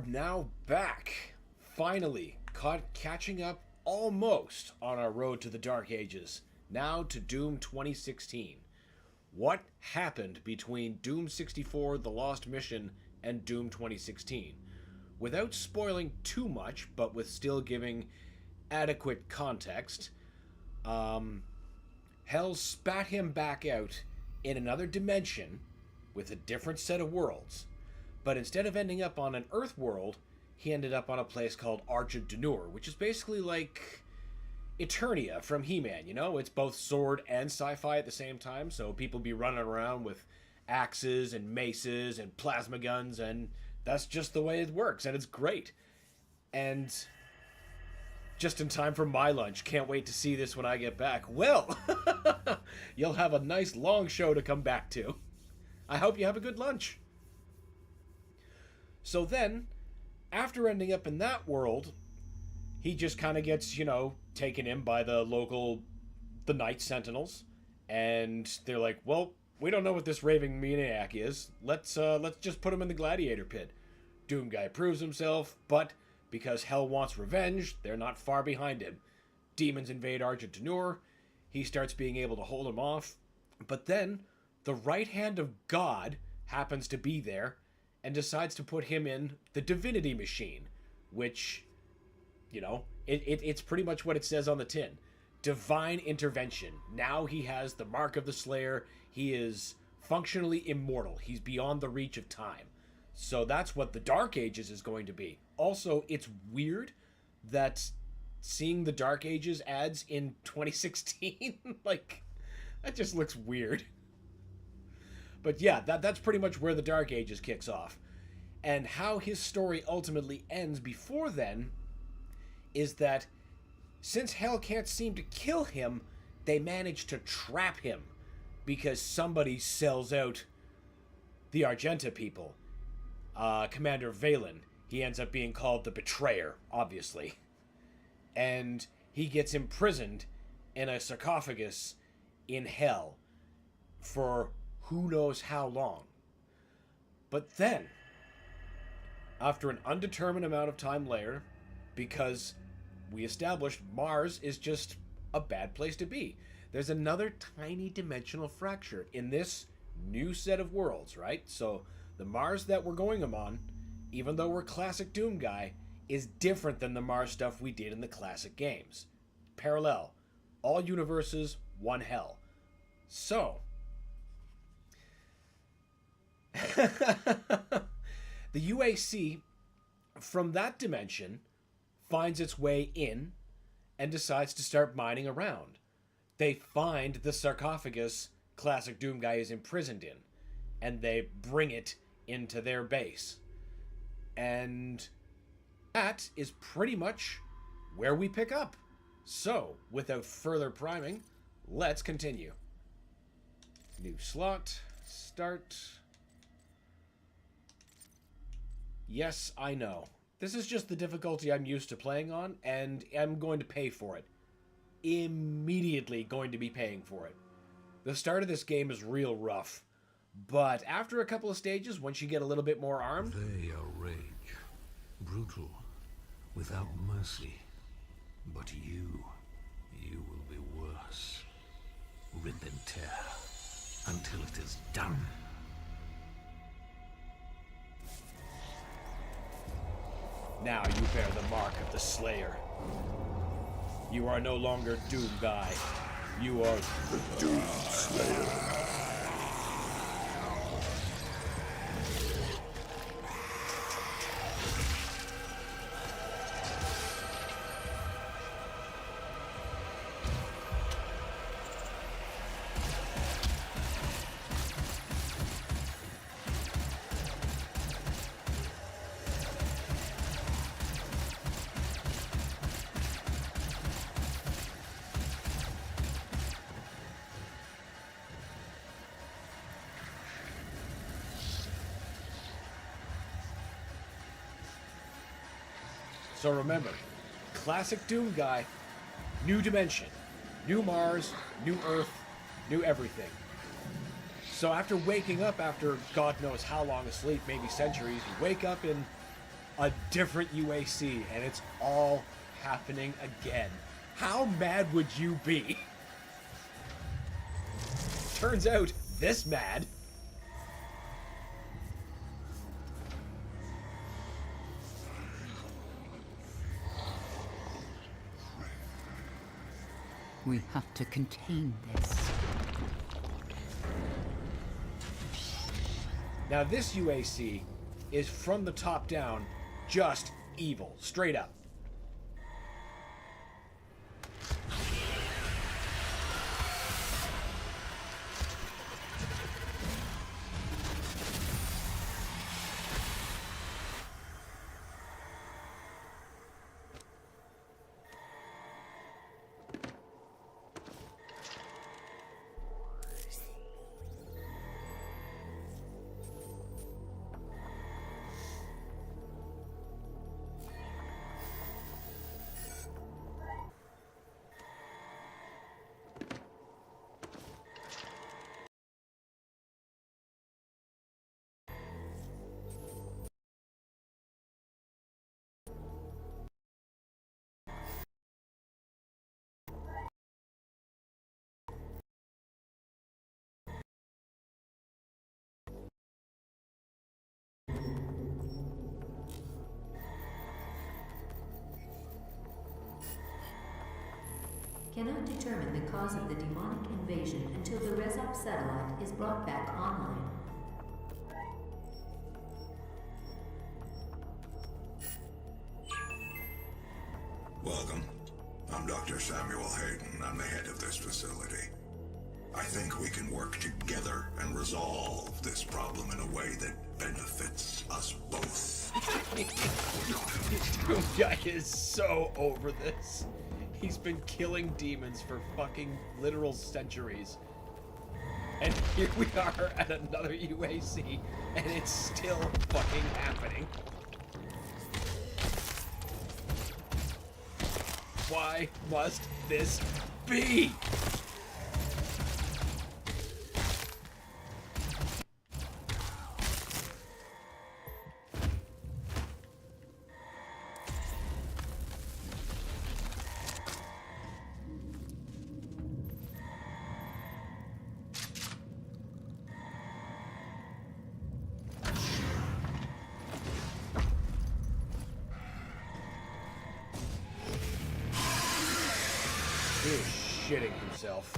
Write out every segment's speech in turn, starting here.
now back, finally catching up almost on our road to the Dark Ages, now to Doom 2016. What happened between Doom 64, The Lost Mission, and Doom 2016? Without spoiling too much, but with still giving adequate context, Hell spat him back out in another dimension with a different set of worlds. But instead of ending up on an Earth world, he ended up on a place called Argent D'Nur, which is basically like Eternia from He-Man, you know? It's both sword and sci-fi at the same time, so people be running around with axes and maces and plasma guns, and that's just the way it works, and it's great. And just in time for my lunch. Can't wait to see this when I get back. Well, you'll have a nice long show to come back to. I hope you have a good lunch. So then, after ending up in that world, he just kind of gets, taken in by the Night Sentinels, and they're like, well, we don't know what this raving maniac is. Let's just put him in the gladiator pit. Doomguy proves himself, but because Hell wants revenge, they're not far behind him. Demons invade Argent D'Nur. He starts being able to hold them off, but then the right hand of God happens to be there and decides to put him in the divinity machine, which, it's pretty much what it says on the tin. Divine intervention. Now he has the mark of the Slayer. He is functionally immortal. He's beyond the reach of time. So that's what the Dark Ages is going to be. Also, it's weird that seeing the Dark Ages ads in 2016, that just looks weird. But yeah, that's pretty much where the Dark Ages kicks off. And how his story ultimately ends before then is that since Hell can't seem to kill him, they manage to trap him because somebody sells out the Argenta people. Commander Valen, he ends up being called the Betrayer, obviously. And he gets imprisoned in a sarcophagus in Hell for who knows how long. But then, after an undetermined amount of time later, because we established Mars is just a bad place to be, there's another tiny dimensional fracture in this new set of worlds, right? So the Mars that we're going on, even though we're classic Doomguy, is different than the Mars stuff we did in the classic games. Parallel. All universes, one Hell. So, the UAC, from that dimension, finds its way in and decides to start mining around. They find the sarcophagus classic Doomguy is imprisoned in, and they bring it into their base. And that is pretty much where we pick up. So, without further priming, let's continue. New slot, start. Yes, I know. This is just the difficulty I'm used to playing on, and I'm going to pay for it. Immediately going to be paying for it. The start of this game is real rough, but after a couple of stages, once you get a little bit more armed... They are rage, brutal, without mercy. But you will be worse. Rip and tear, until it is done. Now you bear the mark of the Slayer. You are no longer Doomguy. You are the Doom Slayer. So remember, classic Doomguy, new dimension, new Mars, new Earth, new everything. So after waking up after God knows how long asleep, maybe centuries, you wake up in a different UAC, and it's all happening again. How mad would you be? Turns out, this mad. We have to contain this. Now this UAC is from the top down, just evil, straight up. Cannot determine the cause of the demonic invasion until the Resop satellite is brought back online. Welcome. I'm Dr. Samuel Hayden. I'm the head of this facility. I think we can work together and resolve this problem in a way that benefits us both. Doomguy is so over this. He's been killing demons for fucking literal centuries. And here we are at another UAC, and it's still fucking happening. Why must this be? He is shitting himself.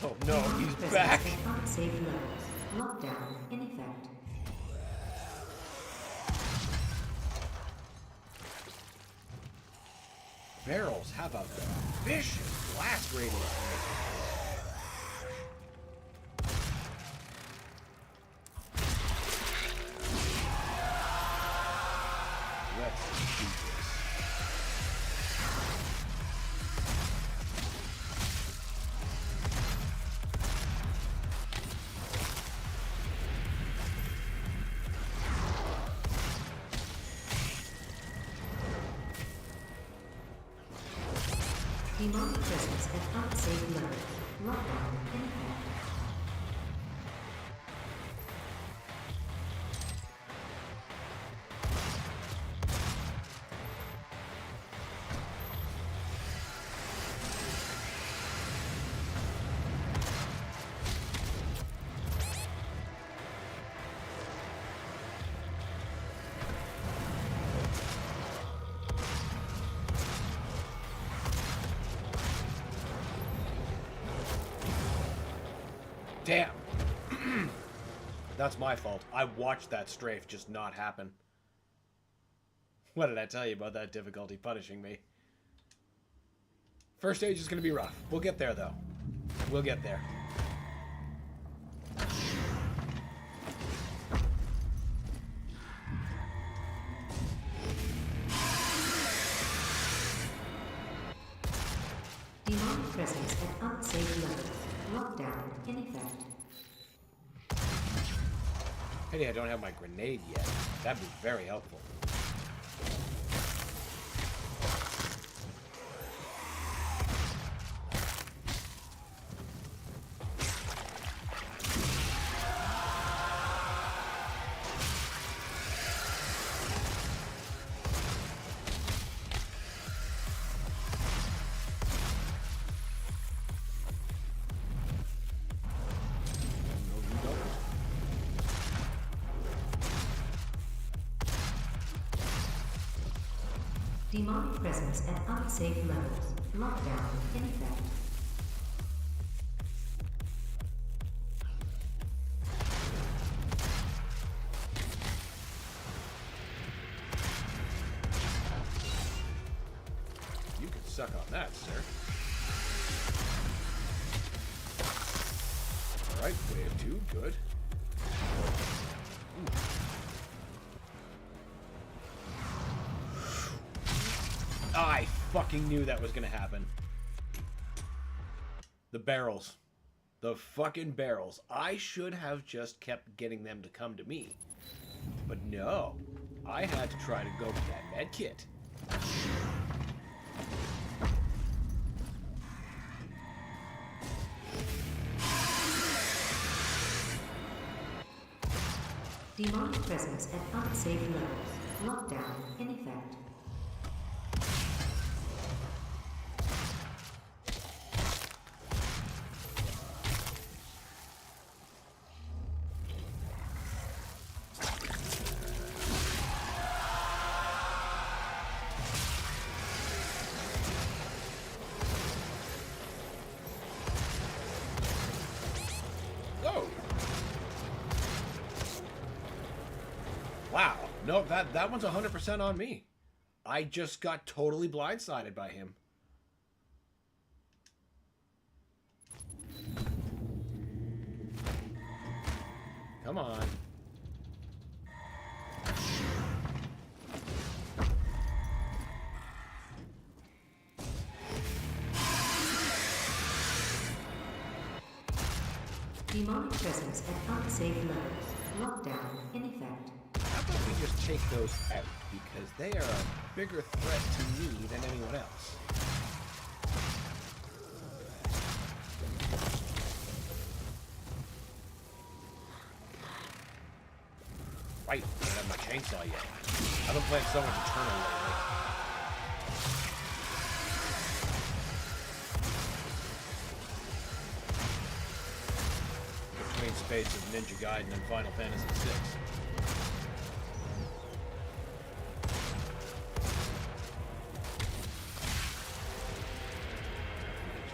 Oh no, he's back! Unsafe levels. Lockdown in effect. Barrels have a vicious blast radius. Let's do this. Demonic presence at unsafe level. Lockdown in effect. Damn. That's my fault. I watched that strafe just not happen. What did I tell you about that difficulty punishing me? First stage is going to be rough. We'll get there, though. We'll get there. Demonic presence at unsafe level. Lockdown in effect. Pity I don't have my grenade yet. That'd be very helpful. Demonic presence at unsafe levels. Lockdown in effect. You can suck on that, sir. Alright, wave 2, good. Ooh. I fucking knew that was gonna happen. The barrels. The fucking barrels. I should have just kept getting them to come to me. But no. I had to try to go for that med kit. Demonic presence at unsafe levels. Lockdown in effect. Wow. No, that one's 100% on me. I just got totally blindsided by him. Come on. Demonic presence at unsafe levels. Lockdown in effect. How about we just take those out, because they are a bigger threat to me than anyone else. Right, I don't have my chainsaw yet. I've been playing so much Eternal lately. Between space of Ninja Gaiden and Final Fantasy VI.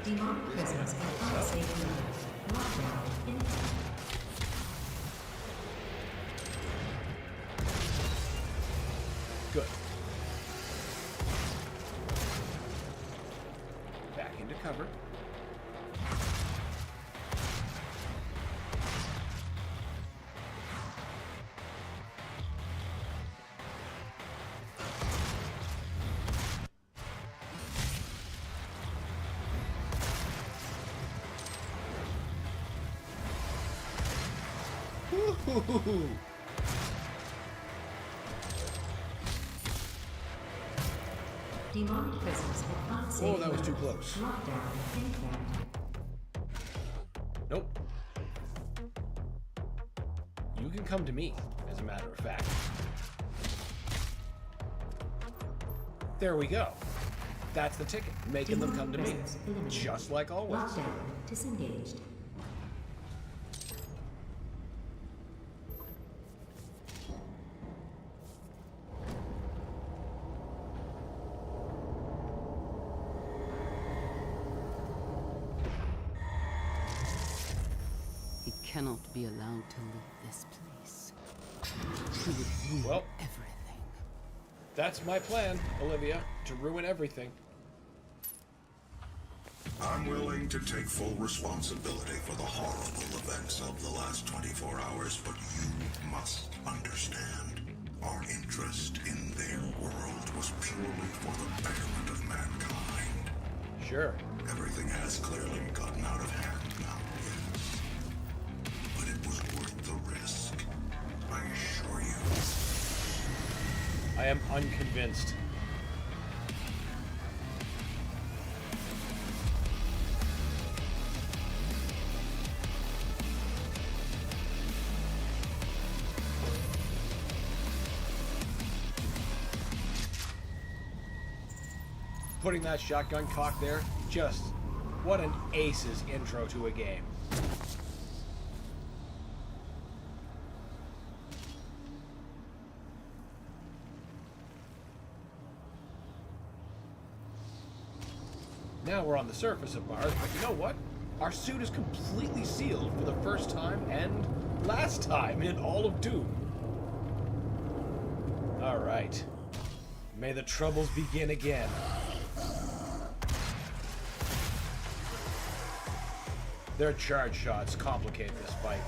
Demonic presence at unsafe levels. Lockdown in effect. Good. Back into cover. Woo-hoo-hoo-hoo. Demonic presence at unsafe Whoa, that was too close. Lockdown in effect. Nope. You can come to me, as a matter of fact. There we go. That's the ticket. Making them come to me. Just like always. Lockdown disengaged. He cannot be allowed to leave this place. He would ruin Well. everything. That's my plan, Olivia, to ruin everything. I'm willing to take full responsibility for the horrible events of the last 24 hours, but you must understand. Our interest in their world was purely for the betterment of mankind. Sure. Everything has clearly gotten out of hand now, yes. But it was worth the risk, I assure you. I am unconvinced. Putting that shotgun cock there, just what an ace's intro to a game. now we're on the surface of Mars, but you know what? Our suit is completely sealed for the first time and last time in all of Doom. Alright. May the troubles begin again. Their charge shots complicate this fight.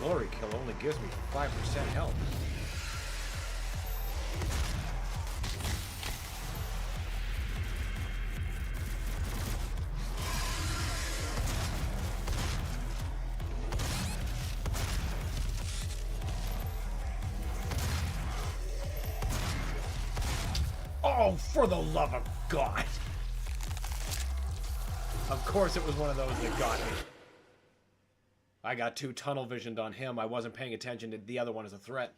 Glory kill only gives me 5% health. Oh, for the love of God! Of course it was one of those that got me. I got too tunnel visioned on him. I wasn't paying attention to the other one as a threat.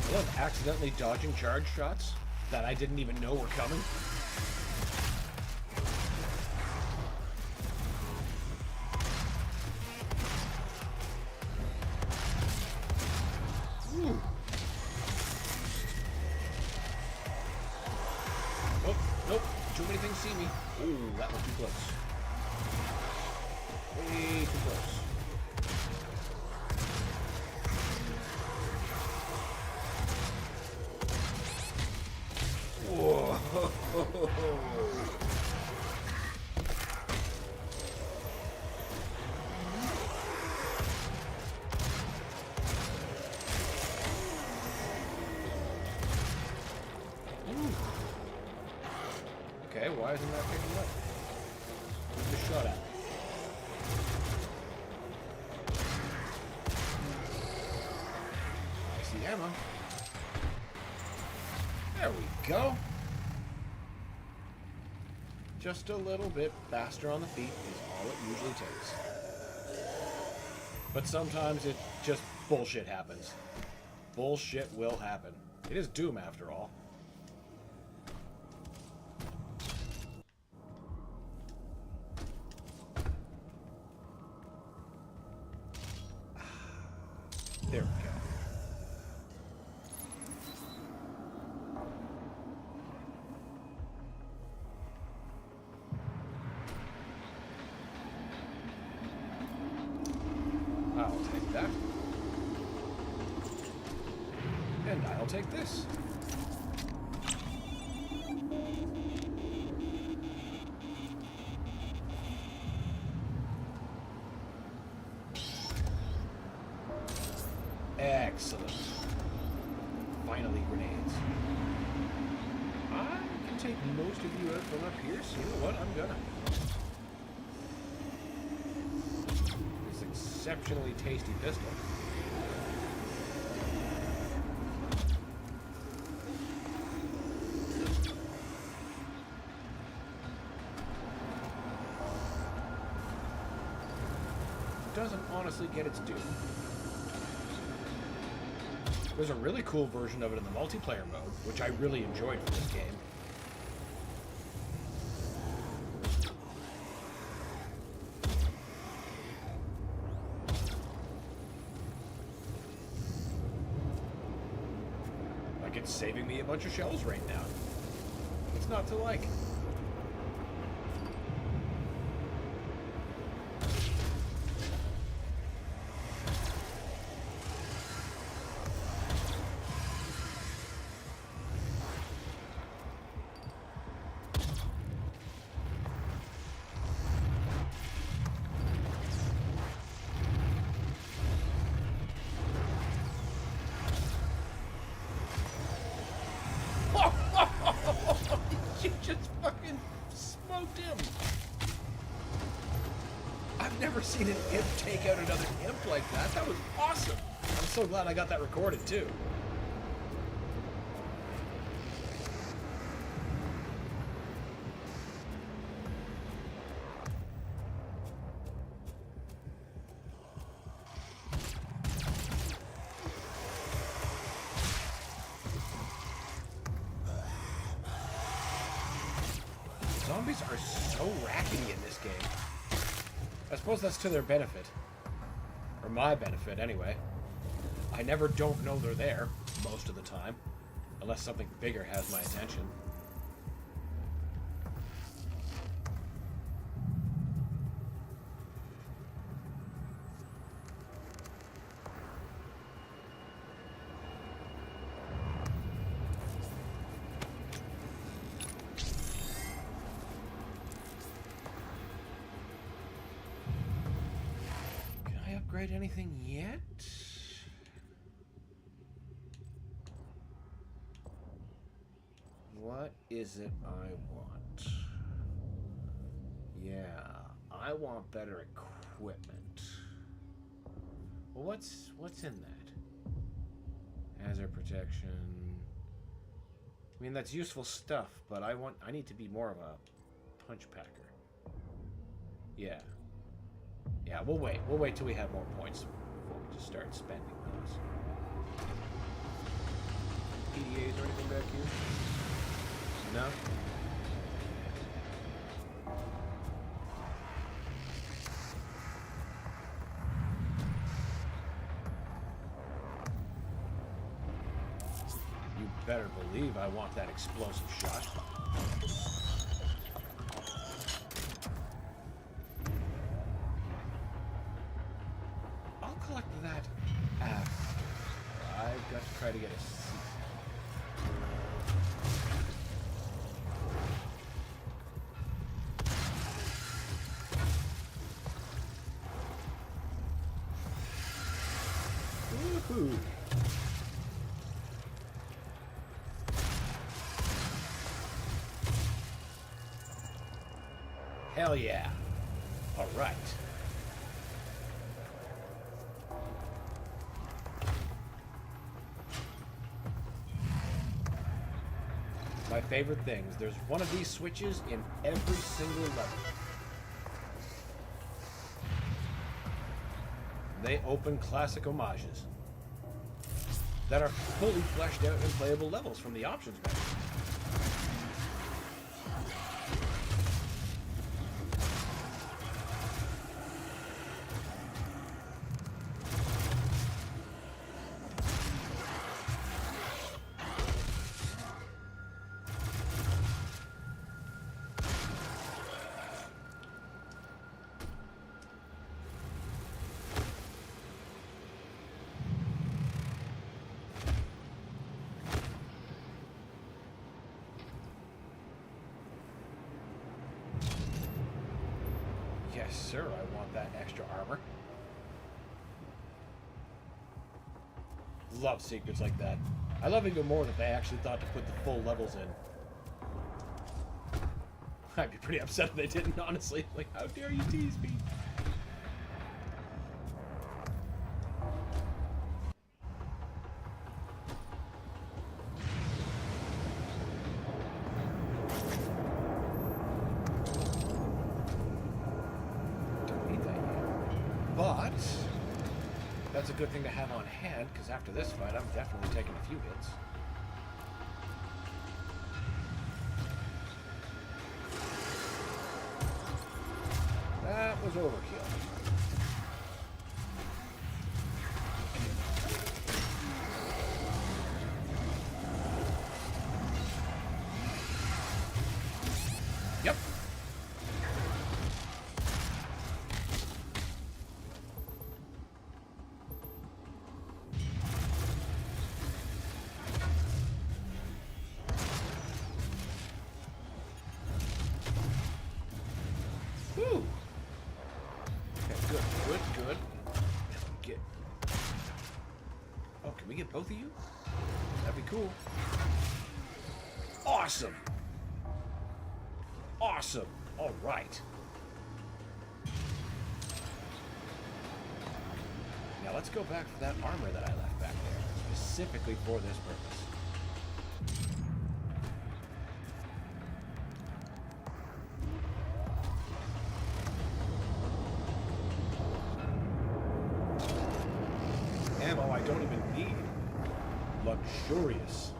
I love accidentally dodging charge shots that I didn't even know were coming. Ooh. Oh, nope. Too many things see me. Ooh, that was too close. Way too close. Whoa. Okay, why isn't that picking up? Just shot at me. I see ammo. There we go. Just a little bit faster on the feet is all it usually takes. But sometimes it just bullshit happens. Bullshit will happen. It is Doom after all. There we go. I'll take that. And I'll take this. Excellent. Finally, grenades. I can take most of you out from up here, so you know what? I'm gonna. This exceptionally tasty pistol. Doesn't honestly get its due. There's a really cool version of it in the multiplayer mode, which I really enjoyed for this game. Like, it's saving me a bunch of shells right now. It's not to like. She just fucking smoked him. I've never seen an imp take out another imp like that. That was awesome. I'm so glad I got that recorded too. Zombies are so rackety in this game. I suppose that's to their benefit. Or my benefit, anyway. I never don't know they're there, most of the time. Unless something bigger has my attention. Upgrade anything yet? What is it I want? Yeah, I want better equipment. Well, what's in that? Hazard protection. I mean, that's useful stuff, but I need to be more of a punch packer. Yeah. Yeah, we'll wait. We'll wait till we have more points before we just start spending those. PDAs or anything back here? No? You better believe I want that explosive shot. Collect that after. I've got to try to get a seat. Woohoo! Hell yeah! All right. My favorite things. There's one of these switches in every single level. They open classic homages that are fully fleshed out and playable levels from the options menu. Yes, sir, I want that extra armor. Love secrets like that. I love even more that they actually thought to put the full levels in. I'd be pretty upset if they didn't, honestly. Like, how dare you tease me? That's a good thing to have on hand, because after this fight, I'm definitely taking a few hits. That was overkill. Yep. Whew. Okay, good. Get. Oh, can we get both of you? That'd be cool. Awesome. Awesome. All right. Now let's go back for that armor that I left back there, specifically for this purpose. Ammo I don't even need. Luxurious.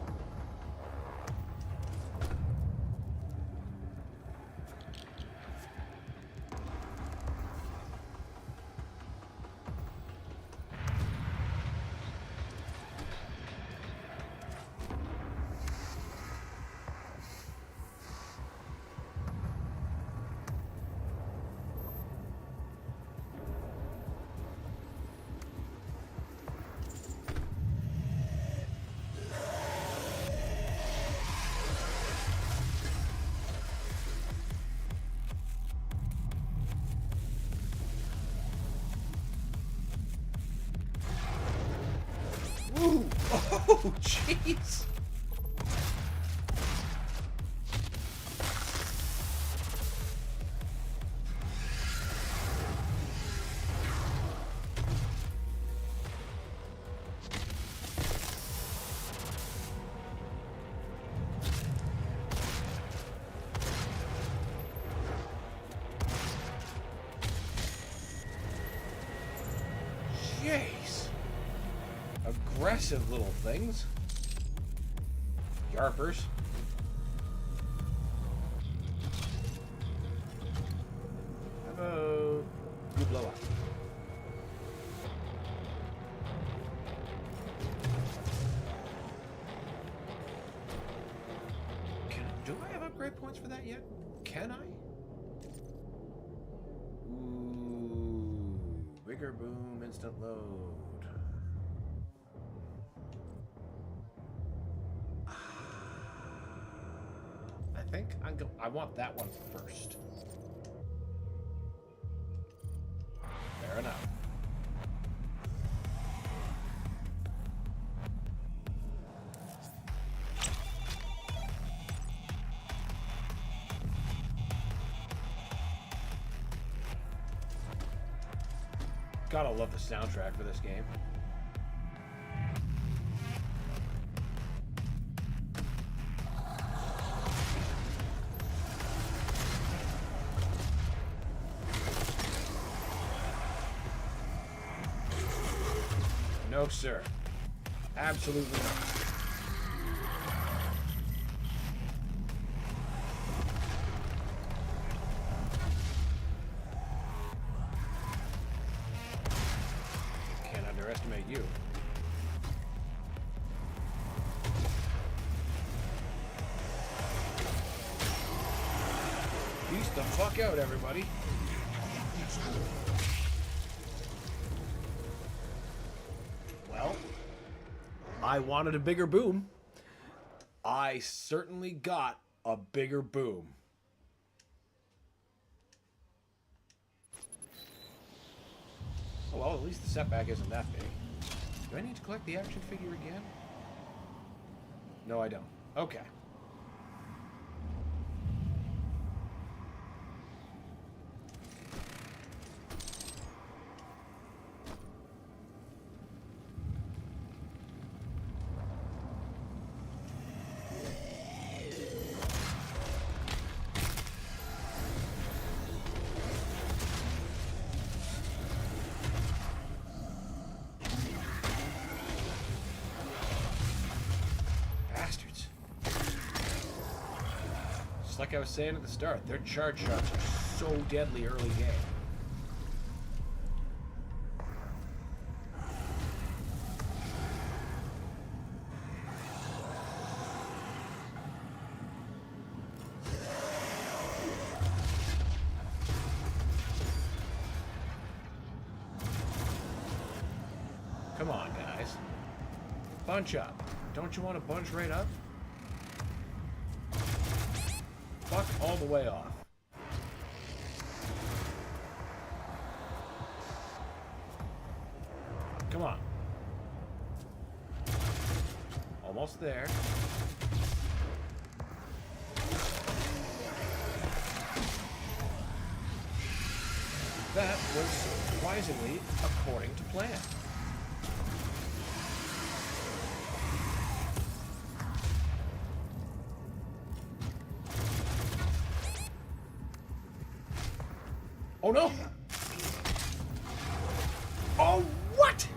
Ooh! Oh, jeez! Jeez! Aggressive little things. Yarpers. How about you blow up? Do I have upgrade points for that yet? Can I? Ooh, bigger boom, instant load. I want that one first. Fair enough. Gotta love the soundtrack for this game. No, sir. Absolutely not. Can't underestimate you. Peace the fuck out, everybody. I wanted a bigger boom. I certainly got a bigger boom. Oh, well, at least the setback isn't that big. Do I need to collect the action figure again? No, I don't. Okay. like I was saying at the start, their charge shots are so deadly early game. Come on, guys. Bunch up. Don't you want to bunch right up? Fuck all the way off. Come on. Almost there. That was surprisingly according to plan. Oh no! Oh, what?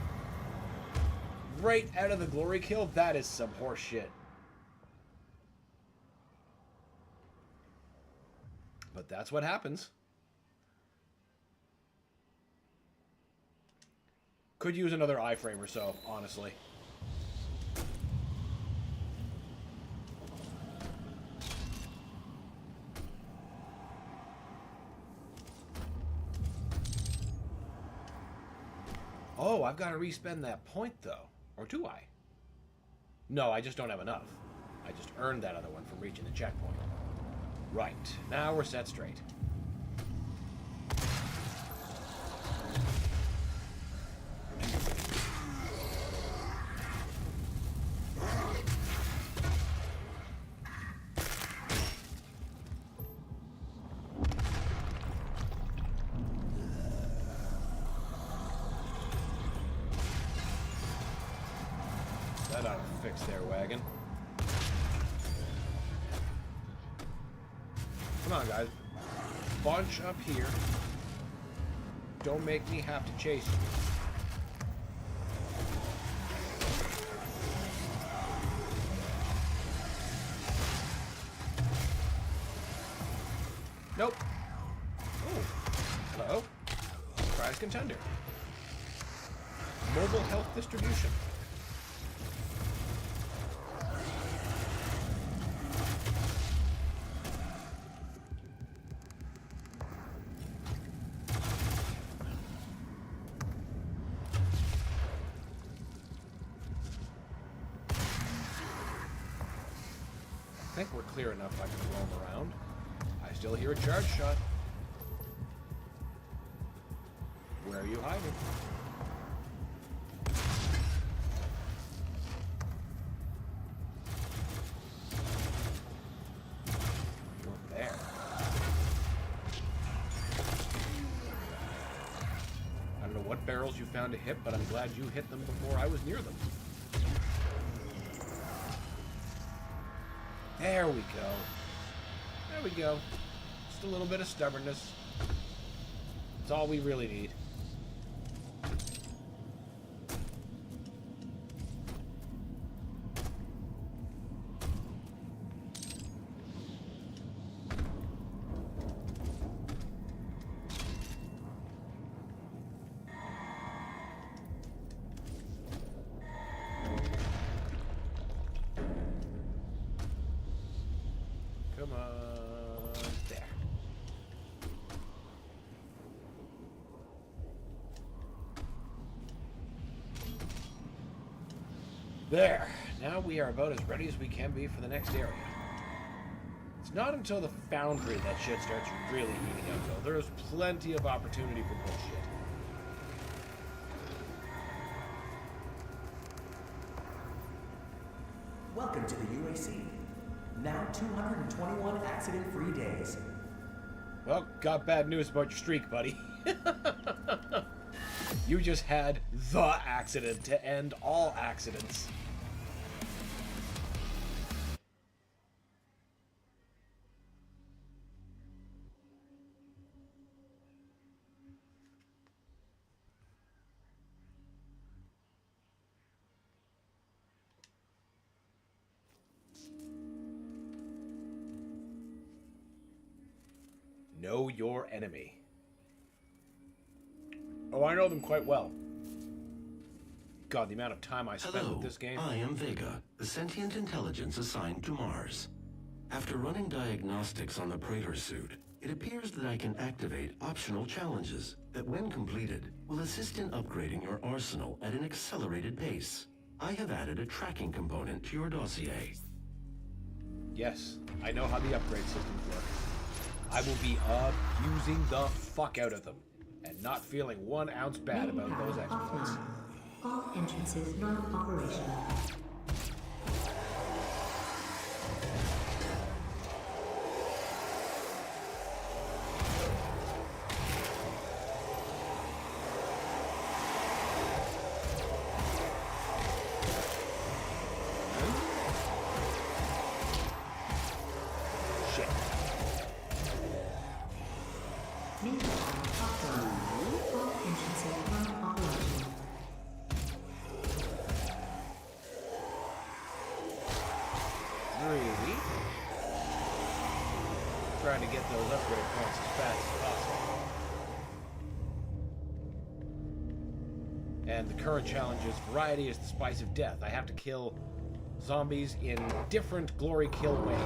Right out of the glory kill? That is some horse shit. But that's what happens. Could use another iframe or so, honestly. Oh, I've got to respend that point, though. Or do I? No, I just don't have enough. I just earned that other one from reaching the checkpoint. Right. Now we're set straight. That ought to fix their wagon. Come on, guys. Bunch up here. Don't make me have to chase you. Nope. Oh. Hello. Prize contender. Mobile health distribution. I think we're clear enough I can roam around. I still hear a charge shot. Where are you hiding? You're there. I don't know what barrels you found to hit, but I'm glad you hit them before I was near them. There we go. There we go. Just a little bit of stubbornness. That's all we really need. Come on. There. There. Now we are about as ready as we can be for the next area. It's not until the foundry that shit starts really heating up, though. There's plenty of opportunity for bullshit. Welcome to the UAC. Now 221 accident-free days. Well, got bad news about your streak, buddy. You just had the accident to end all accidents. Know your enemy. Oh, I know them quite well. God, the amount of time I spent with this game. I am Vega, the sentient intelligence assigned to Mars. After running diagnostics on the Praetor suit, it appears that I can activate optional challenges that, when completed, will assist in upgrading your arsenal at an accelerated pace. I have added a tracking component to your dossier. Yes, I know how the upgrade systems work. I will be abusing the fuck out of them, and not feeling 1 ounce bad Main about power those exploits. offline. All entrances non-operational. Shit. Main power offline. All entrances non-operational. Really? Trying to get those upgrade points as fast as possible. And the current challenge is variety is the spice of death. I have to kill zombies in different glory kill ways.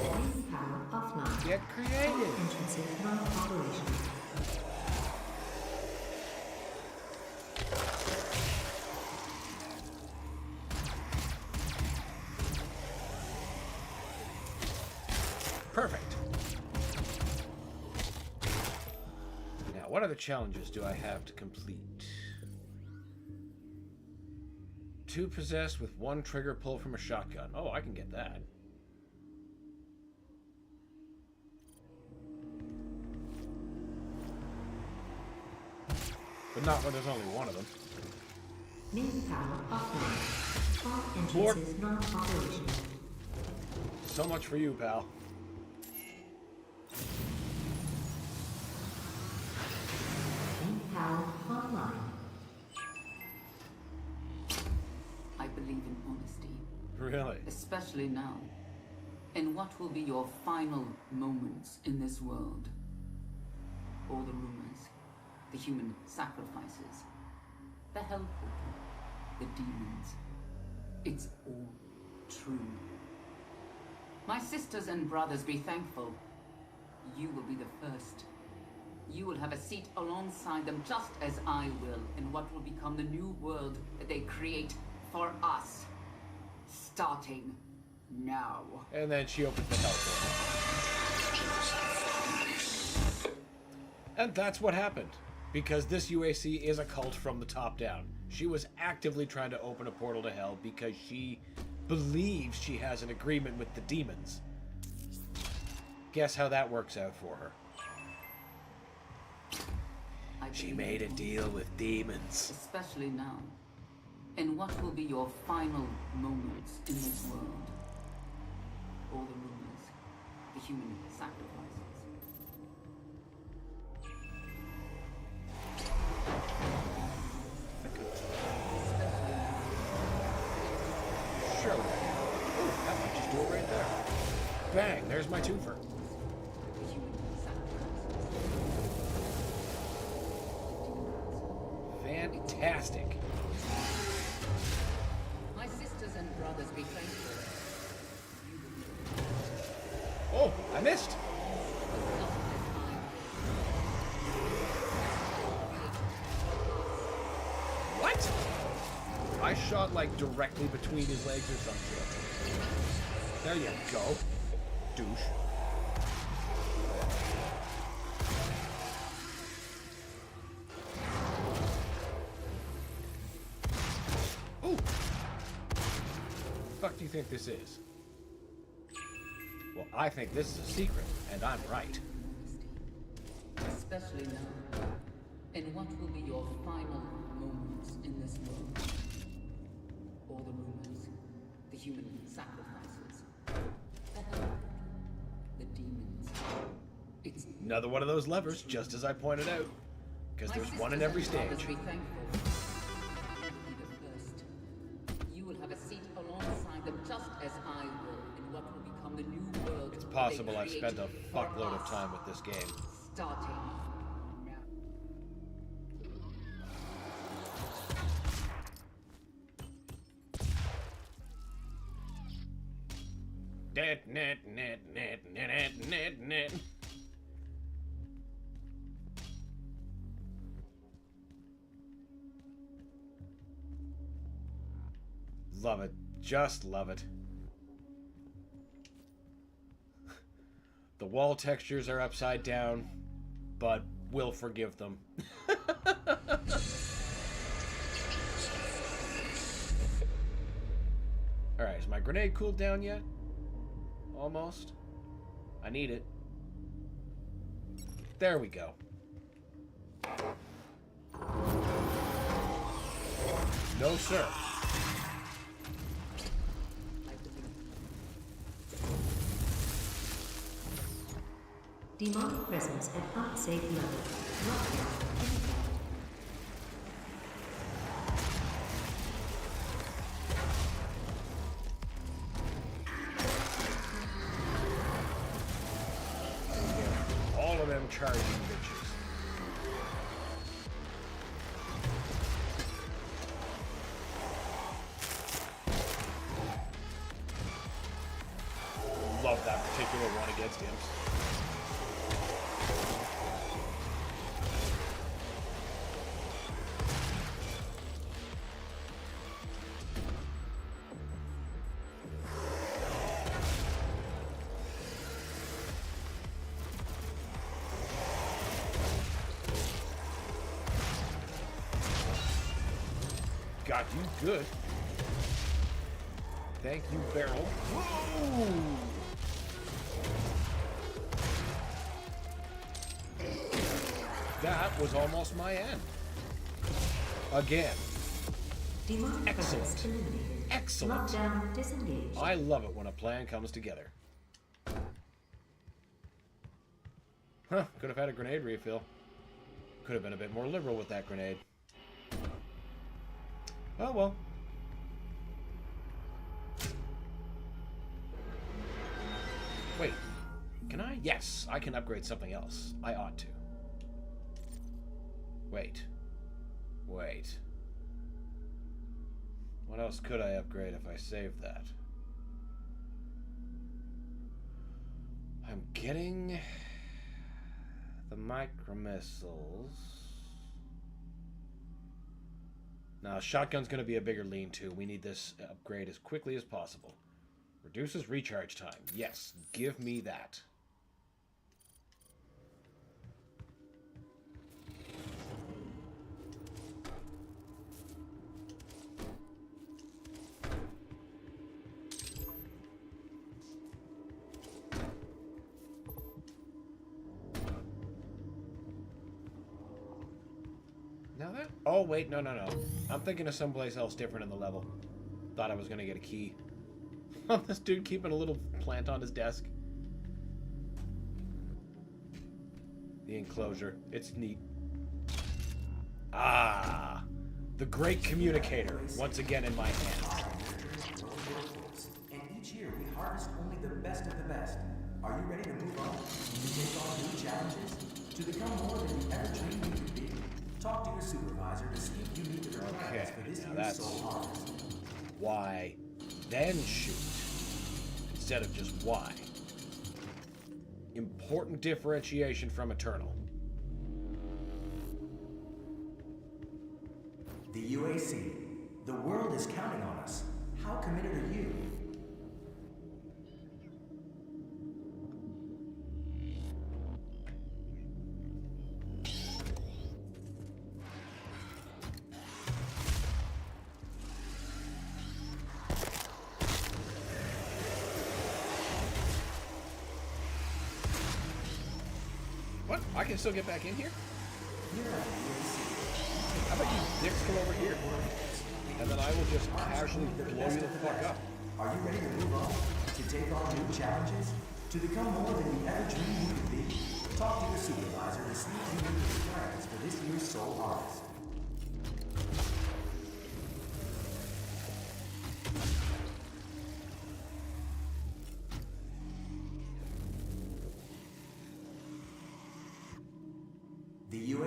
Main power offline. Get All creative! entrances non-operational. Perfect. Now, what other challenges do I have to complete? 2 possessed with 1 trigger pull from a shotgun. Oh, I can get that. But not when there's only 1 of them. Main power offline. All Lord. entrances non-operational. So much for you, pal. Main power online. I believe in honesty, Really? especially now. In what will be your final moments in this world? All the rumors, the human sacrifices, the hell portal, the demons. It's all true. My sisters and brothers, be thankful. You will be the first. You will have a seat alongside them, just as I will, in what will become the new world that they create for us. Starting now. And then she opens the hell portal. And that's what happened. Because this UAC is a cult from the top down. She was actively trying to open a portal to hell because she believes she has an agreement with the demons. Guess how that works out for her. I She believe made a in deal with demons. especially now, in what will be your final moments in this world. All the rumors, the human sacrifices. Sure. Ooh, that might just do it right there. Bang, there's my twofer. The human sacrifices. Fantastic. My sisters and brothers, be thankful. Oh, I missed. What? I shot like directly between his legs or some shit. There you go, douche. Ooh. Fuck do you think this is? Well, I think this is a secret, and I'm right. Especially now, in what will be your final moments in this world. All the rumors, the human sacrifices, the hell, the demons. It's Another one of those levers, just as I pointed out. Because there's one in every stage. Be thankful. You will be the first. You will have a seat alongside them, just as I will, in what will become the new world. It's possible possible I've spent a fuckload of time with this game. Starting now. Net, net, net, net, net, net, net. Love it. Just love it. The wall textures are upside down, but we'll forgive them. Alright, is my grenade cooled down yet? Almost. I need it. There we go. No, sir. Demonic presence at unsafe level. Lockdown in effect. All of them charging bitches. Love that particular one against him. Got you good. Thank you, Barrel. Whoa! That was almost my end. Again. Demonic Excellent. presence eliminated. Excellent. Lockdown disengaged. I love it when a plan comes together. Huh, could have had a grenade refill. Could have been a bit more liberal with that grenade. Oh well. Wait, can I? Yes, I can upgrade something else. I ought to. Wait. What else could I upgrade if I saved that? I'm getting the micro missiles. Now, shotgun's going to be a bigger lean-to. We need this upgrade as quickly as possible. Reduces recharge time. Yes, give me that. Now that... Oh, wait, no. I'm thinking of someplace else different in the level. Thought I was going to get a key. This dude keeping a little plant on his desk. The enclosure. It's neat. Ah! The great communicator, once again in my hands. And each year we harvest only the best of the best. Are you ready to move on? To take on new challenges? To become more than you ever dreamed you could be? Talk to your supervisor to see if you meet the requirements for this year's soul harvest. Why, then shoot. Instead of just why. Important differentiation from Eternal. The UAC. The world is counting on us. How committed are you? What? I can still get back in here? How about you dicks come over here? And then I will just casually blow you the fuck up. Are you ready to move on? To take on new challenges? To become more than you ever dreamed you could be? Talk to your supervisor to see if you meet the requirements for this year's soul harvest.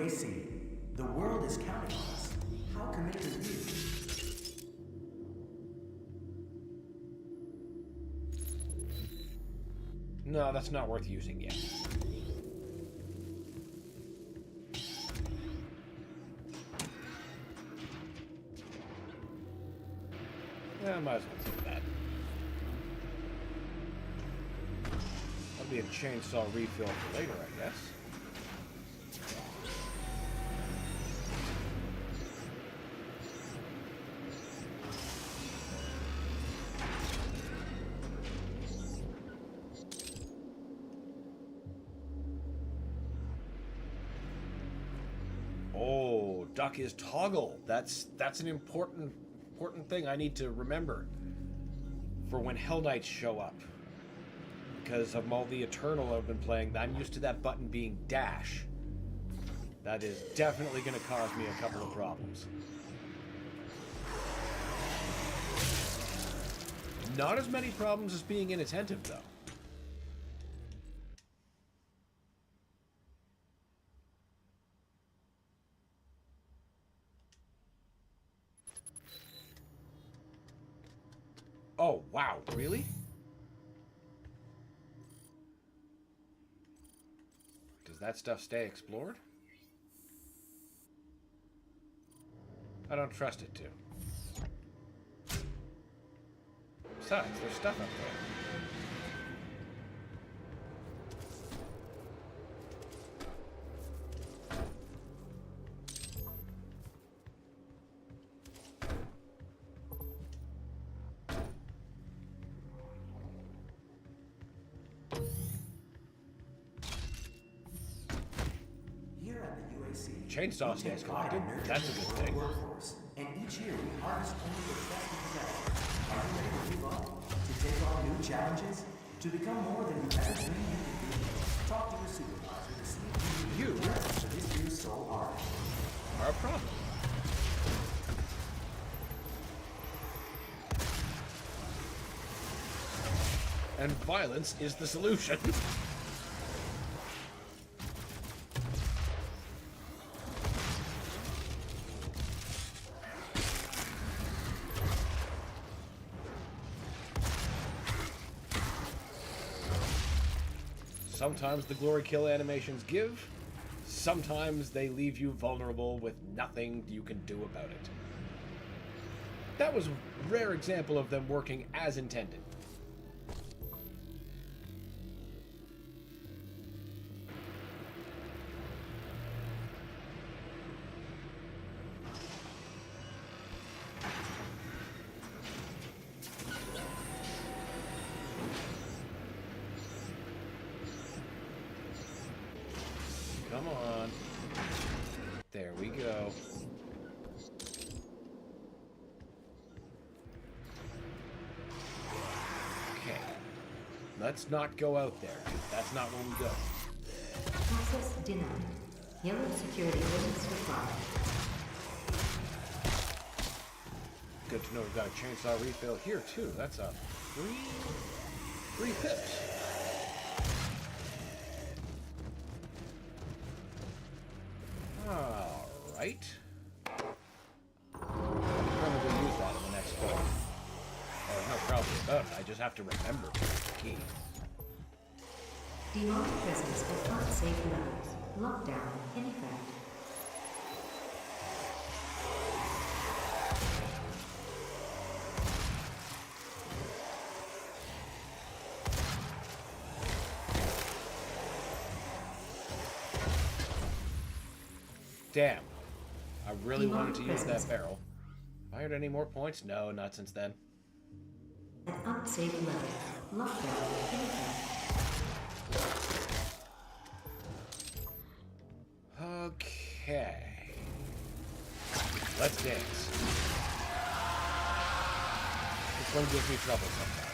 UAC. The world is counting on us. How committed are you? No, that's not worth using yet. Yeah, I might as well take that. That'll be a chainsaw refill for later, I guess. Oh, duck is toggle. That's an important thing I need to remember for when Hell Knights show up. Because of all the Eternal I've been playing, I'm used to that button being dash. That is definitely going to cause me a couple of problems. Not as many problems as being inattentive, though. Oh, wow, really? Does that stuff stay explored? I don't trust it to. Besides, there's stuff up there. Chainsaw stays collected. That's a good thing. Workforce, and each year we harvest only the best of the best. Are you ready to move on? To take on new challenges? To become more than you ever dreamed you could be? Talk to your supervisor to see if you can for this year's sole art. Are a problem. And violence is the solution. Sometimes the glory kill animations give, sometimes they leave you vulnerable with nothing you can do about it. That was a rare example of them working as intended. Come on. There we go. Okay. Let's not go out there. That's not where we go. Access denied. Yellow security clearance required. Good to know we've got a chainsaw refill here too. That's a three pips. Alright. I'll probably use that in the next one. Or no, probably about it. I just have to remember the key. Demonic presence at unsafe levels. Lockdown in effect. Damn. I really wanted to use that barrel. Have I earned any more points? No, not since then. At unsafe level. Lockdown in effect. Okay. Let's dance. This one gives me trouble sometimes.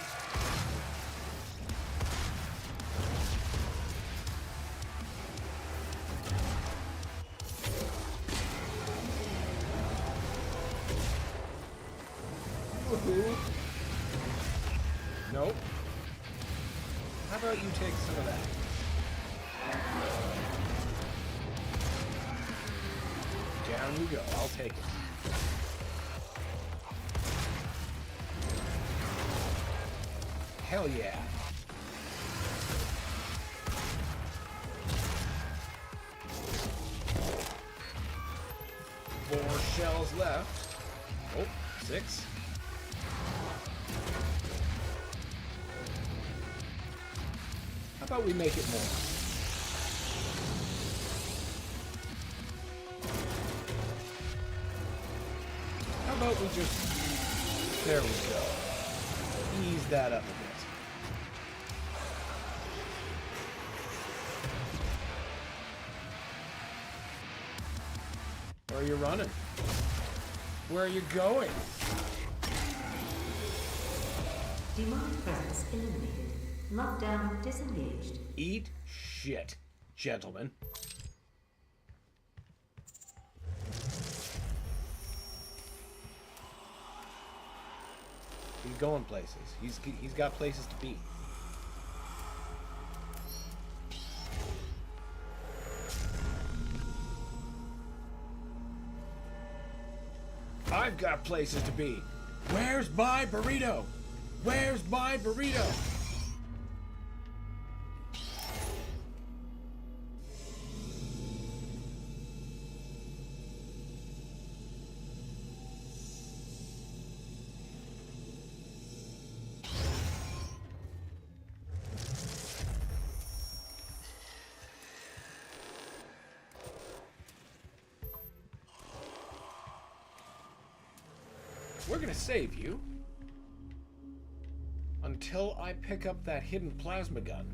Nope. How about you take some of that? Down you go. I'll take it. Hell yeah. Four shells left. Oh, 6. How about we make it more? How about we just... There we go. Ease that up a bit. Where are you running? Where are you going? Demonic presence eliminated. Lockdown disengaged. Eat shit, gentlemen. He's going places. He's got places to be. I've got places to be. Where's my burrito? Where's my burrito? We're gonna save you until I pick up that hidden plasma gun.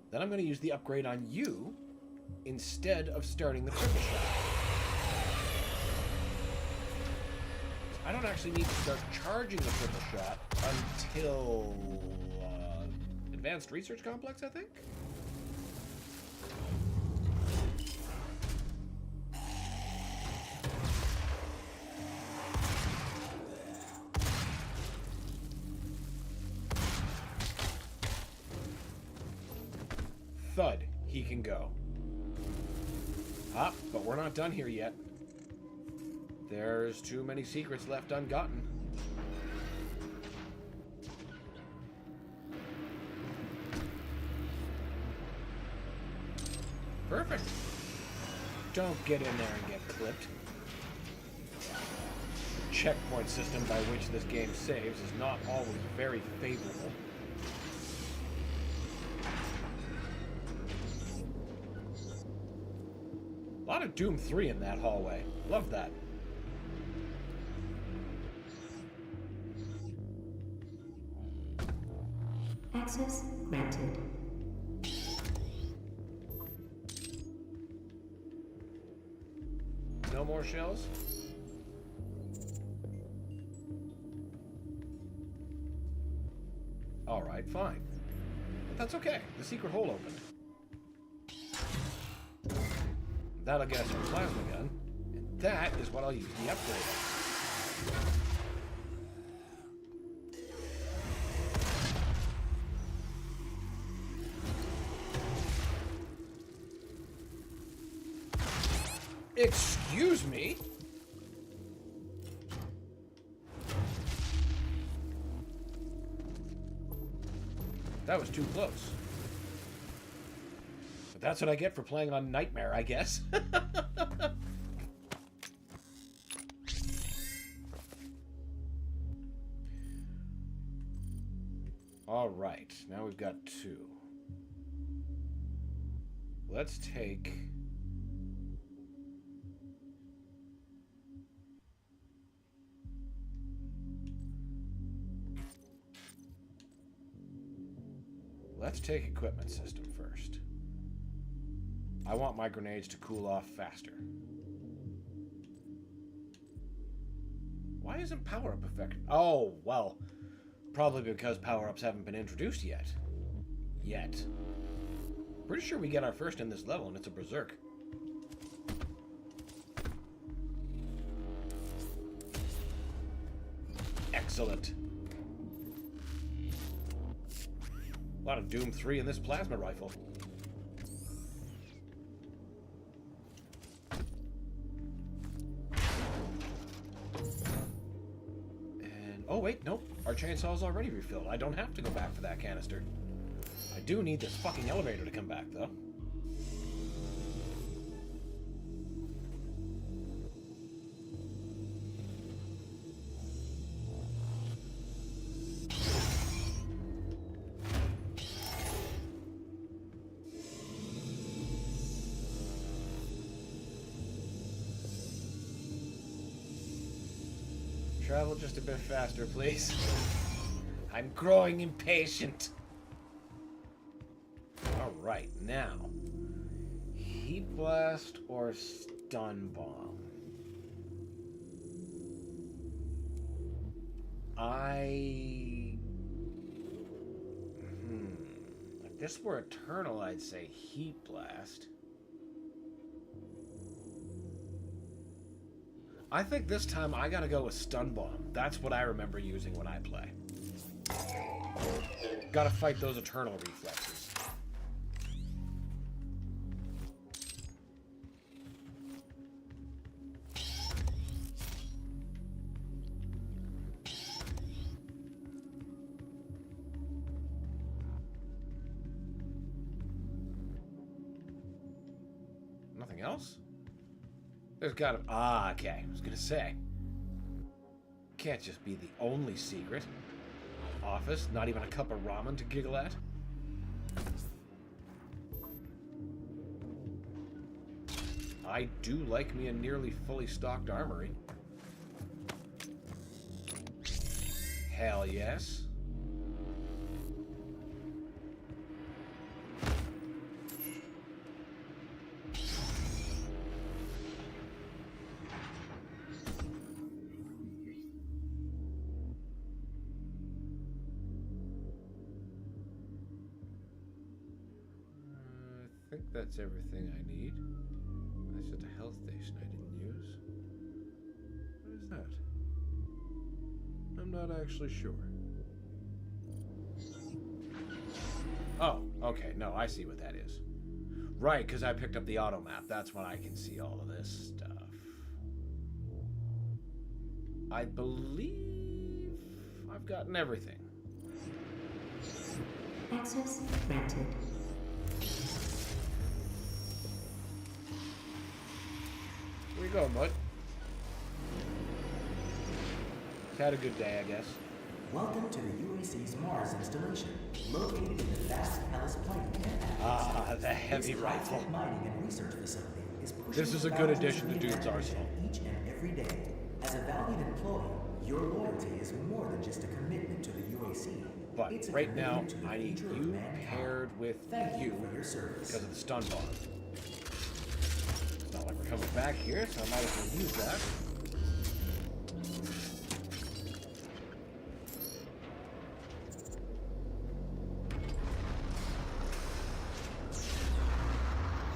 Then I'm gonna use the upgrade on you instead of starting the triple shot. I don't actually need to start charging the triple shot until Advanced Research Complex, I think? Thud, he can go. Ah, but we're not done here yet. There's too many secrets left ungotten. Perfect. Don't get in there and get clipped. The checkpoint system by which this game saves is not always very favorable. A lot of Doom 3 in that hallway. Love that. Access granted. No more shells? Alright, fine. But that's okay. The secret hole opened. That'll get us our plasma gun, and that is what I'll use the upgrade on. Excuse me? That was too close. But that's what I get for playing on Nightmare, I guess. All right, now we've got 2. Let's take... Let's take equipment system first. I want my grenades to cool off faster. Why isn't power-up effective? Oh, well, probably because power-ups haven't been introduced yet. Pretty sure we get our first in this level, and it's a berserk. Excellent. A lot of Doom 3 in this plasma rifle. Our chainsaw's already refilled. I don't have to go back for that canister. I do need this fucking elevator to come back, though. Travel just a bit faster, please. I'm growing impatient. Alright, now. Heat blast or stun bomb? If this were Eternal, I'd say heat blast. I think this time I gotta go with stun bomb. That's what I remember using when I play. Gotta fight those Eternal reflexes. Nothing else? There's gotta... Ah, okay. I was gonna say. Can't just be the only secret. Office, not even a cup of ramen to giggle at. I do like me a nearly fully stocked armory. Hell yes. I think that's everything I need. That's at the health station I didn't use. What is that? I'm not actually sure. Oh, okay. No, I see what that is. Right, because I picked up the auto map. That's when I can see all of this stuff. I believe I've gotten everything. Access granted. Where you going, bud? Had a good day, I guess. Welcome to the UAC's Mars installation, located in the vast Hellas plain. The heavy This rifle. high-tech mining and research facility is pushing This is the a good boundaries addition of to the Doom's imagination arsenal. each and every day. As a valued employee, your loyalty is more than just a commitment to the UAC. But It's a right now, commitment to the I need future of you mankind. paired with Thank you you for your service. because of the stun bomb. It's not like we're coming back here, so I might as well use that.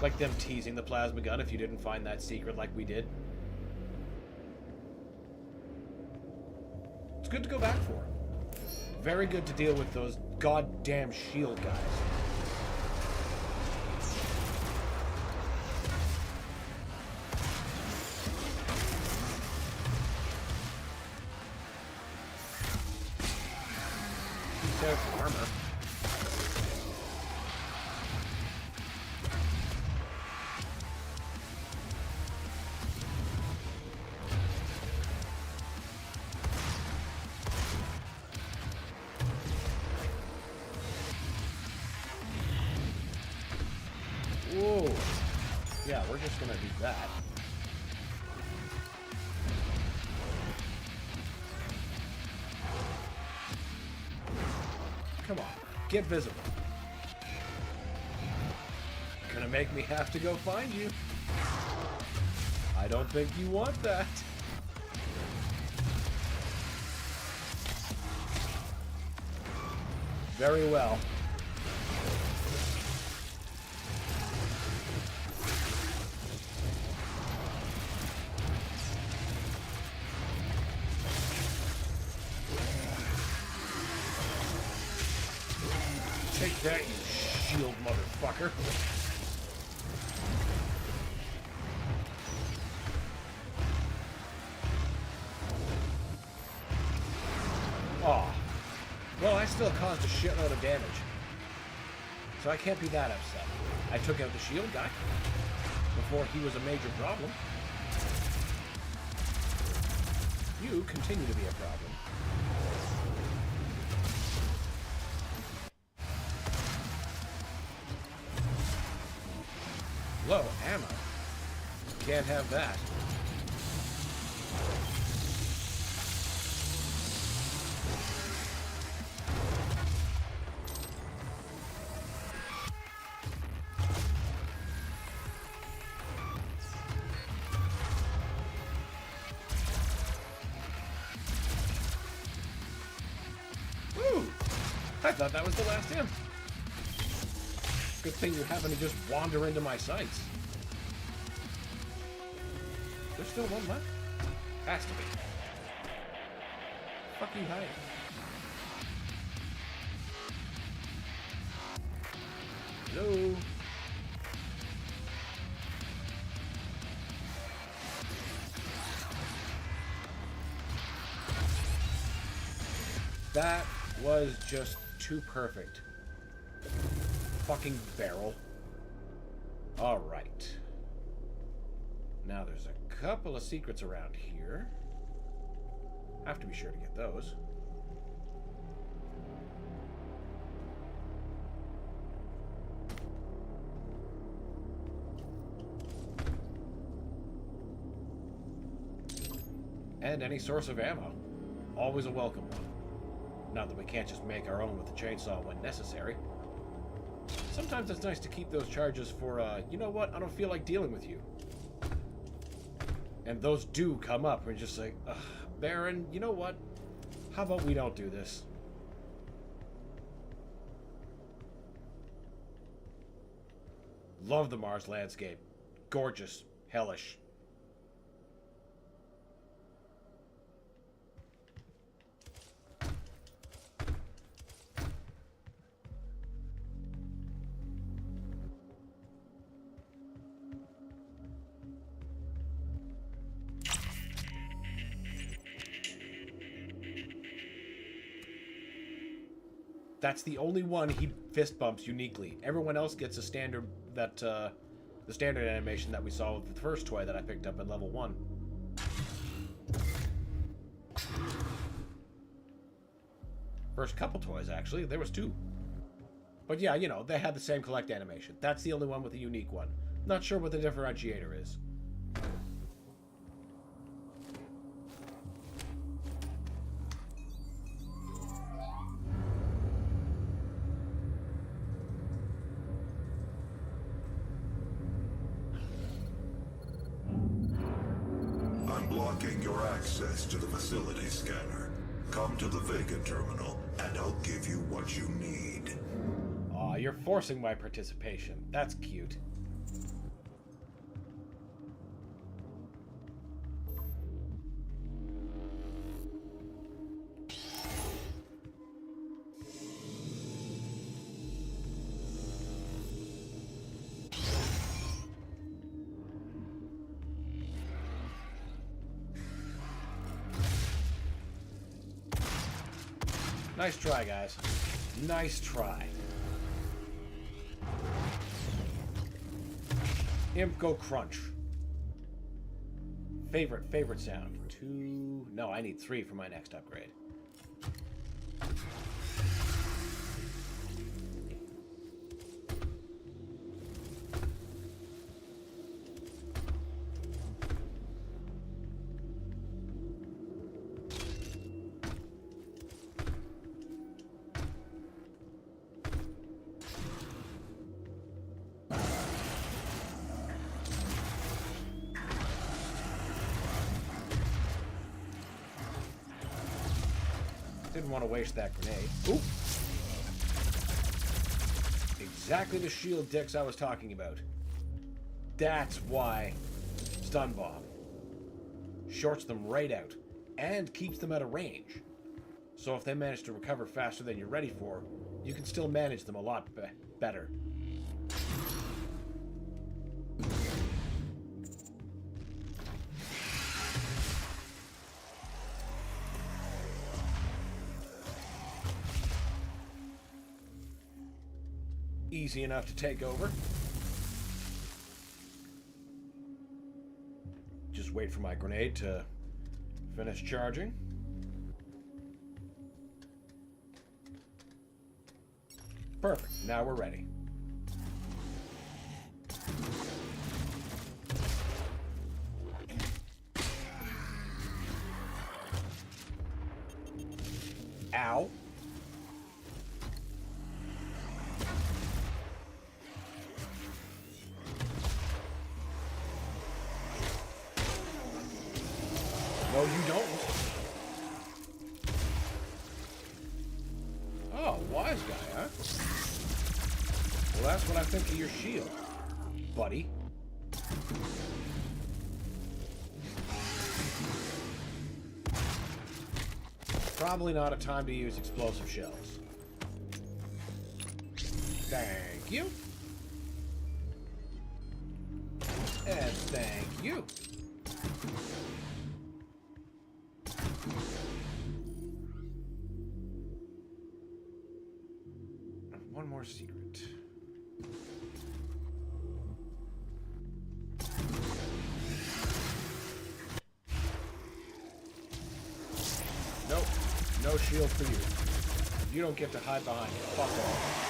Like them teasing the plasma gun if you didn't find that secret like we did. It's good to go back for. Very good to deal with those goddamn shield guys. There's armor. Whoa. Yeah, we're just gonna do that. Come on, get visible. Gonna make me have to go find you. I don't think you want that. Very well. Take that, you shield motherfucker. Aw, Well, I still caused a shitload of damage. So I can't be that upset. I took out the shield guy before he was a major problem. You continue to be a problem. Low ammo. Can't have that. Woo! I thought that was the last him. Good thing you happened to just wander into my sights. There's still one left? Has to be. Fucking hide. Hello? That was just too perfect. Fucking barrel. Alright. Now there's a couple of secrets around here. Have to be sure to get those. And any source of ammo. Always a welcome one. Not that we can't just make our own with the chainsaw when necessary. Sometimes it's nice to keep those charges for, you know what, I don't feel like dealing with you. And those do come up. We're just like, ugh, Baron, you know what? How about we don't do this? Love the Mars landscape. Gorgeous. Hellish. That's the only one he fist bumps uniquely. Everyone else gets a standard the standard animation that we saw with the first toy that I picked up at level 1. First couple toys, actually. There was 2. But yeah, you know, they had the same collect animation. That's the only one with a unique one. Not sure what the differentiator is. Blocking your access to the facility scanner. Come to the Vega terminal, and I'll give you what you need. Aw, you're forcing my participation. That's cute. Nice try, guys. Nice try. Imp go crunch. Favorite sound. 2... No, I need 3 for my next upgrade. Didn't want to waste that grenade. Oop! Exactly the shield dicks I was talking about. That's why Stun Bomb shorts them right out and keeps them out of range. So if they manage to recover faster than you're ready for, you can still manage them a lot better. easy enough to take over. Just wait for my grenade to finish charging. Perfect. Now we're ready. Ow. No, you don't. Oh, wise guy, huh? Well, that's what I think of your shield, buddy. Probably not a time to use explosive shells. Thank you. And thank you. One more secret. Nope. No shield for you. You don't get to hide behind it. Fuck off.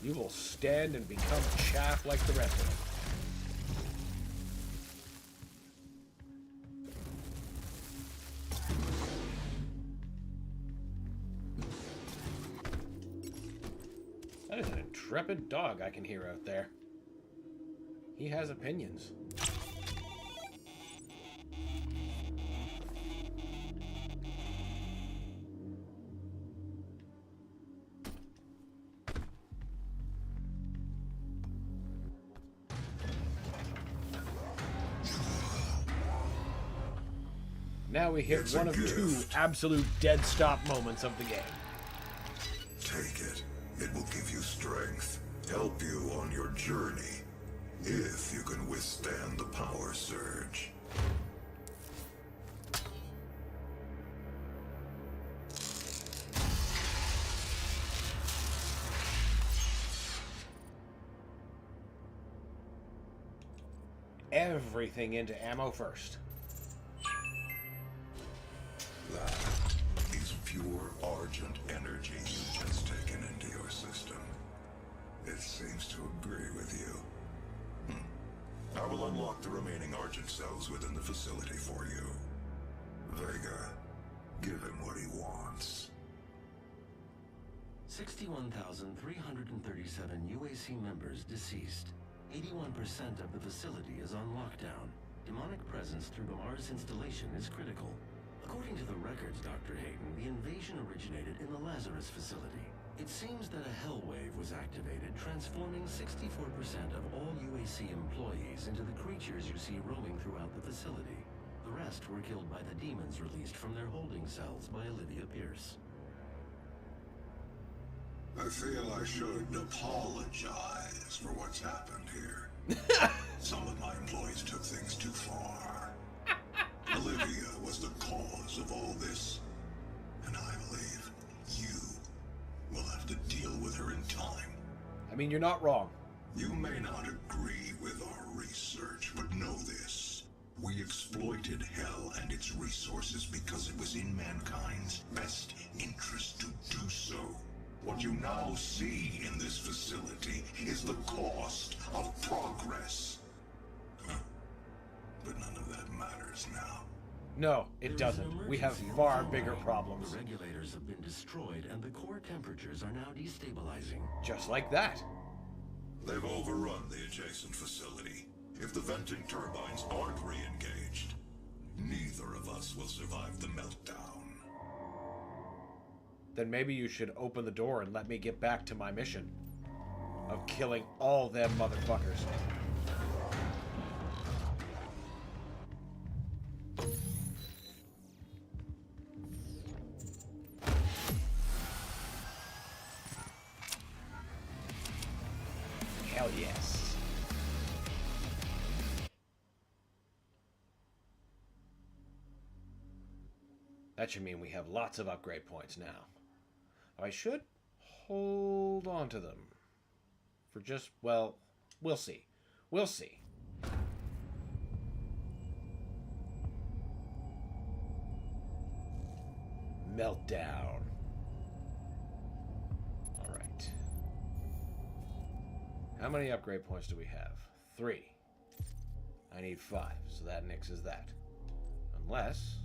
You will stand and become chaff like the rest of them. That is an intrepid dog I can hear out there. He has opinions. Now we hit one of two absolute dead stop moments of the game. Take it. It will give you strength, help you on your journey, if you can withstand the power surge. Everything into ammo first. That is pure Argent energy you've just taken into your system. It seems to agree with you. I will unlock the remaining Argent cells within the facility for you. Vega, give him what he wants. 61,337 UAC members deceased. 81% of the facility is on lockdown. Demonic presence through the Mars installation is critical. According to the records, Dr. Hayden, the invasion originated in the Lazarus facility. It seems that a hell wave was activated, transforming 64% of all UAC employees into the creatures you see roaming throughout the facility. The rest were killed by the demons released from their holding cells by Olivia Pierce. I feel I should apologize for what's happened here. Some of my employees took things too far. Olivia was the cause of all this, and I believe you will have to deal with her in time. I mean, you're not wrong. You may not agree with our research, but know this. We exploited Hell and its resources because it was in mankind's best interest to do so. What you now see in this facility is the cost of progress. But none of that matters now. No, it doesn't. We have far bigger problems. The regulators have been destroyed and the core temperatures are now destabilizing. Just like that. They've overrun the adjacent facility. If the venting turbines aren't re-engaged, neither of us will survive the meltdown. Then maybe you should open the door and let me get back to my mission of killing all them motherfuckers. Hell yes. That should mean we have lots of upgrade points now. I should hold on to them. For just, well, we'll see. We'll see. Meltdown. Alright. How many upgrade points do we have? 3. I need 5, so that nixes that. Unless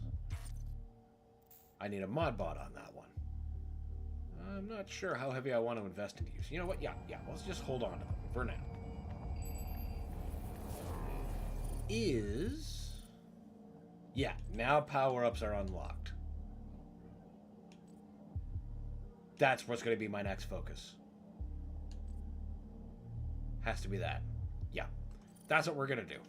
I need a mod bot on that one. I'm not sure how heavy I want to invest in these. You know what? Yeah, let's just hold on to them for now. Yeah, now power-ups are unlocked. That's what's going to be my next focus. Has to be that. Yeah, that's what we're going to do.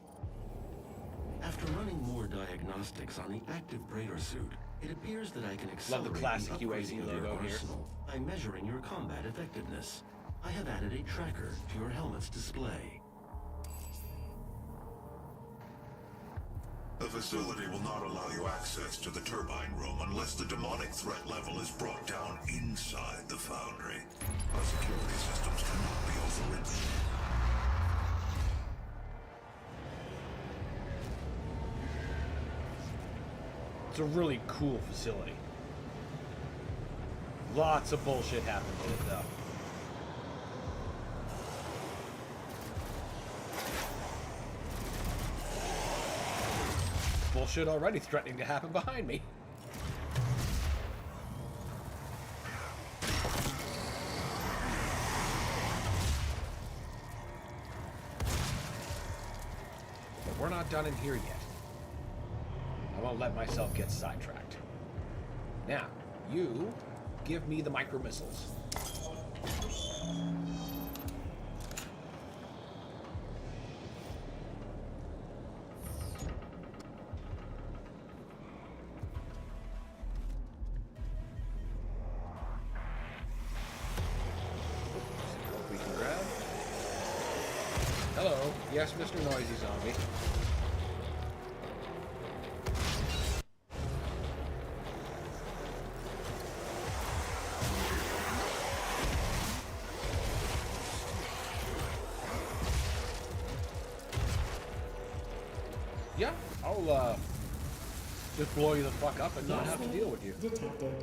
After running more diagnostics on the active Praetor suit, it appears that I can accelerate Love the classic the UAC upgrading of your logo here. arsenal by measuring your combat effectiveness. I have added a tracker to your helmet's display. The facility will not allow you access to the turbine room unless the demonic threat level is brought down inside the foundry. Our security systems cannot be overridden. It's a really cool facility. Lots of bullshit happened in it, though. Bullshit already threatening to happen behind me. But we're not done in here yet. I won't let myself get sidetracked. Now, you give me the micro missiles. We can grab. Hello. Yes, Mr. Noisy Zombie. Yeah, I'll just blow you the fuck up and not have to deal with you. Detected.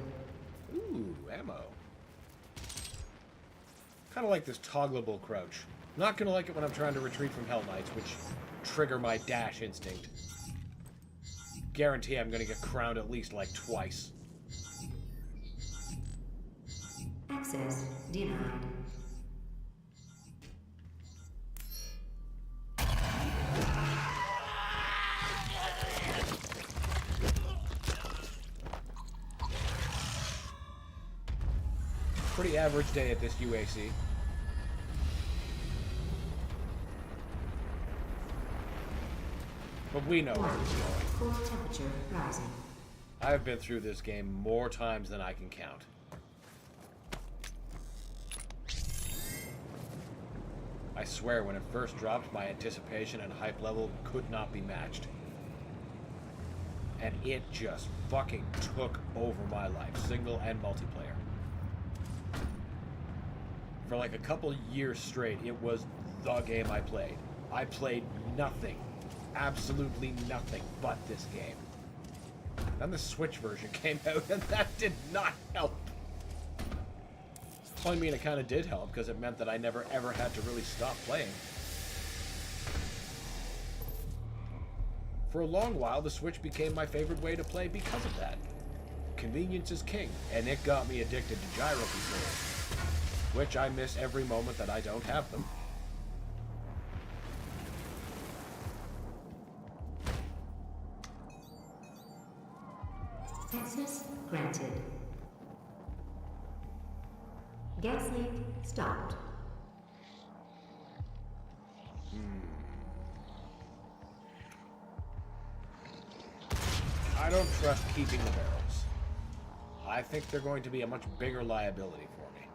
Ooh, ammo. Kind of like this toggleable crouch. Not gonna like it when I'm trying to retreat from Hell Knights, which trigger my dash instinct. Guarantee I'm gonna get crowned at least like twice. Access denied. Pretty average day at this UAC. But we know where it's going. Core temperature rising. I've been through this game more times than I can count. I swear, when it first dropped, my anticipation and hype level could not be matched. And it just fucking took over my life, single and multiplayer. For like a couple years straight, it was the game I played. I played nothing, absolutely nothing but this game. Then the Switch version came out, and that did not help. I mean, it kind of did help, because it meant that I never ever had to really stop playing. For a long while, the Switch became my favorite way to play because of that. Convenience is king, and it got me addicted to gyro controls, which I miss every moment that I don't have them. Access granted. Gas leak stopped. I don't trust keeping the barrels. I think they're going to be a much bigger liability for me.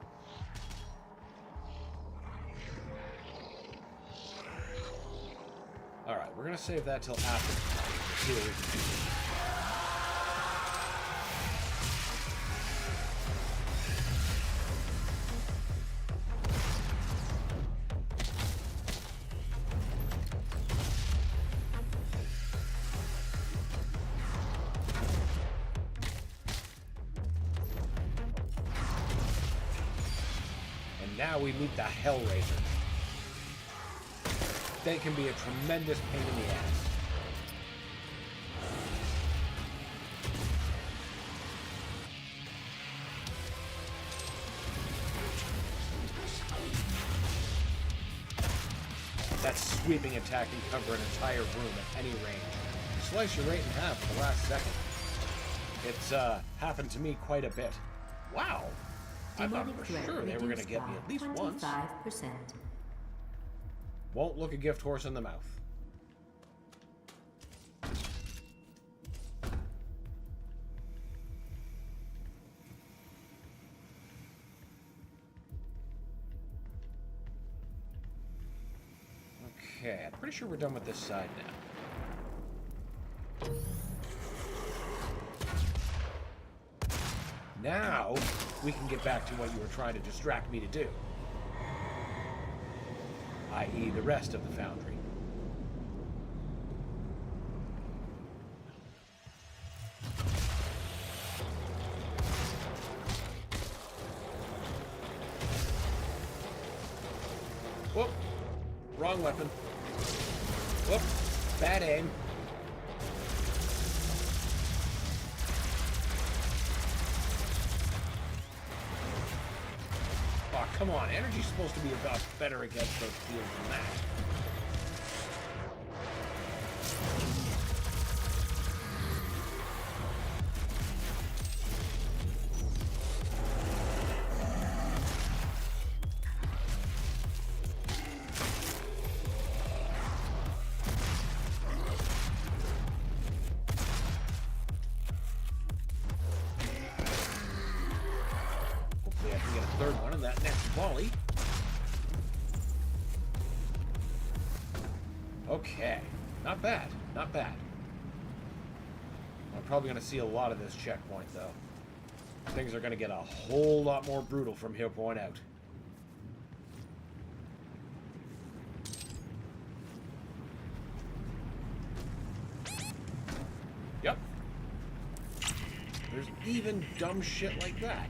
Alright, we're going to save that till after the fight. See what we can do. now we meet the Hellraiser. They can be a tremendous pain in the ass. That sweeping attack can cover an entire room at any range. Slice your right in half at the last second. It's happened to me quite a bit. Wow! I thought for sure they were going to get me at least once. 25%. Won't look a gift horse in the mouth. Okay, I'm pretty sure we're done with this side now. Now, we can get back to what you were trying to distract me to do. I.e. the rest of the foundry. Whoop! Wrong weapon. Whoop! Bad aim. Oh, come on. Energy's supposed to be about better against those fields than that. Hopefully I can get a third one in that next volley. Okay. Not bad. Not bad. I'm probably going to see a lot of this checkpoint, though. Things are going to get a whole lot more brutal from here point out. Yep. There's even dumb shit like that.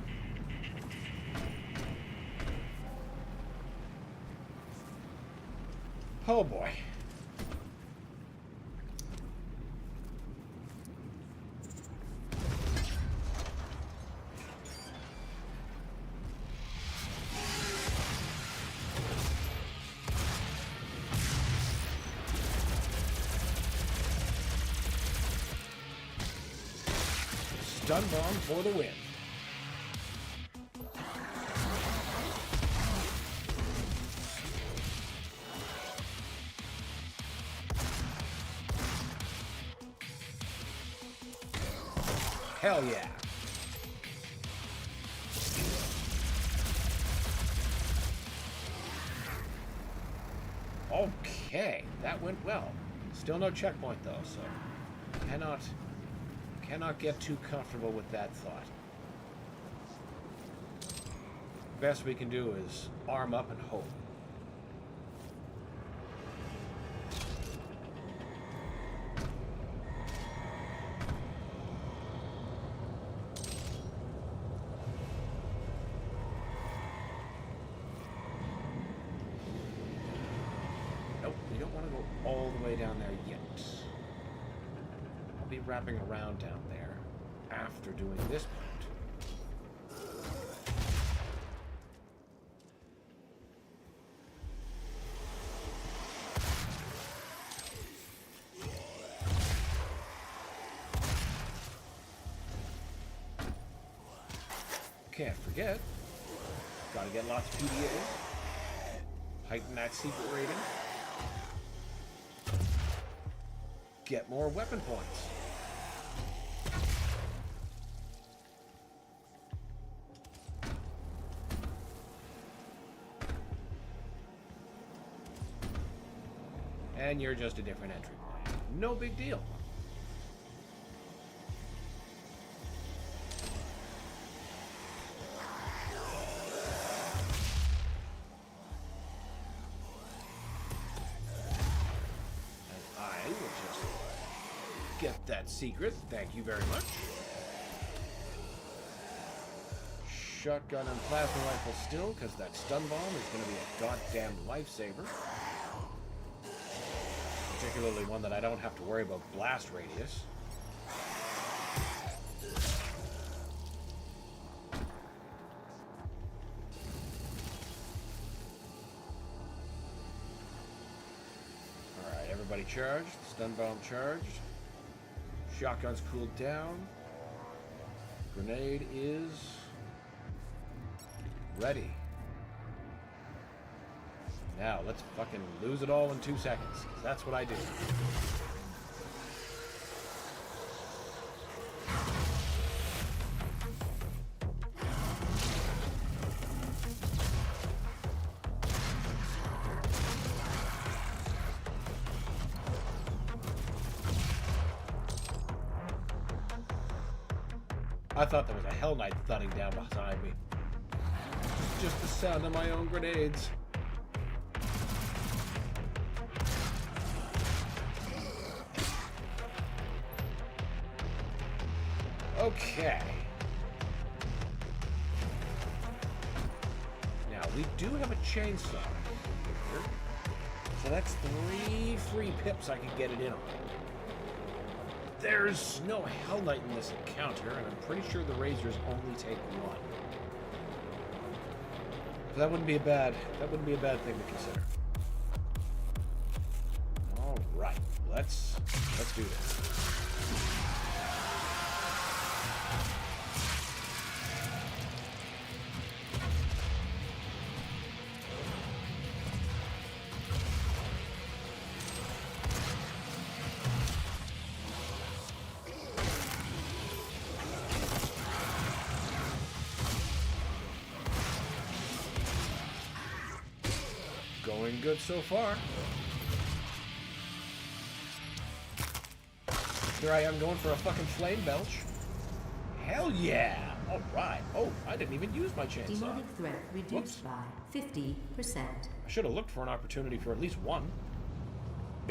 Oh boy. Stun bomb for the win. Hell yeah. Okay, that went well. Still no checkpoint though, so cannot get too comfortable with that thought. Best we can do is arm up and hope. Nope, we don't want to go all the way down there yet. I'll be wrapping around down there after doing this part. Can't forget, gotta get lots of PDAs, heighten that secret rating, get more weapon points. And you're just a different entry point. No big deal. Get that secret. Thank you very much. shotgun and plasma rifle still, because that stun bomb is going to be a goddamn lifesaver. Particularly one that I don't have to worry about blast radius. Alright, everybody charged. Stun bomb charged. Shotgun's cooled down. Grenade is ready. Now, let's fucking lose it all in 2 seconds. 'Cause that's what I do. I thought there was a Hell Knight thudding down behind me. Just the sound of my own grenades. Okay. Now, we do have a chainsaw here. So that's 3 free pips I can get it in on. There's no Hell Knight in this encounter, and I'm pretty sure the razors only take 1. So that wouldn't be a bad thing to consider. All right, let's do this. Going good so far. Here I am going for a fucking flame belch. Hell yeah! Alright. Oh, I didn't even use my chainsaw. Demonic threat reduced by 50%. I should have looked for an opportunity for at least one.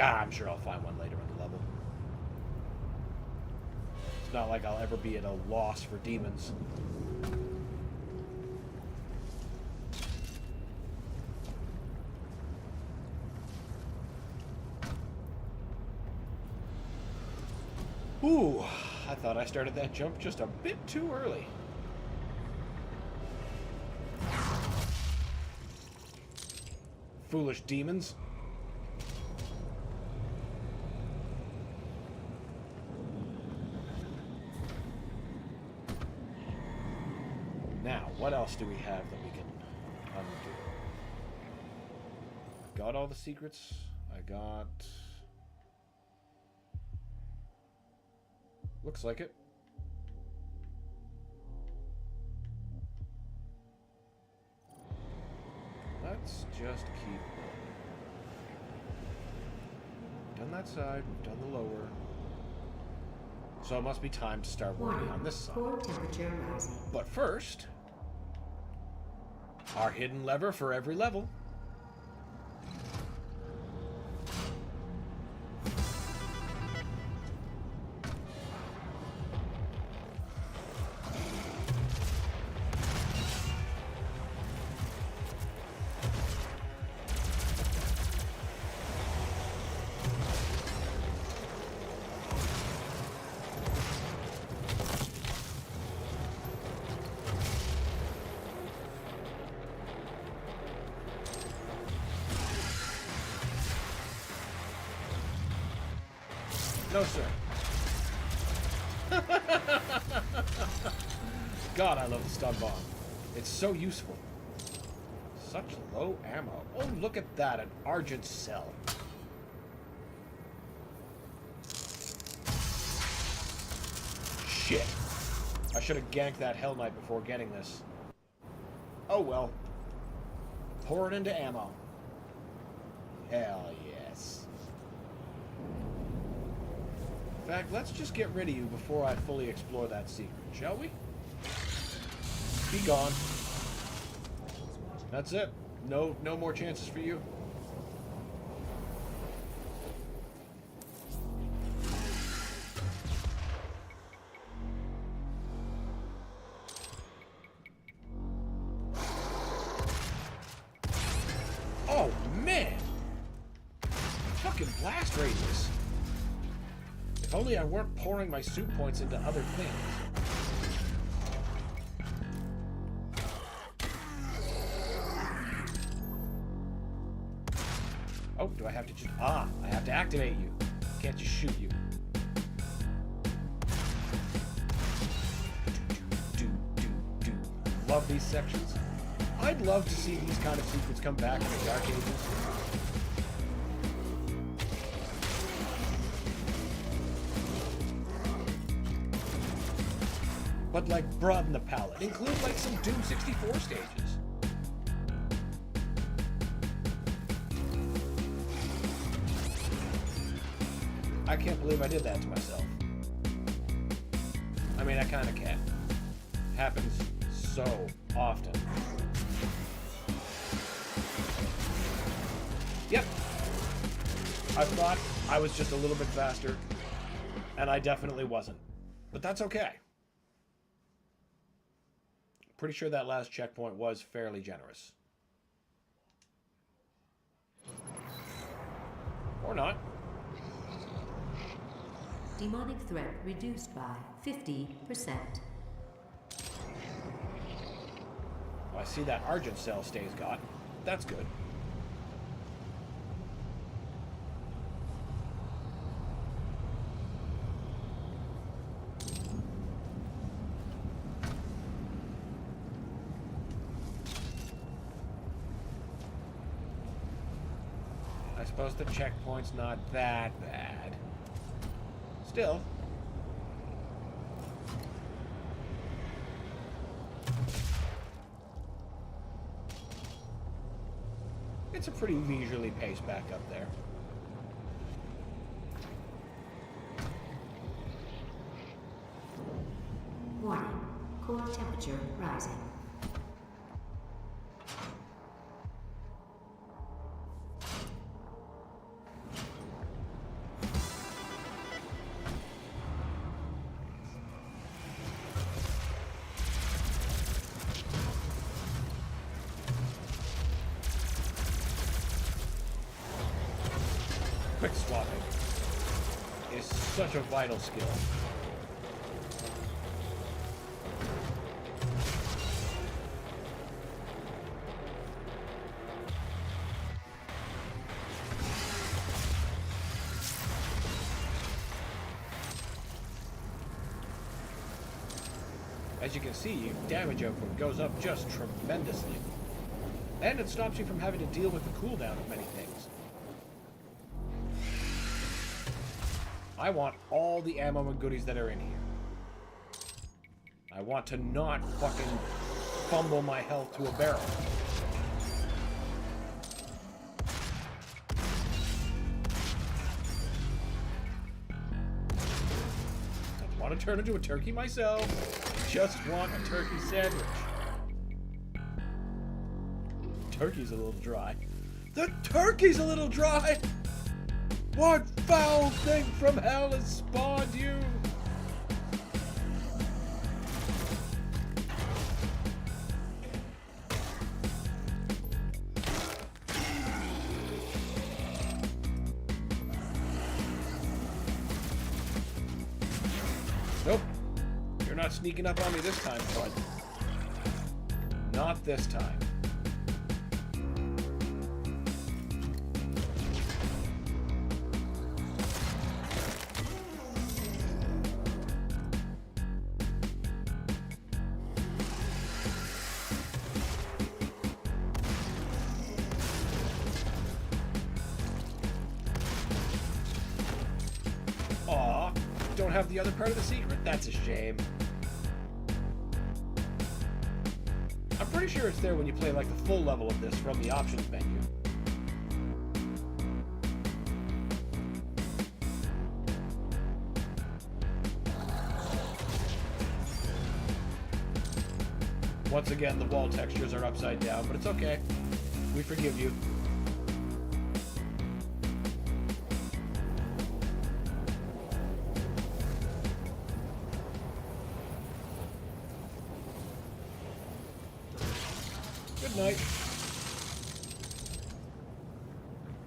Ah, I'm sure I'll find one later in the level. It's not like I'll ever be at a loss for demons. Ooh, I thought I started that jump just a bit too early. Foolish demons. Now, what else do we have that we can undo? Got all the secrets. I got... Looks like it. Let's just keep going. Done that side, we've done the lower. So it must be time to start working on this side. Core temperature rising. But first, our hidden lever for every level. No, sir. God, I love the stun bomb. It's so useful. Such low ammo. Oh, look at that, an Argent cell. Shit. I should have ganked that Hell Knight before getting this. Oh well. Pour it into ammo. Hell yes. In fact, let's just get rid of you before I fully explore that secret, shall we? Be gone. That's it. No more chances for you. only I weren't pouring my soup points into other things. Oh, do I have to just... Ah, I have to activate you. Can't just shoot you. Love these sections. I'd love to see these kind of secrets come back in the Dark Ages. But, like, broaden the palette. Include, like, some Doom 64 stages. I can't believe I did that to myself. I mean, I kind of can. Happens so often. Yep. I thought I was just a little bit faster, and I definitely wasn't. But that's okay. Pretty sure that last checkpoint was fairly generous. Or not. Demonic threat reduced by 50%. Well, I see that Argent cell stays got. That's good. I suppose the checkpoint's not that bad. Still. It's a pretty leisurely pace back up there. Warning. Core temperature rising. Quick swapping is such a vital skill. As you can see, your damage output goes up just tremendously. And it stops you from having to deal with the cooldown of many things. I want all the ammo and goodies that are in here. I want to not fucking fumble my health to a barrel. Don't want to turn into a turkey myself. Just want a turkey sandwich. Turkey's a little dry. The turkey's a little dry! What foul thing from hell has spawned you? Nope. You're not sneaking up on me this time, bud. Not this time. Aw, don't have the other part of the secret. That's a shame. I'm pretty sure it's there when you play like the full level of this from the options menu. Once again, the wall textures are upside down, but it's okay. We forgive you. Good night.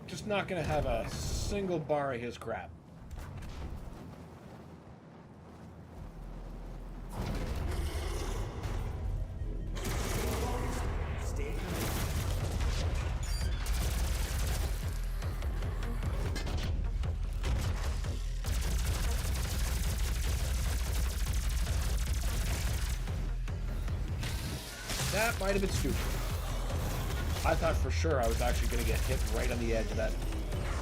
Just not gonna have a single bar of his crap. That might have been stupid. I thought for sure I was actually going to get hit right on the edge of that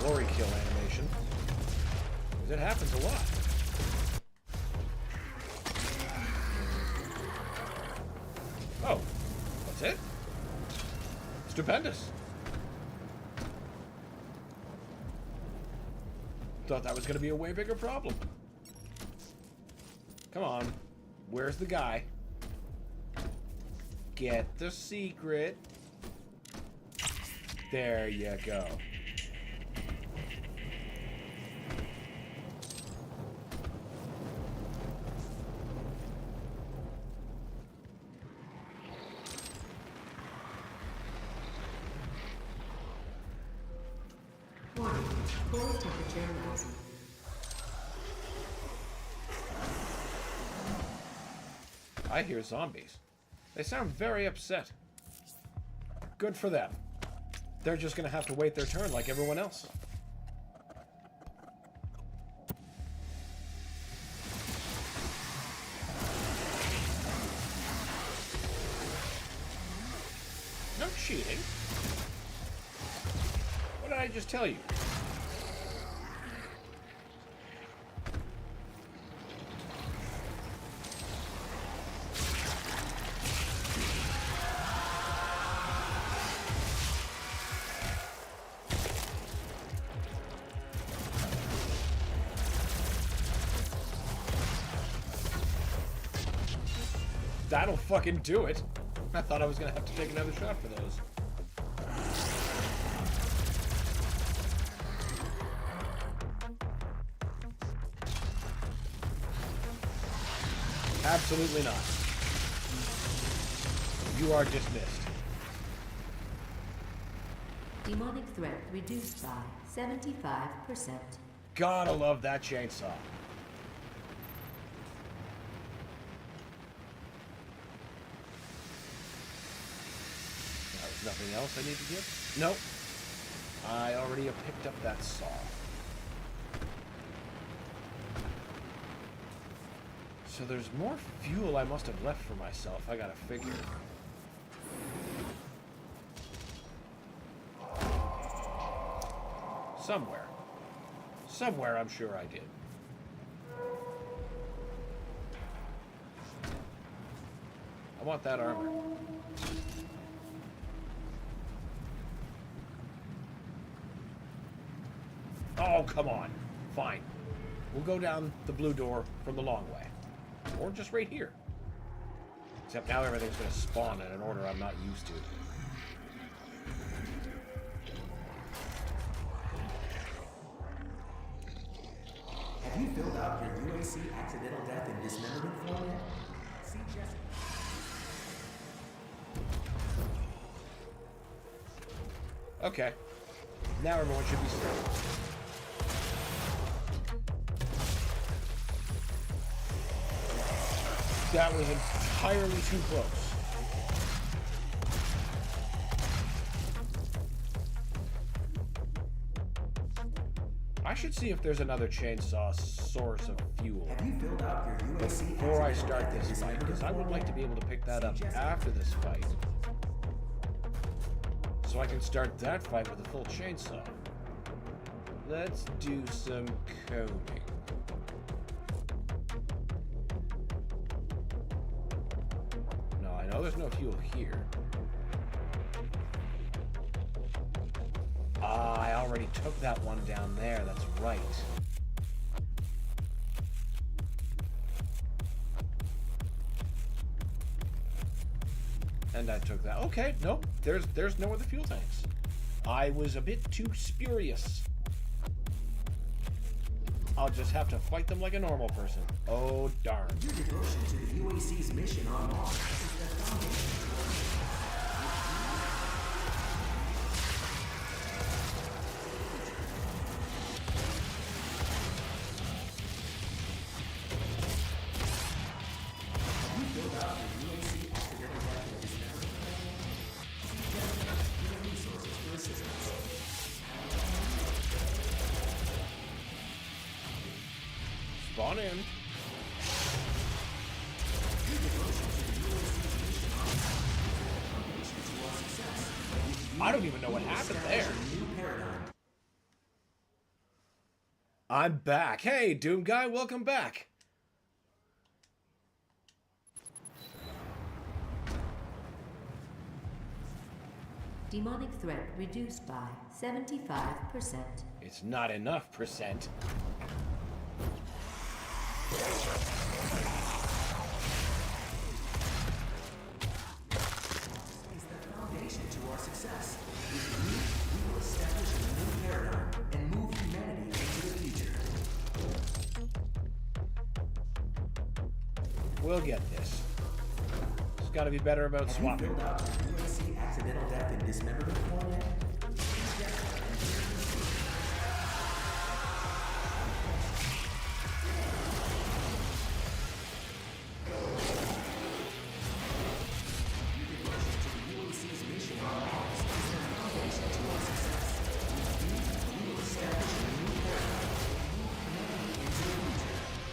glory kill animation. Because it happens a lot. Oh, that's it? Stupendous. Thought that was going to be a way bigger problem. Come on. Where's the guy? Get the secret. There you go. Warning, core temperature rising. I hear zombies. They sound very upset. Good for them. They're just gonna have to wait their turn like everyone else. No cheating. What did I just tell you? That'll fucking do it. I thought I was gonna have to take another shot for those. Absolutely not. You are dismissed. Demonic threat reduced by 75%. Gotta love that chainsaw. There's nothing else I need to get? Nope. I already have picked up that saw. So there's more fuel I must have left for myself. I gotta figure. Somewhere. Somewhere I'm sure I did. I want that armor. Oh, come on. Fine. We'll go down the blue door from the long way. Or just right here. Except now everything's going to spawn in an order I'm not used to. Have you filled out your UAC accidental death and dismemberment form yet? See Jesse. Okay. Now everyone should be safe. That was entirely too close. I should see if there's another chainsaw source of fuel Have you filled out your UAC before I accidental start death and this fight, because I would dismemberment like to be able to pick that up after this fight. So I can start that fight with a full chainsaw. Let's do some coding. No, I know there's no fuel here. Ah, I already took that one down there, that's right. And I took that. Okay, nope. There's no other fuel tanks. I was a bit too spurious. I'll just have to fight them like a normal person. Oh, darn. Your devotion to the UAC's mission on Mars is the foundation. Have you filled out your UAC accidental death and dismemberment form? See Jesse. Human resources for assistance. Spawn in. Your devotion to the UAC's mission on Mars is the I don't even know what happened there. Establish a new paradigm. I'm back. Hey, Doomguy, welcome back. Demonic threat reduced by 75%. It's not enough percent. Is the foundation to our success. With you, we will establish a new paradigm and move humanity into the future. We'll get this. It's got to be better about Have you swapping. filled out your UAC accidental death and dismemberment form yet? UAC's mission on Mars is the foundation to our success. With you, we will establish a new paradigm and move humanity into the future.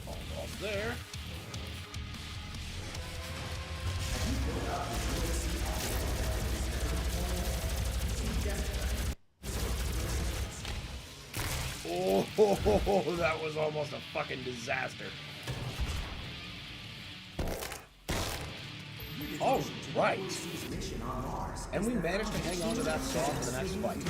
Almost there. Have you filled out your UAC accidental death and dismemberment form yet? See Jessica. Oh, that was almost a fucking disaster. Oh, right. UAC's mission on Mars And we managed to hang on to that saw for the next fight.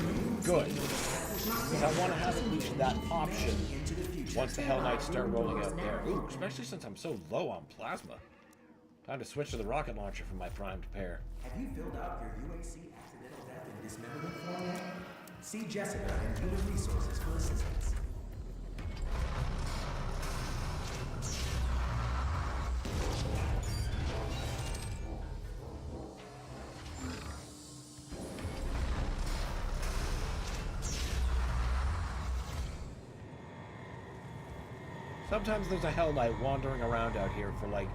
Good. Because I want to have at least that option into the future. once the Hell Knights start rolling out there. Ooh, especially since I'm so low on plasma. Time to switch to the rocket launcher for my primed pair. Have you filled out your UAC accidental death and dismemberment form yet? See Jessica in Human Resources for assistance. Sometimes there's a Hell Knight wandering around out here for, like,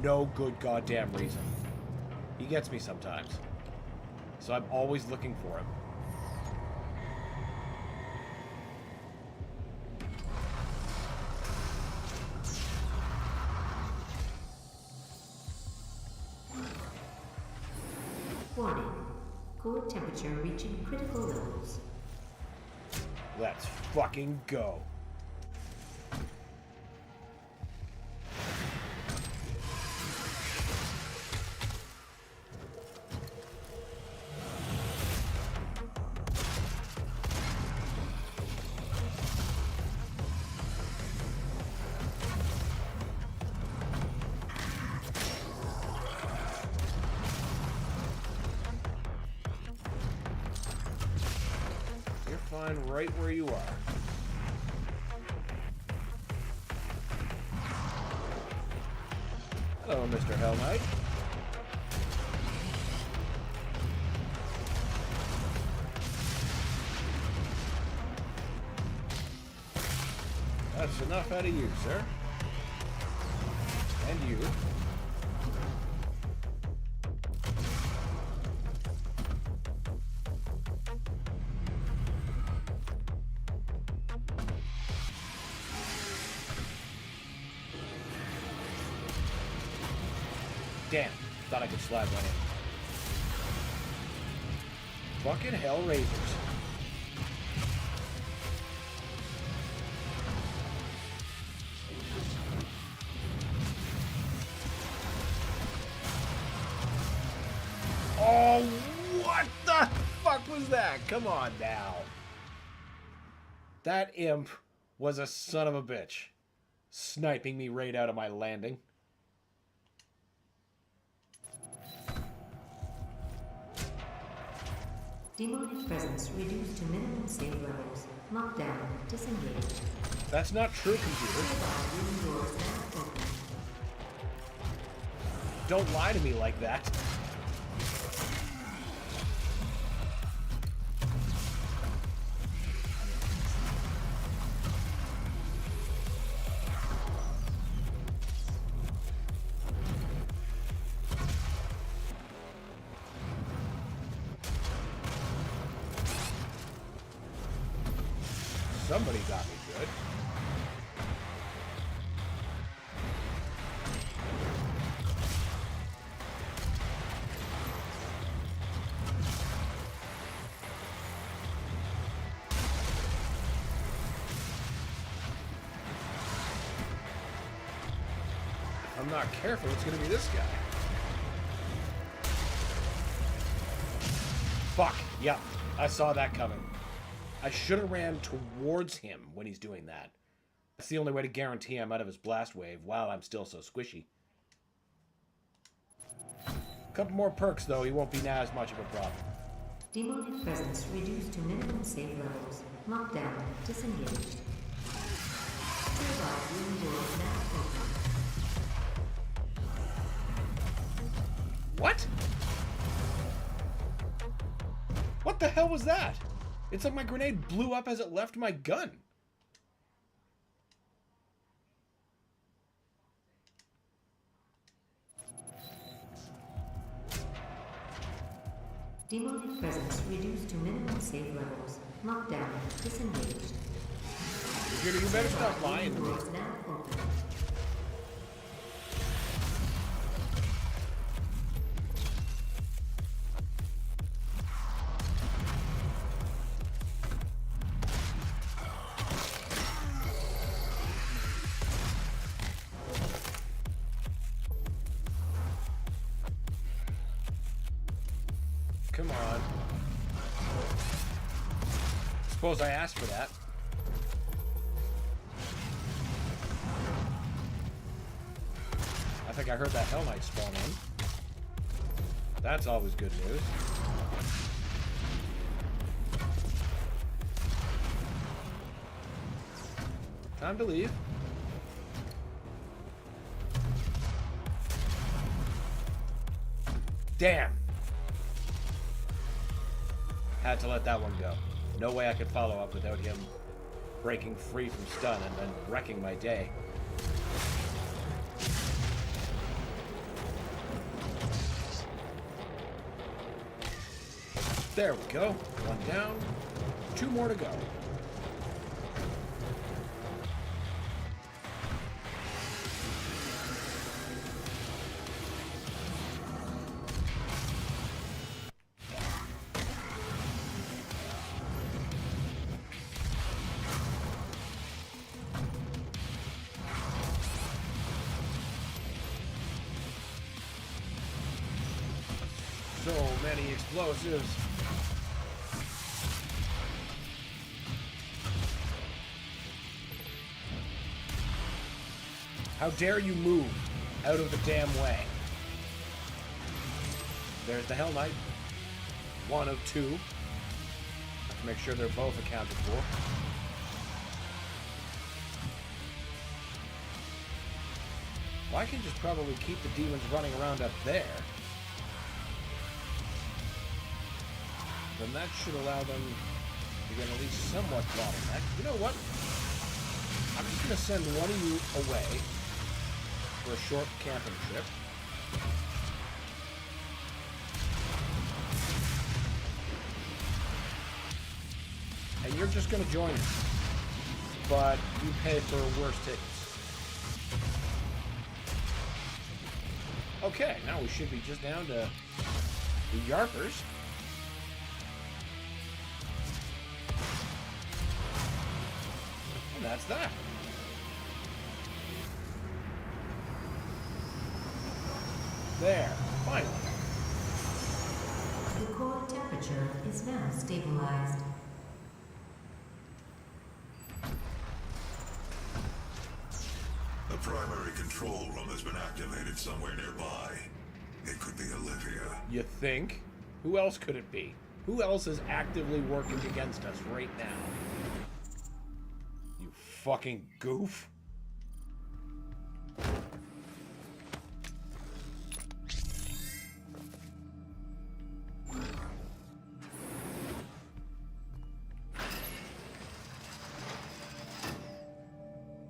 no good goddamn reason. He gets me sometimes. So I'm always looking for him. Warning. Core temperature reaching critical levels. Let's fucking go. You're fine right where you are. Hello, Mr. Hell Knight. That's enough out of you, sir. And you. Damn, thought I could slide one in. Fucking Hellraisers. Oh, what the fuck was that? Come on now. That imp was a son of a bitch. Sniping me right out of my landing. Demonic presence reduced to minimum safe levels. Lockdown. Disengaged. That's not true, computer. Room doors now open. Don't lie to me like that. Somebody got me good. If I'm not careful, it's gonna be this guy. Fuck. Yep. I saw that coming. I should have ran towards him when he's doing that. That's the only way to guarantee I'm out of his blast wave while I'm still so squishy. Couple more perks, though. He won't be now as much of a problem. Demonic presence reduced to minimum save levels. Lockdown disengaged. Nearby room doors now open. What? What the hell was that? It's like my grenade blew up as it left my gun. Demonic presence reduced to minimum save levels. Lockdown disengaged. You better stop lying to me. Doors now open. Come on. Suppose I asked for that. I think I heard that Hell Knight spawn in. That's always good news. Time to leave. Damn. Had to let that one go. No way I could follow up without him breaking free from stun and then wrecking my day. There we go. One down. Two more to go. So many explosives. How dare you move out of the damn way? There's the Hell Knight. One of two. Have to make sure they're both accounted for. Well, I can just probably keep the demons running around up there. Then that should allow them to get at least somewhat bottleneck. You know what? I'm just going to send one of you away for a short camping trip. And you're just going to join us. But you pay for worse tickets. Okay, now we should be just down to the Yarpers. And that's that. There, finally. The core temperature is now stabilized. The primary control room has been activated somewhere nearby. It could be Olivia. You think? Who else could it be? Who else is actively working against us right now? You fucking goof.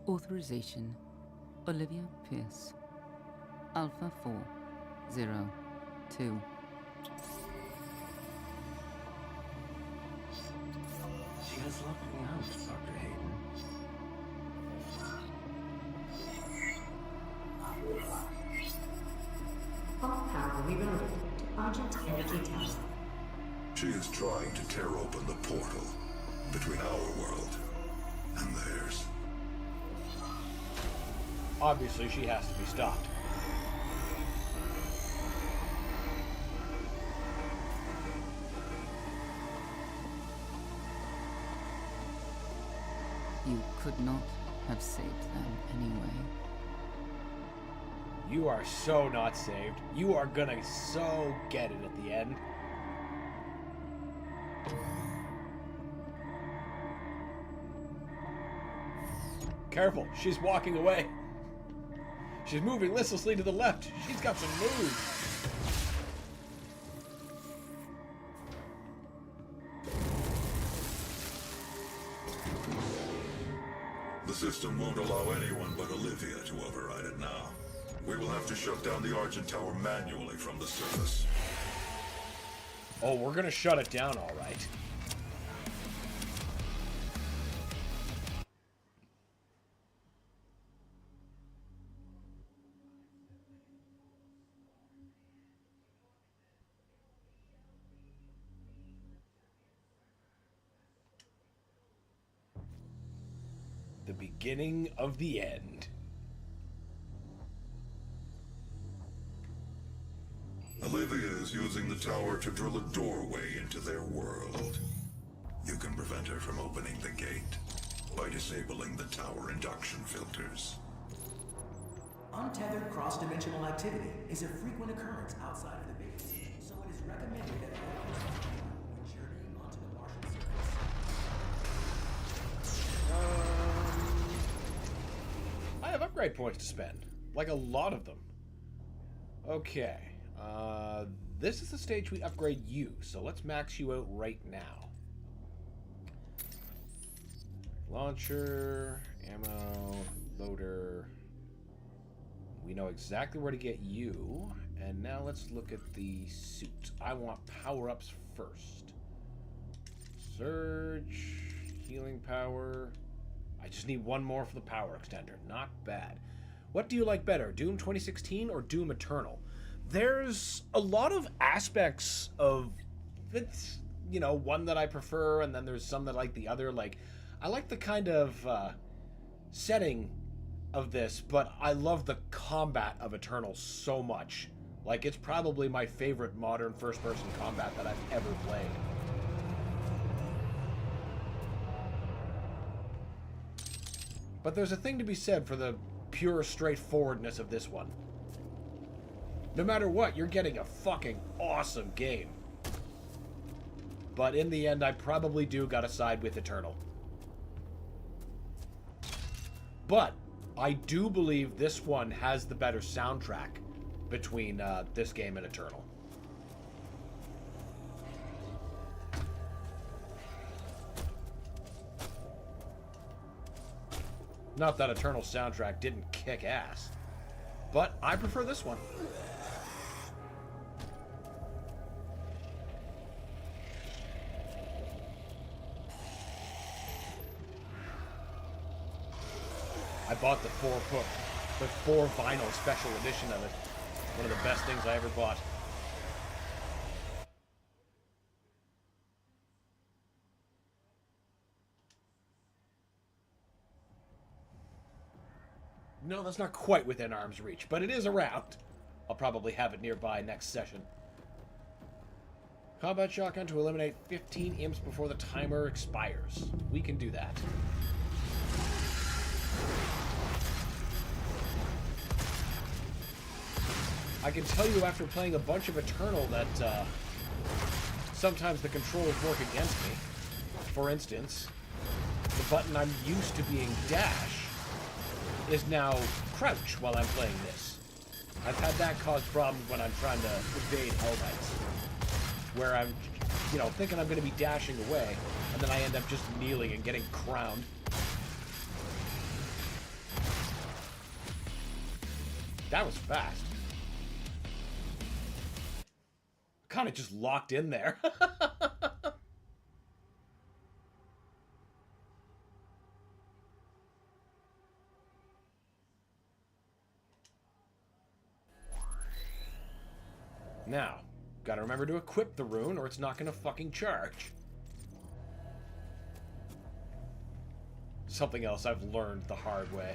Authorization. Olivia Pierce. Alpha 402. She has locked me out, Dr. Hayden. All power rerouted to Argent Energy Tower. She is trying to tear open the portal between our world and theirs. Obviously, she has to be stopped. could not have saved them anyway. You are so not saved. You are gonna so get it at the end. Careful, she's walking away. She's moving listlessly to the left. She's got some moves. The system won't allow anyone but Olivia to override it now. We will have to shut down the Argent Tower manually from the surface. Oh, we're gonna shut it down, all right. The beginning of the end. Olivia is using the tower to drill a doorway into their world. You can prevent her from opening the gate by disabling the tower induction filters. Untethered cross-dimensional activity is a frequent occurrence outside of the base, so it is recommended that workers when journeying onto the Martian surface. I have upgrade points to spend. Like a lot of them. Okay. This is the stage we upgrade you, so let's max you out right now. Launcher, ammo, loader. We know exactly where to get you. And now let's look at the suit. I want power-ups first. Surge, healing power. I just need one more for the power extender. Not bad. What do you like better, Doom 2016 or Doom Eternal? There's a lot of aspects of it's, you know, one that I prefer, and then there's some that I like the other. Like, I like the kind of setting of this, but I love the combat of Eternal so much. Like, it's probably my favorite modern first-person combat that I've ever played. But there's a thing to be said for the pure straightforwardness of this one. No matter what, you're getting a fucking awesome game. But in the end, I probably do gotta side with Eternal. But I do believe this one has the better soundtrack between this game and Eternal. Not that Eternal's soundtrack didn't kick ass, but I prefer this one. I bought the 4 vinyl special edition of it. One of the best things I ever bought. No, that's not quite within arm's reach, but it is around. I'll probably have it nearby next session. Combat shotgun to eliminate 15 imps before the timer expires. We can do that. I can tell you after playing a bunch of Eternal that sometimes the controls work against me. For instance, the button I'm used to being dash is now crouch while I'm playing this. I've had that cause problems when I'm trying to evade Hellknights, where I'm, you know, thinking I'm going to be dashing away, and then I end up just kneeling and getting crowned. That was fast. Kind of just locked in there. Now, gotta remember to equip the rune or it's not gonna fucking charge. Something else I've learned the hard way.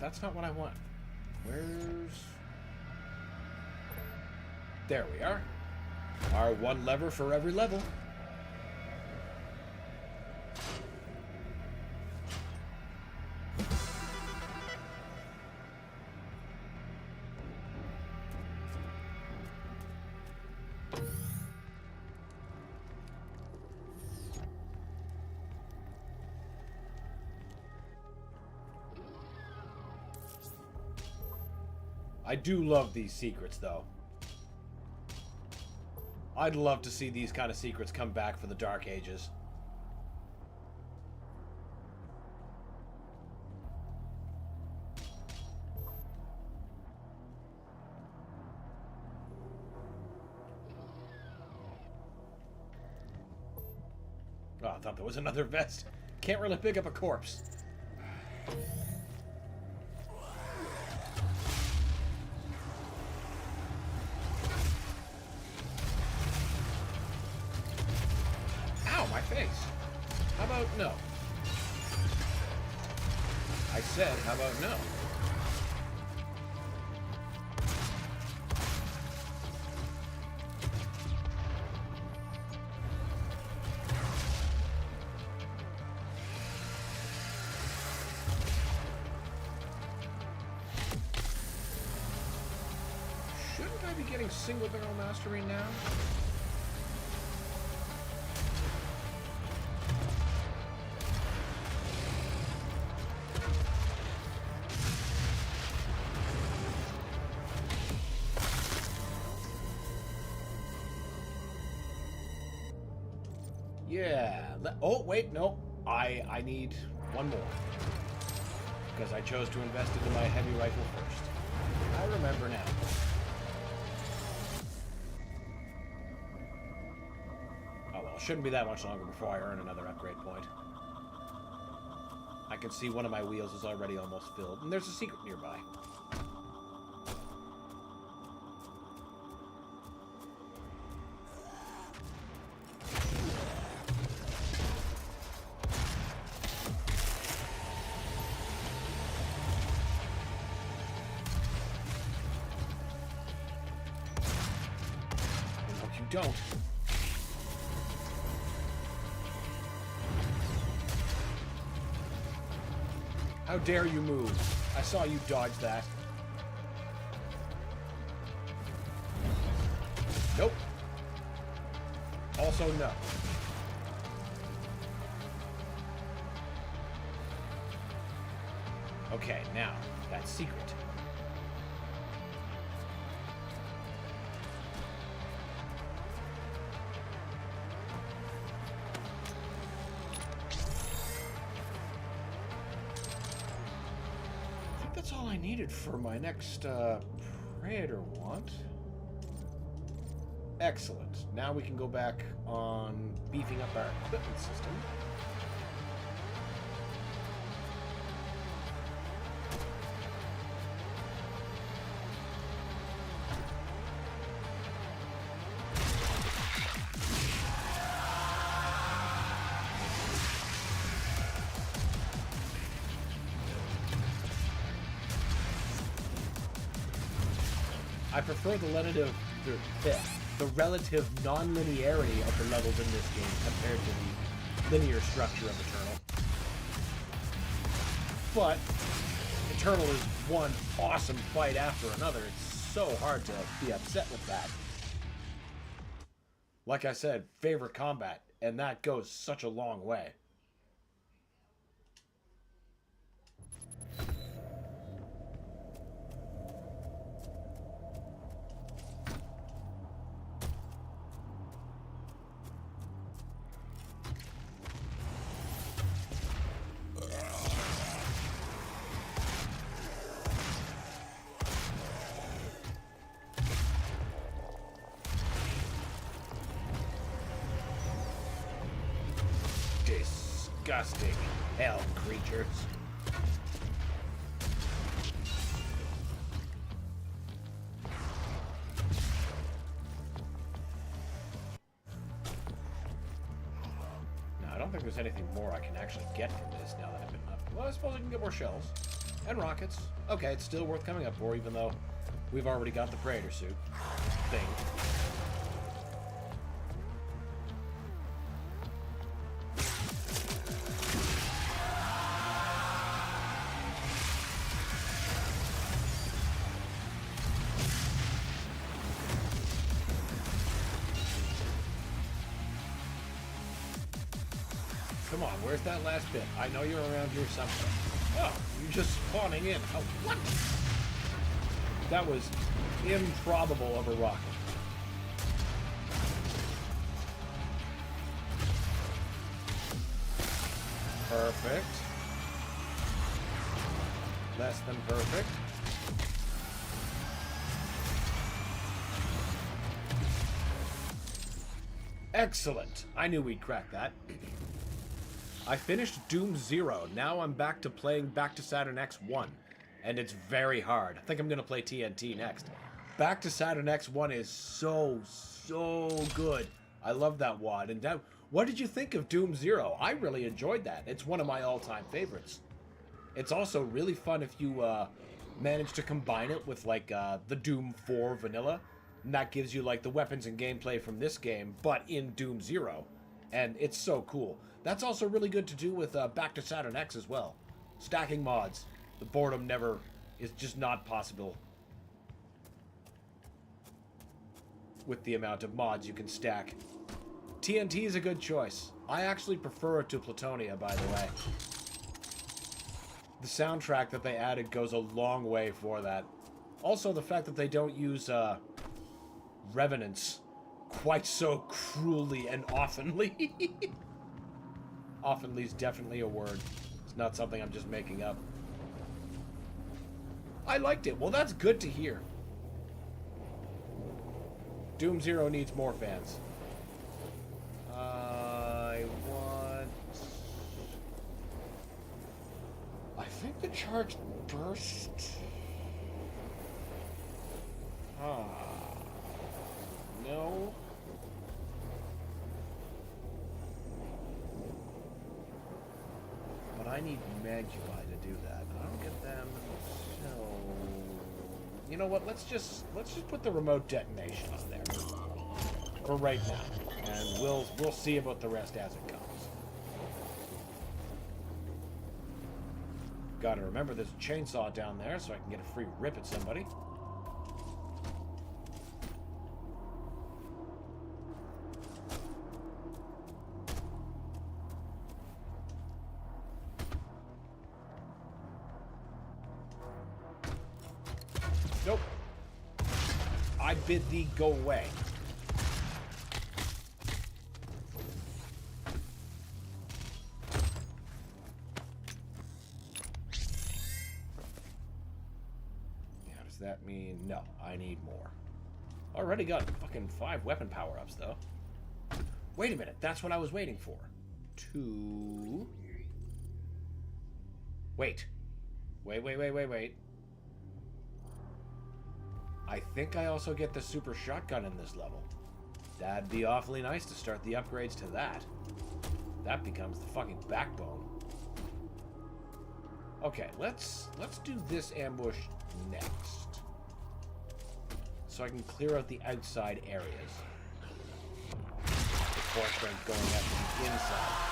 That's not what I want. Where's... There we are. Our one lever for every level. I do love these secrets, though. I'd love to see these kind of secrets come back for the Dark Ages. Oh, I thought there was another vest. Can't really pick up a corpse. My face. How about no? I said, how about no? Shouldn't I be getting single barrel mastery now? Yeah. Oh, wait, no. I need one more. Because I chose to invest into my heavy rifle first. I remember now. Oh, well, it shouldn't be that much longer before I earn another upgrade point. I can see one of my wheels is already almost filled, and there's a secret nearby. Don't. How dare you move? I saw you dodge that. Nope. Also no. Okay, now, that secret. That's all I needed for my next Praetor want. Excellent. Now we can go back on beefing up our equipment system. I prefer the relative non-linearity of the levels in this game compared to the linear structure of Eternal. But Eternal is one awesome fight after another. It's so hard to be upset with that. Like I said, favorite combat, and that goes such a long way. Disgusting hell creatures. Now, I don't think there's anything more I can actually get from this now that I've been up. Well, I suppose I can get more shells. And rockets. Okay, it's still worth coming up for, even though we've already got the Praetor suit thing. Come on, where's that last bit? I know you're around here somewhere. Oh, you're just spawning in. Oh, what? That was improbable of a rocket. Perfect. Less than perfect. Excellent. I knew we'd crack that. I finished Doom 0. Now I'm back to playing Back to Saturn X1. And it's very hard. I think I'm going to play TNT next. Back to Saturn X1 is so good. I love that wad. And what did you think of Doom 0? I really enjoyed that. It's one of my all-time favorites. It's also really fun if you manage to combine it with like the Doom 4 vanilla. And that gives you like the weapons and gameplay from this game, but in Doom 0. And it's so cool. That's also really good to do with Back to Saturn X as well. Stacking mods. The boredom never is just not possible with the amount of mods you can stack. TNT is a good choice. I actually prefer it to Plutonia, by the way. The soundtrack that they added goes a long way for that. Also, the fact that they don't use revenants quite so cruelly and oftenly. Oftenly is definitely a word. It's not something I'm just making up. I liked it. Well, that's good to hear. Doom 0 needs more fans. I think the charge burst. No. But I need Magpie to do that. I don't get them. So, you know what? Let's just put the remote detonation on there for right now, and we'll see about the rest as it comes. Gotta remember, there's a chainsaw down there, so I can get a free rip at somebody. Nope. I bid thee go away. How does that mean? No, I need more. Already got fucking 5 weapon power-ups, though. Wait a minute, that's what I was waiting for. 2... Wait. Wait. I think I also get the super shotgun in this level. That'd be awfully nice to start the upgrades to that. That becomes the fucking backbone. Okay, let's do this ambush next. So I can clear out the outside areas. Before I start going after the inside.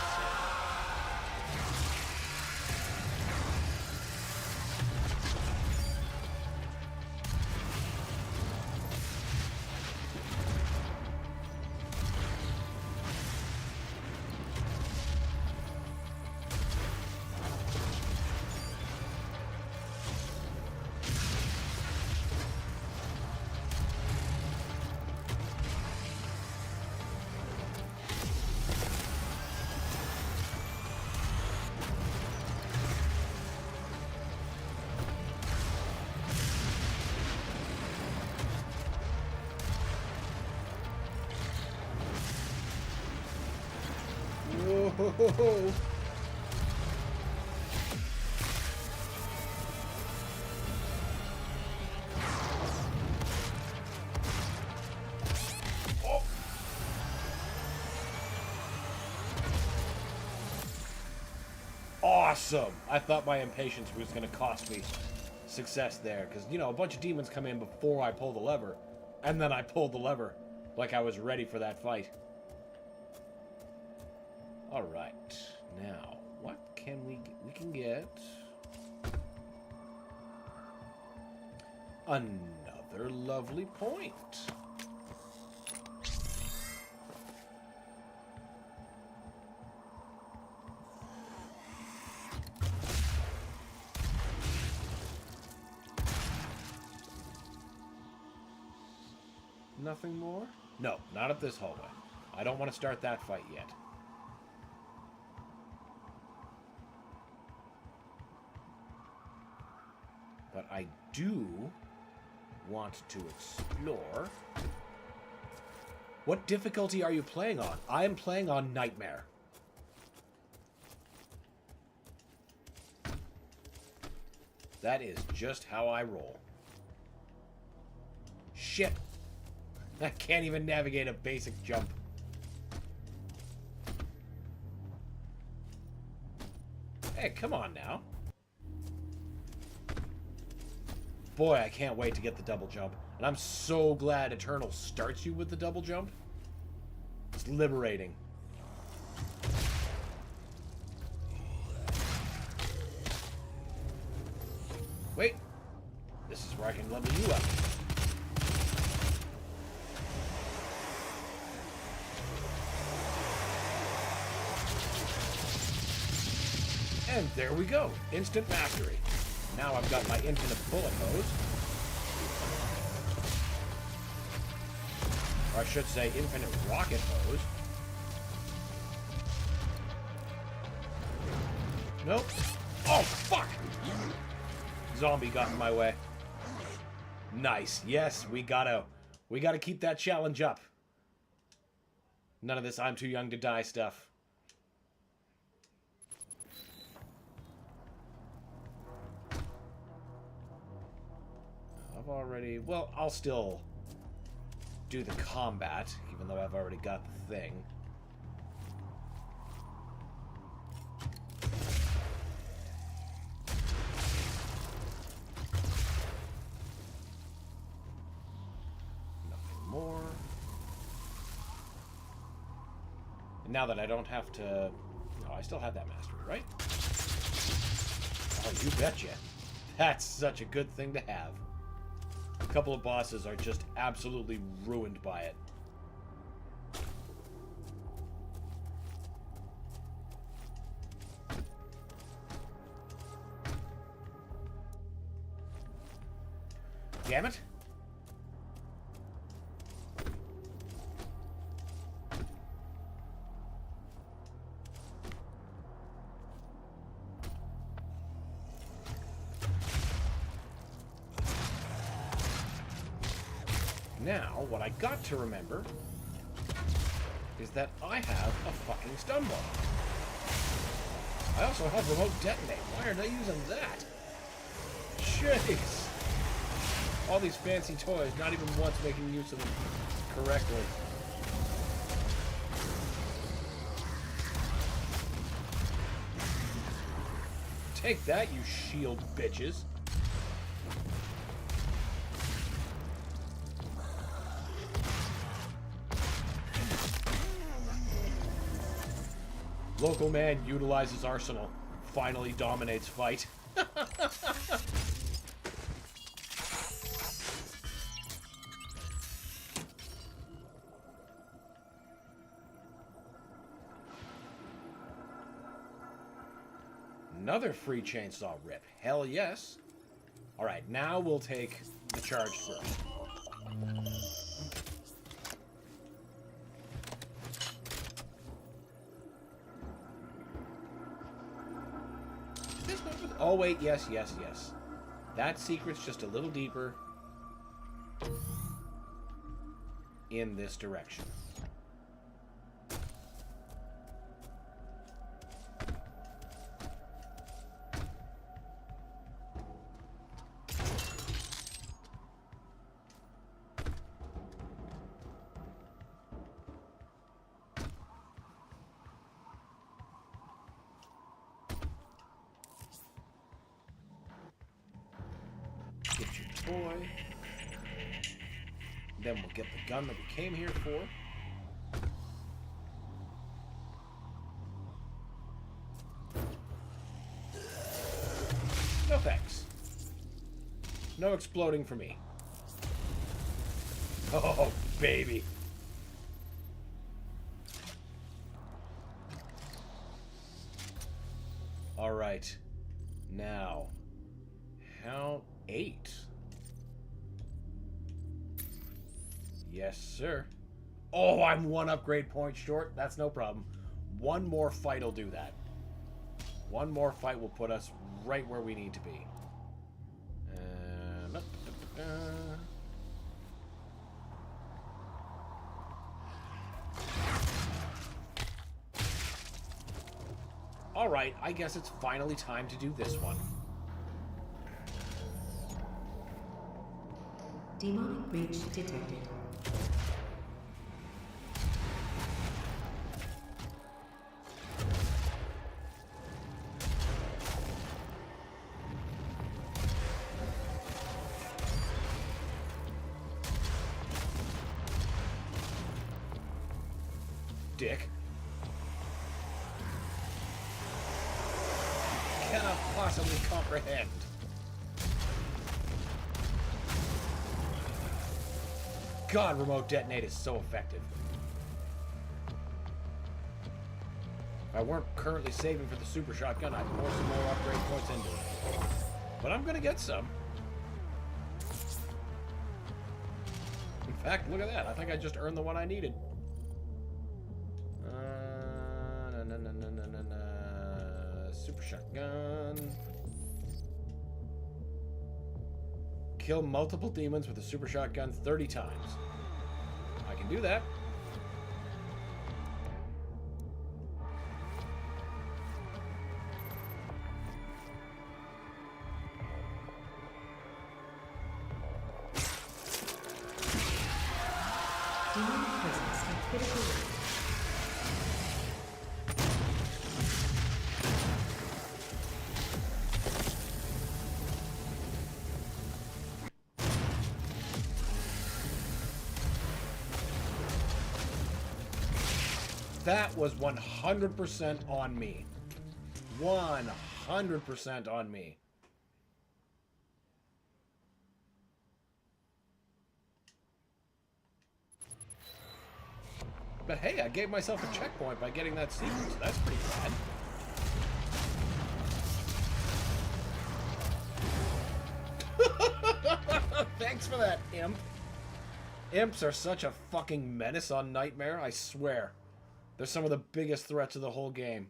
Whoa. Oh. Awesome! I thought my impatience was going to cost me success there, because, you know, a bunch of demons come in before I pull the lever, and then I pulled the lever like I was ready for that fight. Alright, now, what can we get another lovely point. Nothing more? No, not up this hallway. I don't want to start that fight yet. But I do want to explore. What difficulty are you playing on? I am playing on Nightmare. That is just how I roll. Shit. I can't even navigate a basic jump. Hey, come on now. Boy, I can't wait to get the double jump. And I'm so glad Eternal starts you with the double jump. It's liberating. Wait. This is where I can level you up. And there we go. Instant mastery. Now I've got my infinite bullet hose. Or I should say infinite rocket hose. Nope. Oh, fuck! Zombie got in my way. Nice. Yes, we gotta keep that challenge up. None of this I'm too young to die stuff. I've already... Well, I'll still do the combat, even though I've already got the thing. Nothing more. And now that I don't have to... No, I still have that mastery, right? Oh, you betcha. That's such a good thing to have. A couple of bosses are just absolutely ruined by it. Damn it. Now, what I got to remember is that I have a fucking stun bomb. I also have remote detonate. Why aren't I using that? Jeez. All these fancy toys, not even once making use of them correctly. Take that, you shield bitches. Local man utilizes arsenal. Finally dominates fight. Another free chainsaw rip. Hell yes. Alright, now we'll take the charge first. Oh, wait, yes, yes, yes. That secret's just a little deeper in this direction. Boy. Then we'll get the gun that we came here for. No thanks. No exploding for me. Oh, baby. All right. Now, how 8? Yes, sir. Oh, I'm one upgrade point short. That's no problem. One more fight will do that. One more fight will put us right where we need to be. Alright, I guess it's finally time to do this one. Demonic breach detected. Dick. Cannot possibly comprehend. God, remote detonate is so effective. If I weren't currently saving for the super shotgun, I'd pour some more upgrade points into it. But I'm gonna get some. In fact, look at that. I think I just earned the one I needed. Super shotgun. Kill multiple demons with a super shotgun 30 times. I can do that. Demonic presence at critical rate. That was 100% on me. 100% on me. But hey, I gave myself a checkpoint by getting that sequence. That's pretty bad. Thanks for that, imp. Imps are such a fucking menace on Nightmare, I swear. They're some of the biggest threats of the whole game.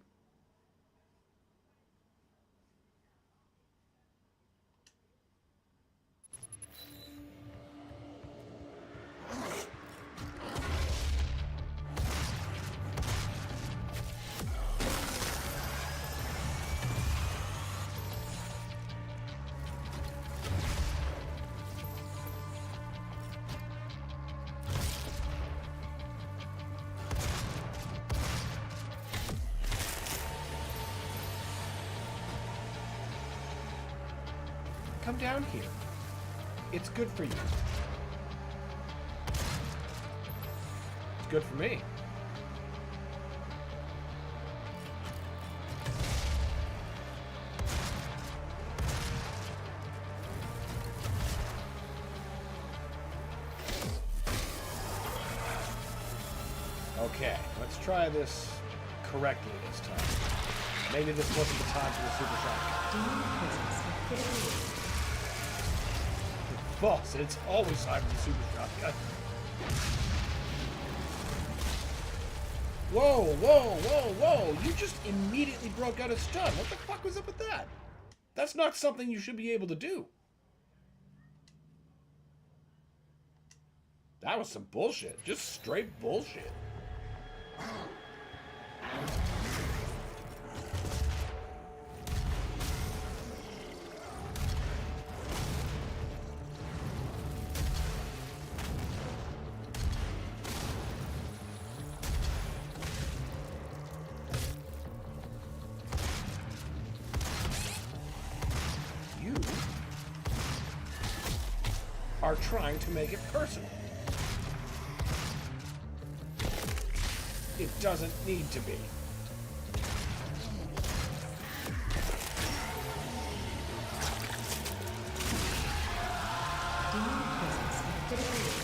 Come down here. It's good for you. It's good for me. Okay, let's try this correctly this time. Maybe this wasn't the time for the super shotgun. Demonic presence at critical rate. Boss, it's always time for the super shotgun. Whoa, whoa, whoa, whoa! You just immediately broke out a stun. What the fuck was up with that? That's not something you should be able to do. That was some bullshit. Just straight bullshit. You are trying to make it personal. It doesn't need to be. Demonic presence at critical rate.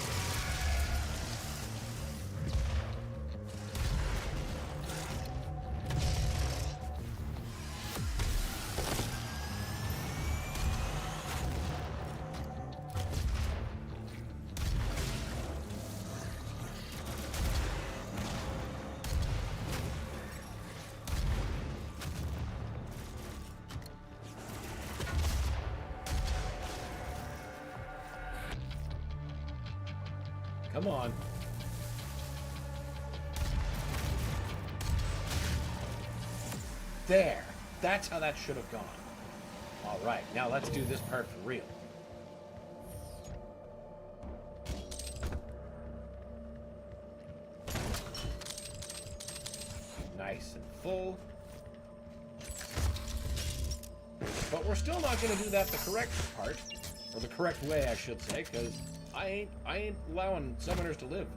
Come on. There. That's how that should have gone. Alright, now let's do this part for real. Nice and full. But we're still not going to do that the correct part. Or the correct way, I should say, because I ain't allowing summoners to live.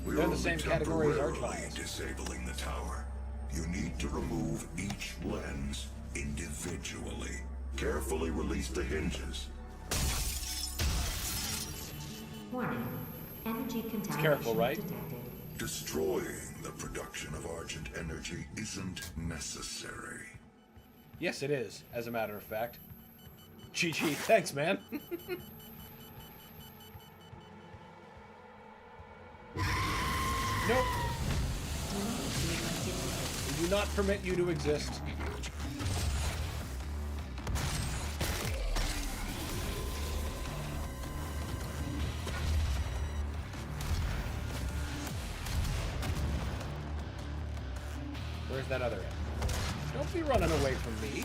They're in the same category as Archviles. Disabling the tower. You need to remove each lens individually. Carefully release the hinges. Warning. Energy contamination Careful, right? detected. Destroying the production of Argent energy isn't necessary. Yes, it is, as a matter of fact. GG, thanks, man. Nope. We do not permit you to exist. Where's that other end? Don't be running away from me.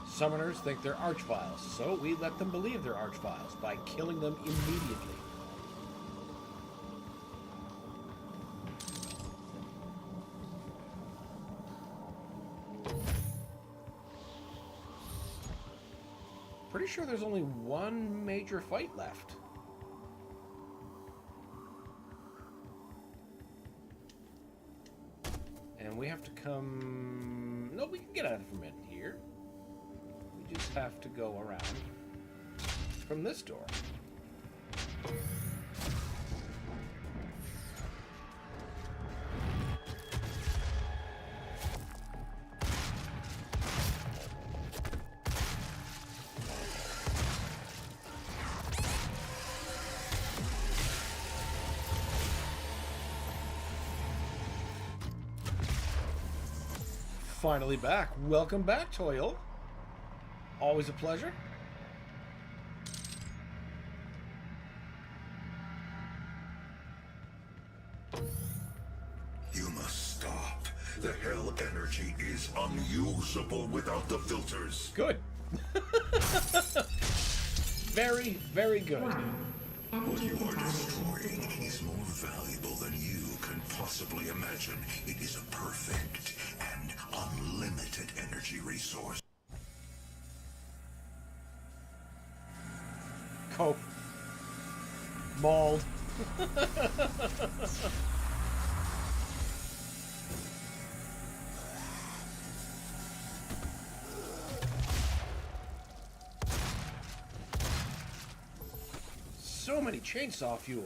Summoners think they're Archviles, so we let them believe they're Archviles by killing them immediately. Pretty sure there's only one major fight left. And we have to come... No, we can get out from in here. We just have to go around from this door. Finally back. Welcome back, Toil. Always a pleasure. You must stop. The hell energy is unusable without the filters. Good. Very, very good. What you are destroying is more valuable than you can possibly imagine. It is a perfect and unlimited energy resource. Cope. Mauled. So many chainsaw fuel.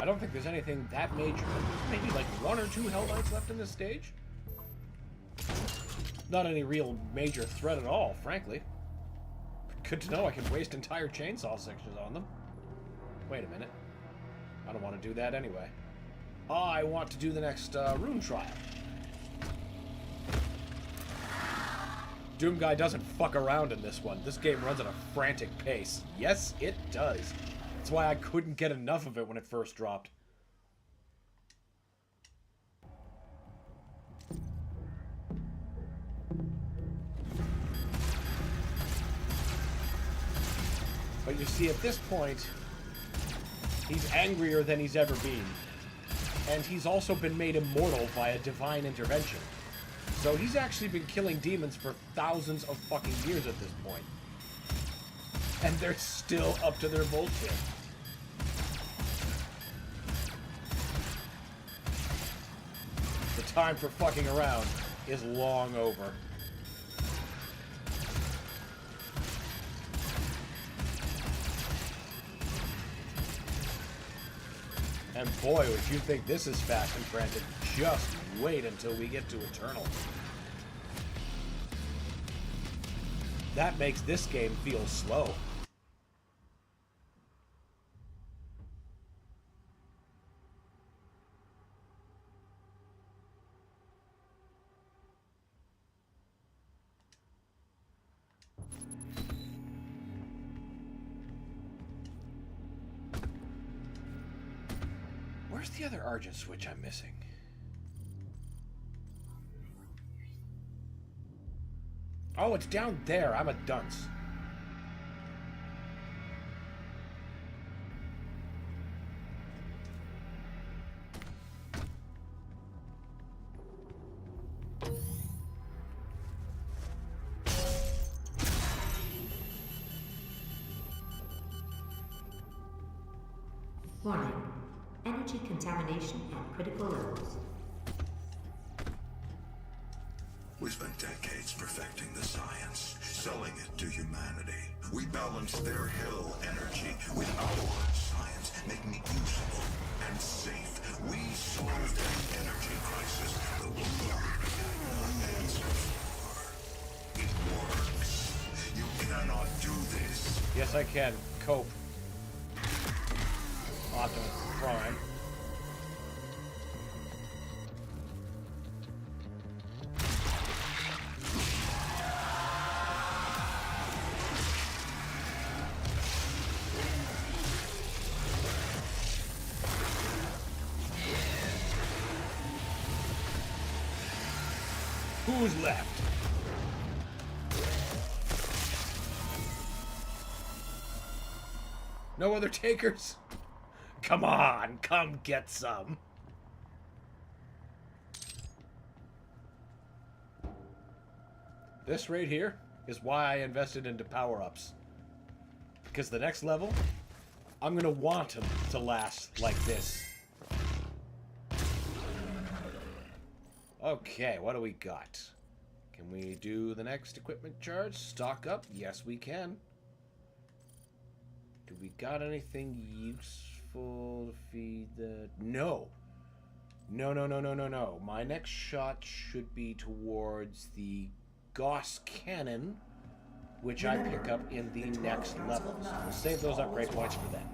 I don't think there's anything that major. Maybe like 1 or 2 Hell Knights left in this stage. Not any real major threat at all, frankly. Good to know I can waste entire chainsaw sections on them. Wait a minute. I don't want to do that anyway. I want to do the next rune trial. Doomguy doesn't fuck around in this one. This game runs at a frantic pace. Yes, it does. That's why I couldn't get enough of it when it first dropped. But you see, at this point, he's angrier than he's ever been. And he's also been made immortal via divine intervention. So he's actually been killing demons for thousands of fucking years at this point. And they're still up to their bullshit. The time for fucking around is long over. And boy, would you think this is fast and frantic. Just wait until we get to Eternal. That makes this game feel slow. Where's the other Argent switch I'm missing? Oh, it's down there. I'm a dunce. Warning. Energy contamination at critical levels. We spent decades perfecting the science, selling it to humanity. We balanced their hell energy with our science, making it usable and safe. We solved an energy crisis the world had no answers for. It works. You cannot do this. Yes, I can. Cope. Optimus Prime. Who's left? No other takers? Come on, come get some. This right here is why I invested into power-ups. Because the next level, I'm gonna want them to last like this. Okay, what do we got? Can we do the next equipment charge? Stock up? Yes, we can. Do we got anything useful to feed the... No. No. My next shot should be towards the Gauss cannon, which I pick up in the next level. So we'll save those upgrade points for then.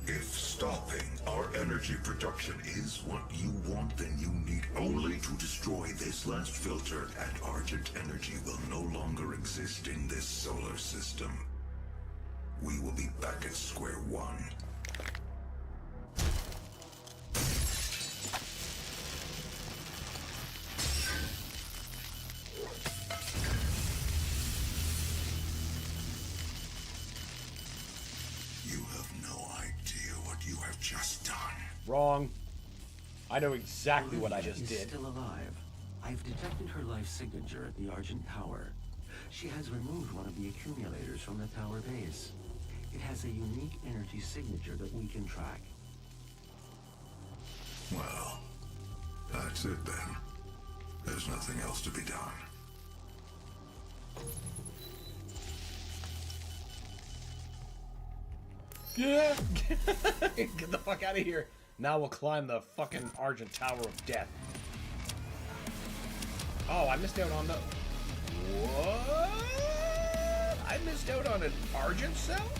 If stopping our energy production is what you want, then you need only to destroy this last filter, and Argent energy will no longer exist in this solar system. We will be back at square one. Wrong. I know exactly what I just did. Still alive. I've detected her life signature at the Argent Tower. She has removed one of the accumulators from the tower base. It has a unique energy signature that we can track. Well, that's it then. There's nothing else to be done. Yeah. Get the fuck out of here. Now we'll climb the fucking Argent Tower of Death. Oh, I missed out on the... What? I missed out on an Argent cell?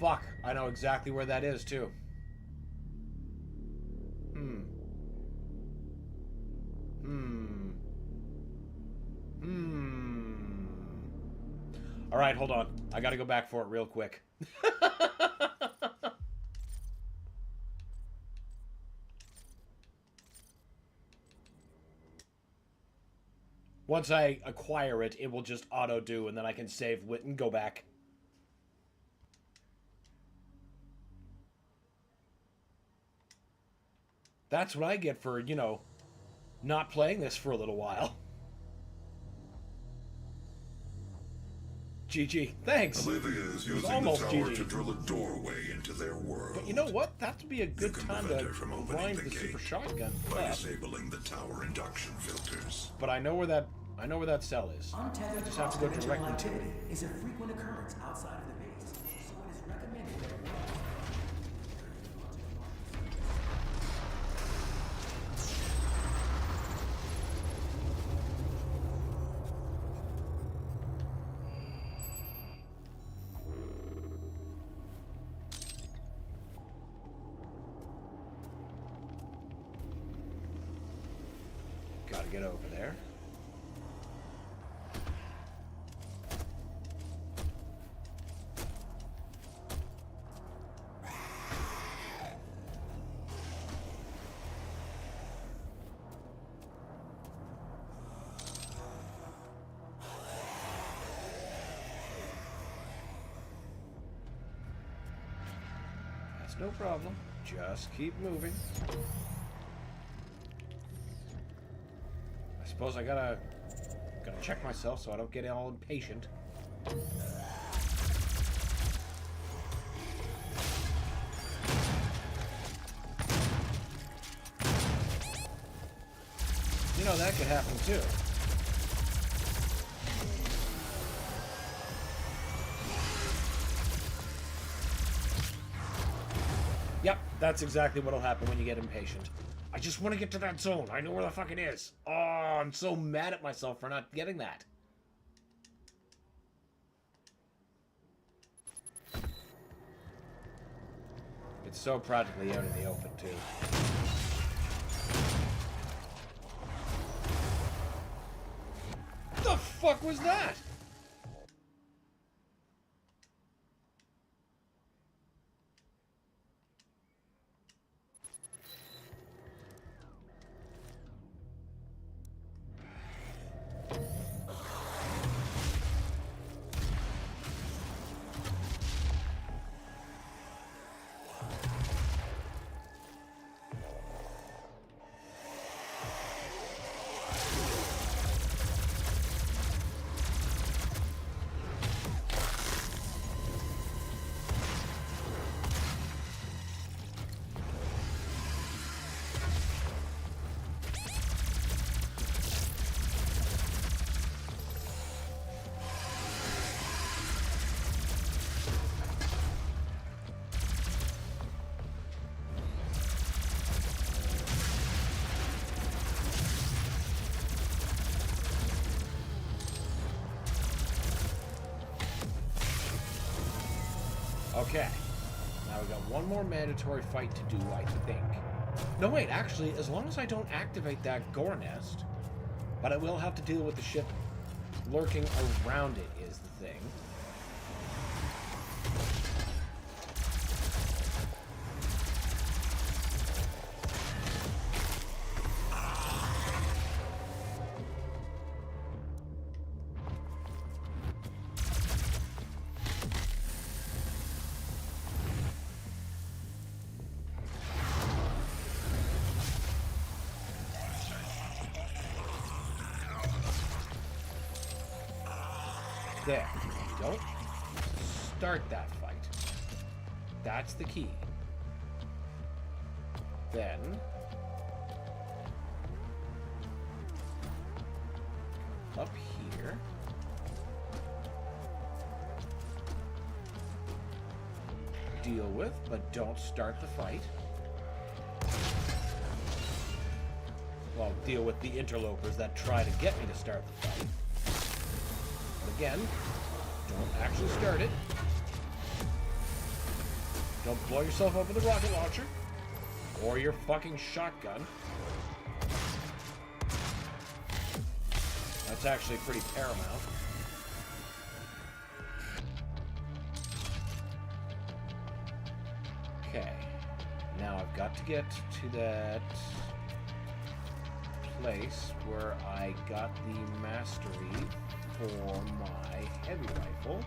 Fuck, I know exactly where that is, too. Alright, hold on. I gotta go back for it real quick. Once I acquire it, it will just auto-do, and then I can save wit and go back. That's what I get for, you know, not playing this for a little while. GG. Thanks. Olivia is using the tower to drill a doorway into their world. But you know what? That would be a good time to grind the super shotgun by up. disabling the tower induction filters. But I know where that cell is. I just have to go directly to it. Is a frequent occurrence outside of the base. Gotta get over there. That's no problem. Just keep moving. I suppose I gotta check myself so I don't get all impatient. You know, that could happen too. Yep, that's exactly what'll happen when you get impatient. I just want to get to that zone. I know where the fuck it is. Oh, I'm so mad at myself for not getting that. It's so practically out in the open, too. The fuck was that? Okay. Now we got one more mandatory fight to do, I think. No, wait, actually, as long as I don't activate that gore nest, but I will have to deal with the ship lurking around it is the thing. There. Don't start that fight. That's the key. Then up here. Deal with, but don't start the fight. Well, deal with the interlopers that try to get me to start the fight. Again, don't actually start it. Don't blow yourself up with a rocket launcher or your fucking shotgun. That's actually pretty paramount. Okay, now I've got to get to that place where I got the mastery for my heavy rifle.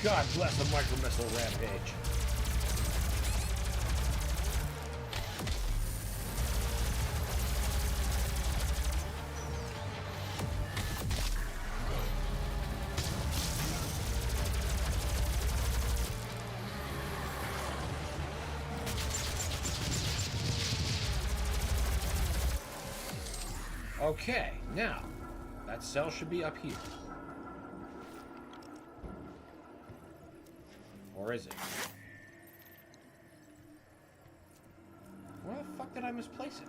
God bless the micro-missile rampage. Okay, now, that cell should be up here. Or is it? Where the fuck did I misplace it?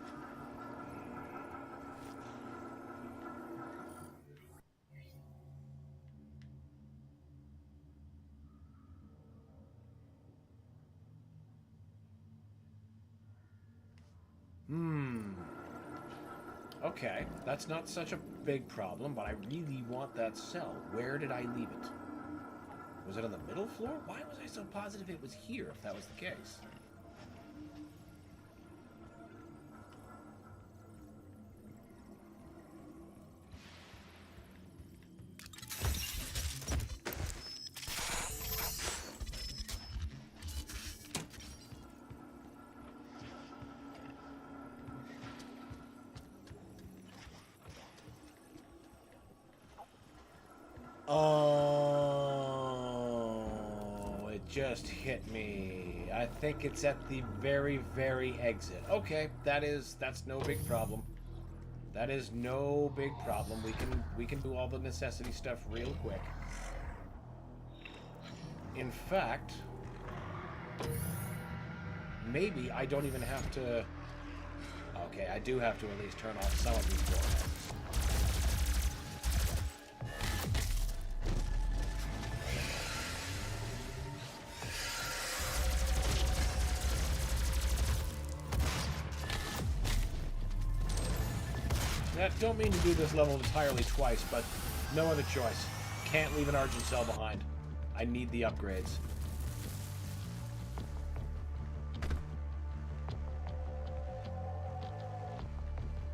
Okay, that's not such a big problem, but I really want that cell. Where did I leave it? Was it on the middle floor? Why was I so positive it was here if that was the case? Oh, it just hit me. I think it's at the very, very exit. Okay, that's no big problem. That is no big problem. We can do all the necessity stuff real quick. In fact, maybe I don't even have to. Okay, I do have to at least turn off some of these doorheads. Don't mean to do this level entirely twice, but no other choice. Can't leave an Argent cell behind. I need the upgrades.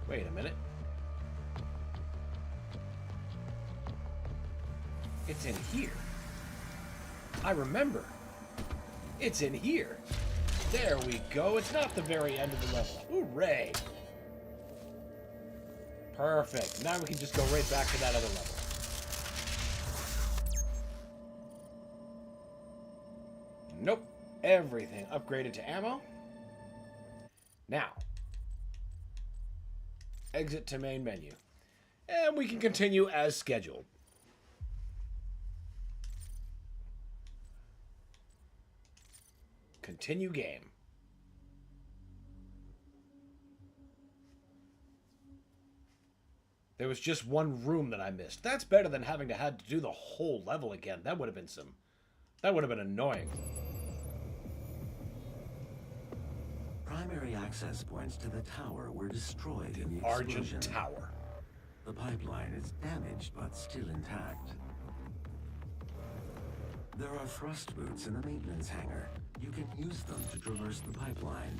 Wait a minute. It's in here. I remember. It's in here. There we go. It's not the very end of the level. Hooray! Perfect. Now we can just go right back to that other level. Nope. Everything upgraded to ammo. Now, exit to main menu. And we can continue as scheduled. Continue game. There was just one room that I missed. That's better than having to had to do the whole level again. That would have been annoying. Primary access points to the tower were destroyed in the Argent explosion. Tower. The pipeline is damaged but still intact. There are thrust boots in the maintenance hangar. You can use them to traverse the pipeline.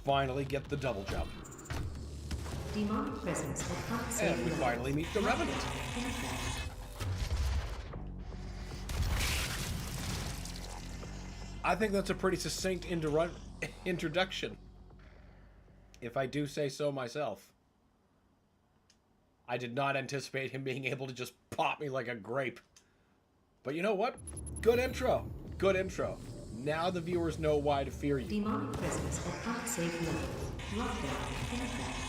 Finally get the double jump. Demonic presence at unsafe And we level. finally meet the Revenant. I think that's a pretty succinct introduction. If I do say so myself. I did not anticipate him being able to just pop me like a grape. But you know what? Good intro. Good intro. Now the viewers know why to fear you. Demonic presence at unsafe level. Lockdown in effect.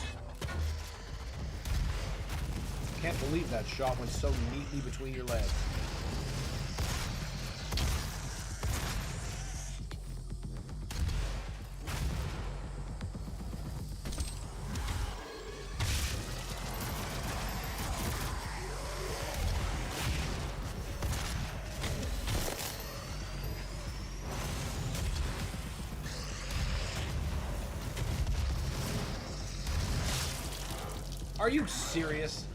Can't believe that shot went so neatly between your legs. Are you serious?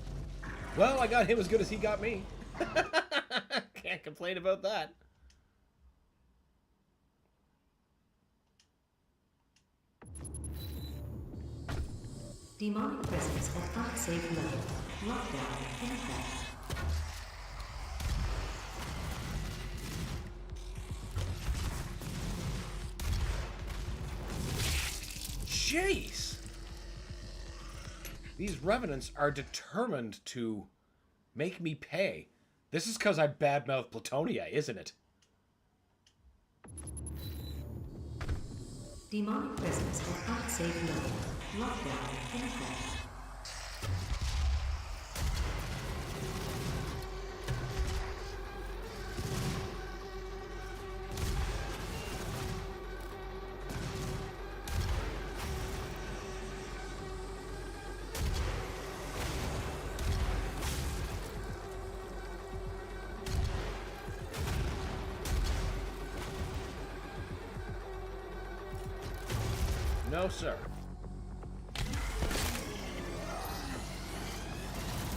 Well, I got him as good as he got me. Can't complain about that. Demonic presence at unsafe level. Lockdown in effect. Jeez. These revenants are determined to make me pay. This is because I badmouth Platonia, isn't it? Demonic presence at unsafe level. Lockdown in effect. No, sir.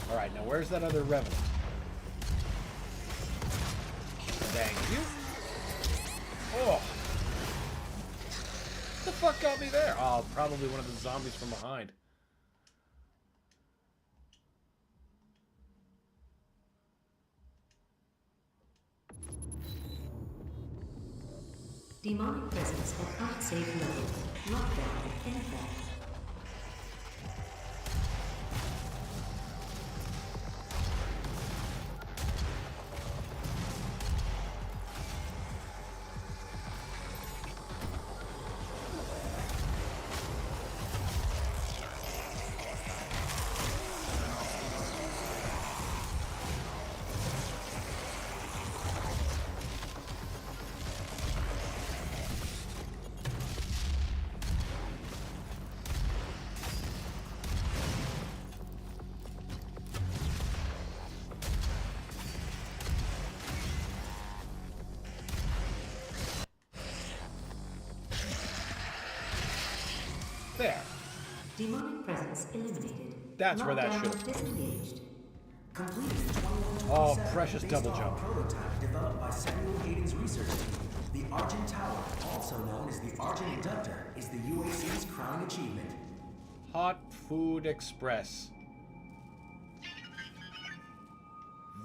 Alright, now where's that other revenant? Thank you. Oh! What the fuck got me there? Oh, probably one of the zombies from behind. Demonic presence at unsafe level. Lockdown in effect. There. Demonic presence eliminated. That's where that Lockdown should have been. disengaged. Completed in 2127. Oh, precious based double on jump. a prototype developed by Samuel Hayden's research team. The Argent Tower, also known as the Argent Inductor, is the UAC's crowning achievement. Hot Food Express.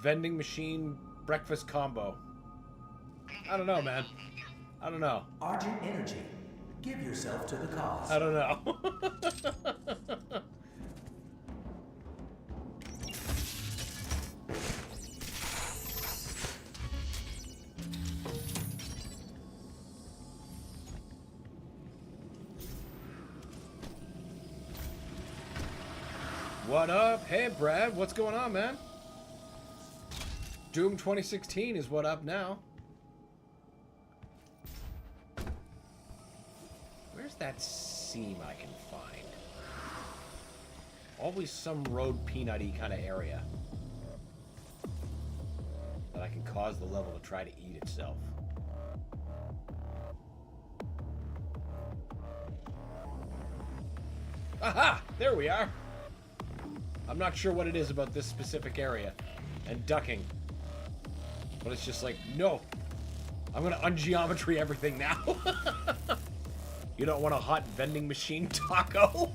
Vending machine breakfast combo. I don't know, man. I don't know. Argent Energy. Give yourself to the cause. I don't know. What up? Hey, Brad. What's going on, man? Doom 2016 is what up now. Where's that seam I can find? Always some road peanutty kind of area that I can cause the level to try to eat itself. Aha! There we are! I'm not sure what it is about this specific area and ducking, but it's just like, no! I'm gonna ungeometry everything now. You don't want a hot vending machine taco?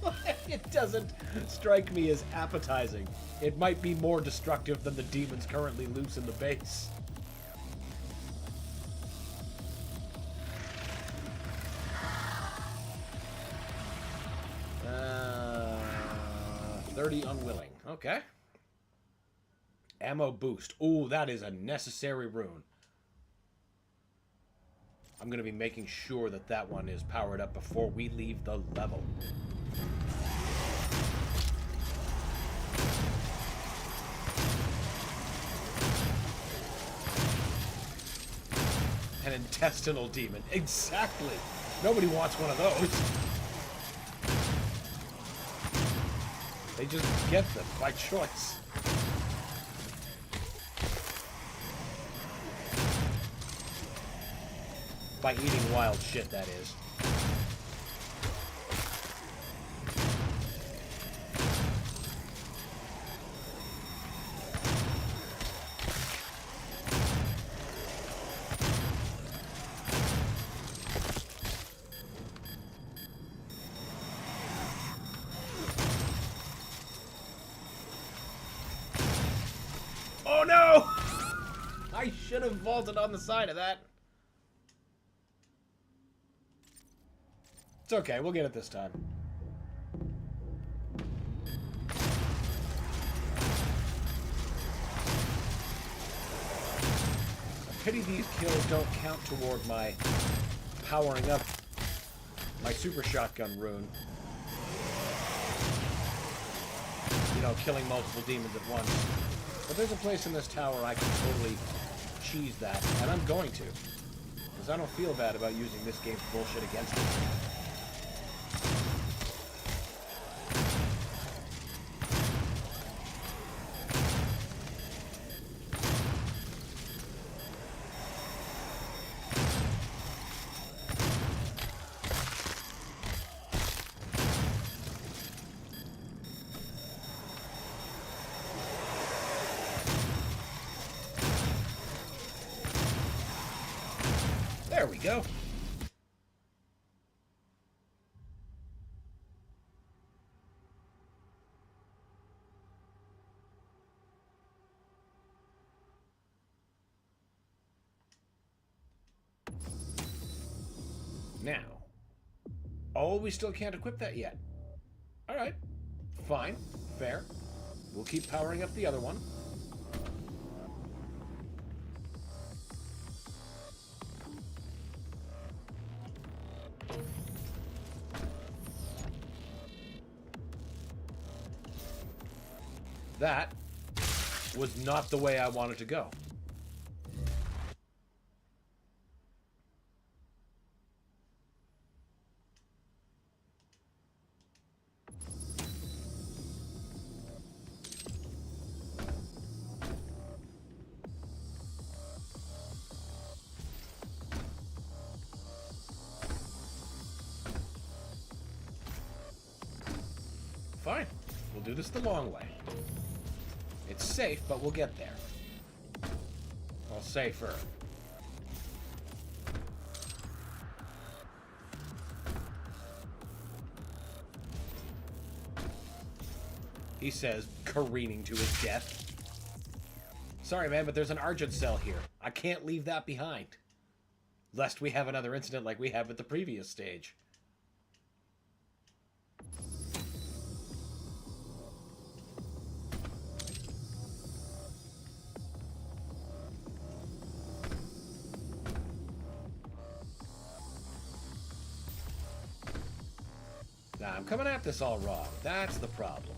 It doesn't strike me as appetizing. It might be more destructive than the demons currently loose in the base. 30 unwilling. Okay. Ammo boost. Ooh, that is a necessary rune. I'm going to be making sure that that one is powered up before we leave the level. An intestinal demon. Exactly. Nobody wants one of those. They just get them by choice. By eating wild shit, that is. Oh no! I should have vaulted on the side of that. It's okay, we'll get it this time. pity these kills don't count toward my powering up my super shotgun rune. You know, killing multiple demons at once. But there's a place in this tower I can totally cheese that, and I'm going to. Because I don't feel bad about using this game's bullshit against it. There we go. Now. Oh, we still can't equip that yet. Alright. Fine. Fair. We'll keep powering up the other one. That was not the way I wanted to go. Fine. We'll do this the long way. It's safe, but we'll get there. Well, safer. He says, careening to his death. Sorry, man, but there's an Argent cell here. I can't leave that behind. Lest we have another incident like we have at the previous stage. Nah, I'm coming at this all wrong. That's the problem.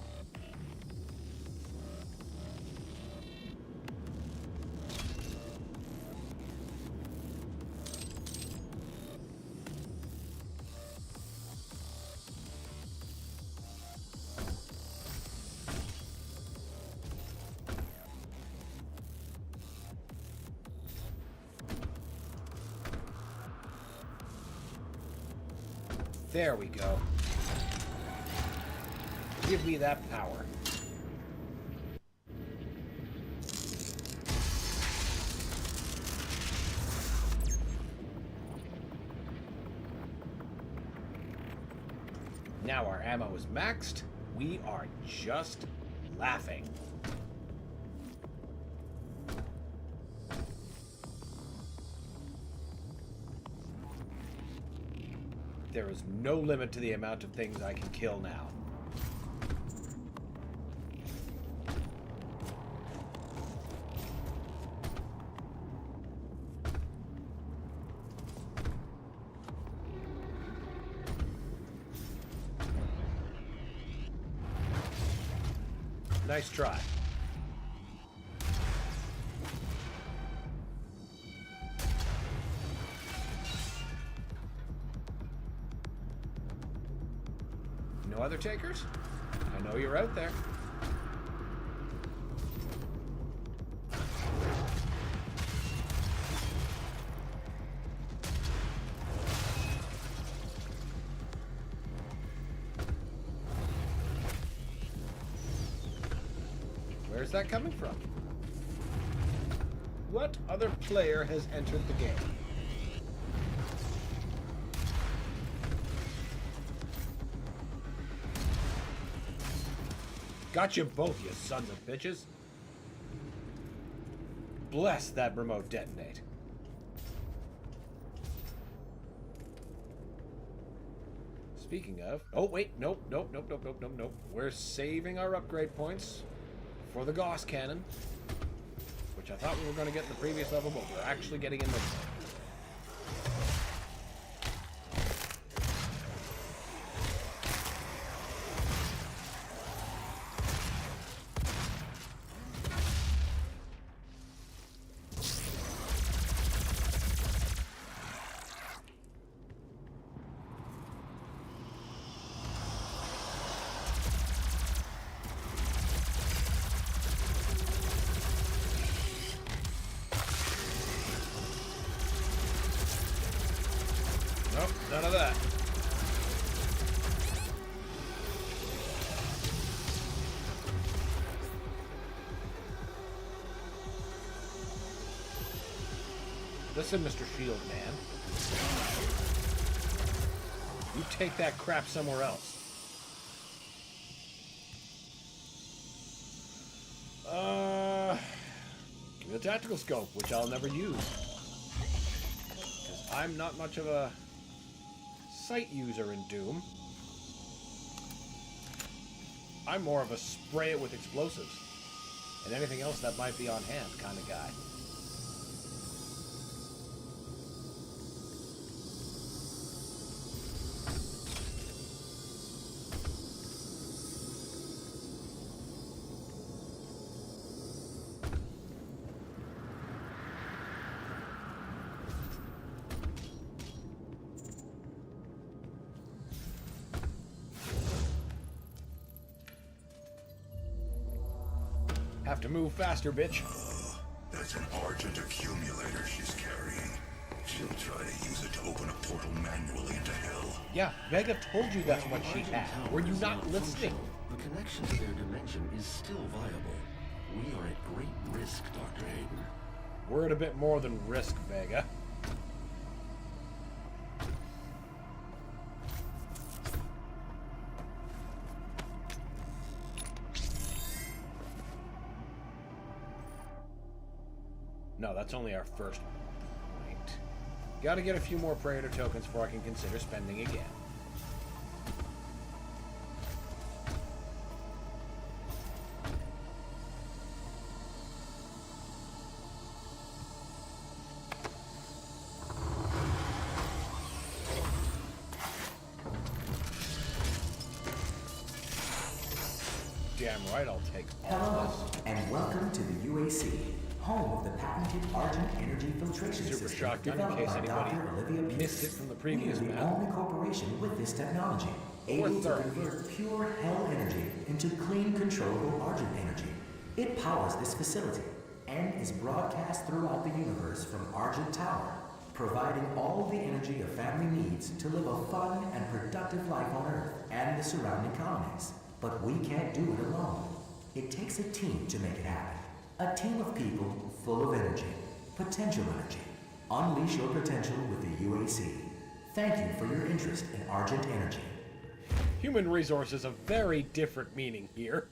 There we go. Give me that power. Now our ammo is maxed. We are just laughing. There is no limit to the amount of things I can kill now. Nice try. No other takers? I know you're out there. Where's that coming from? What other player has entered the game? Got you both, you sons of bitches. Bless that remote detonate. Speaking of... Oh, wait. Nope. We're saving our upgrade points for the Gauss cannon, which which I thought we were going to get in the previous level, but we're actually getting in this one. Nope, none of that. Listen, Mr. Shield Man. You take that crap somewhere else. Give me the tactical scope, which I'll never use. Because I'm not much of a sight user in Doom. I'm more of a spray it with explosives and anything else that might be on hand kind of guy. Have to move faster, bitch. That's an Argent accumulator she's carrying. She'll try to use it to open a portal manually into hell. Yeah, Vega told you that's what she had. Were you not listening? The connection to their dimension is still viable. We are at great risk, Dr. Hayden. We're at a bit more than risk, Vega. No, that's only our first point. Gotta get a few more Praetor tokens before I can consider spending again. Damn right, I'll take all Hello, this. and welcome to the UAC, home of the patented Argent Energy Filtration Super System shotgun in developed case by anybody Dr. Olivia Pierce. missed it from the previous We are the map. only corporation with this technology, able to third. convert pure hell energy into clean, controllable Argent energy. It powers this facility and is broadcast throughout the universe from Argent Tower, providing all the energy a family needs to live a fun and productive life on Earth and the surrounding colonies. But we can't do it alone. It takes a team to make it happen. A team of people full of energy, potential energy. Unleash your potential with the UAC. Thank you for your interest in Argent Energy. Human resources, a very different meaning here.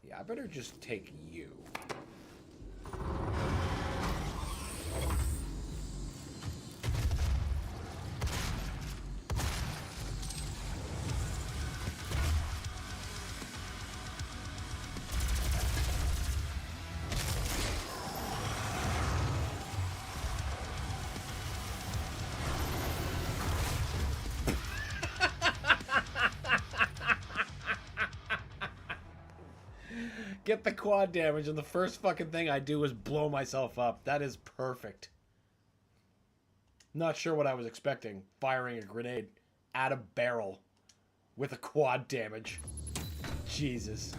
Yeah, I better just take you. Get the quad damage, and the first fucking thing I do is blow myself up. That is perfect. Not sure what I was expecting. Firing a grenade at a barrel with a quad damage. Jesus.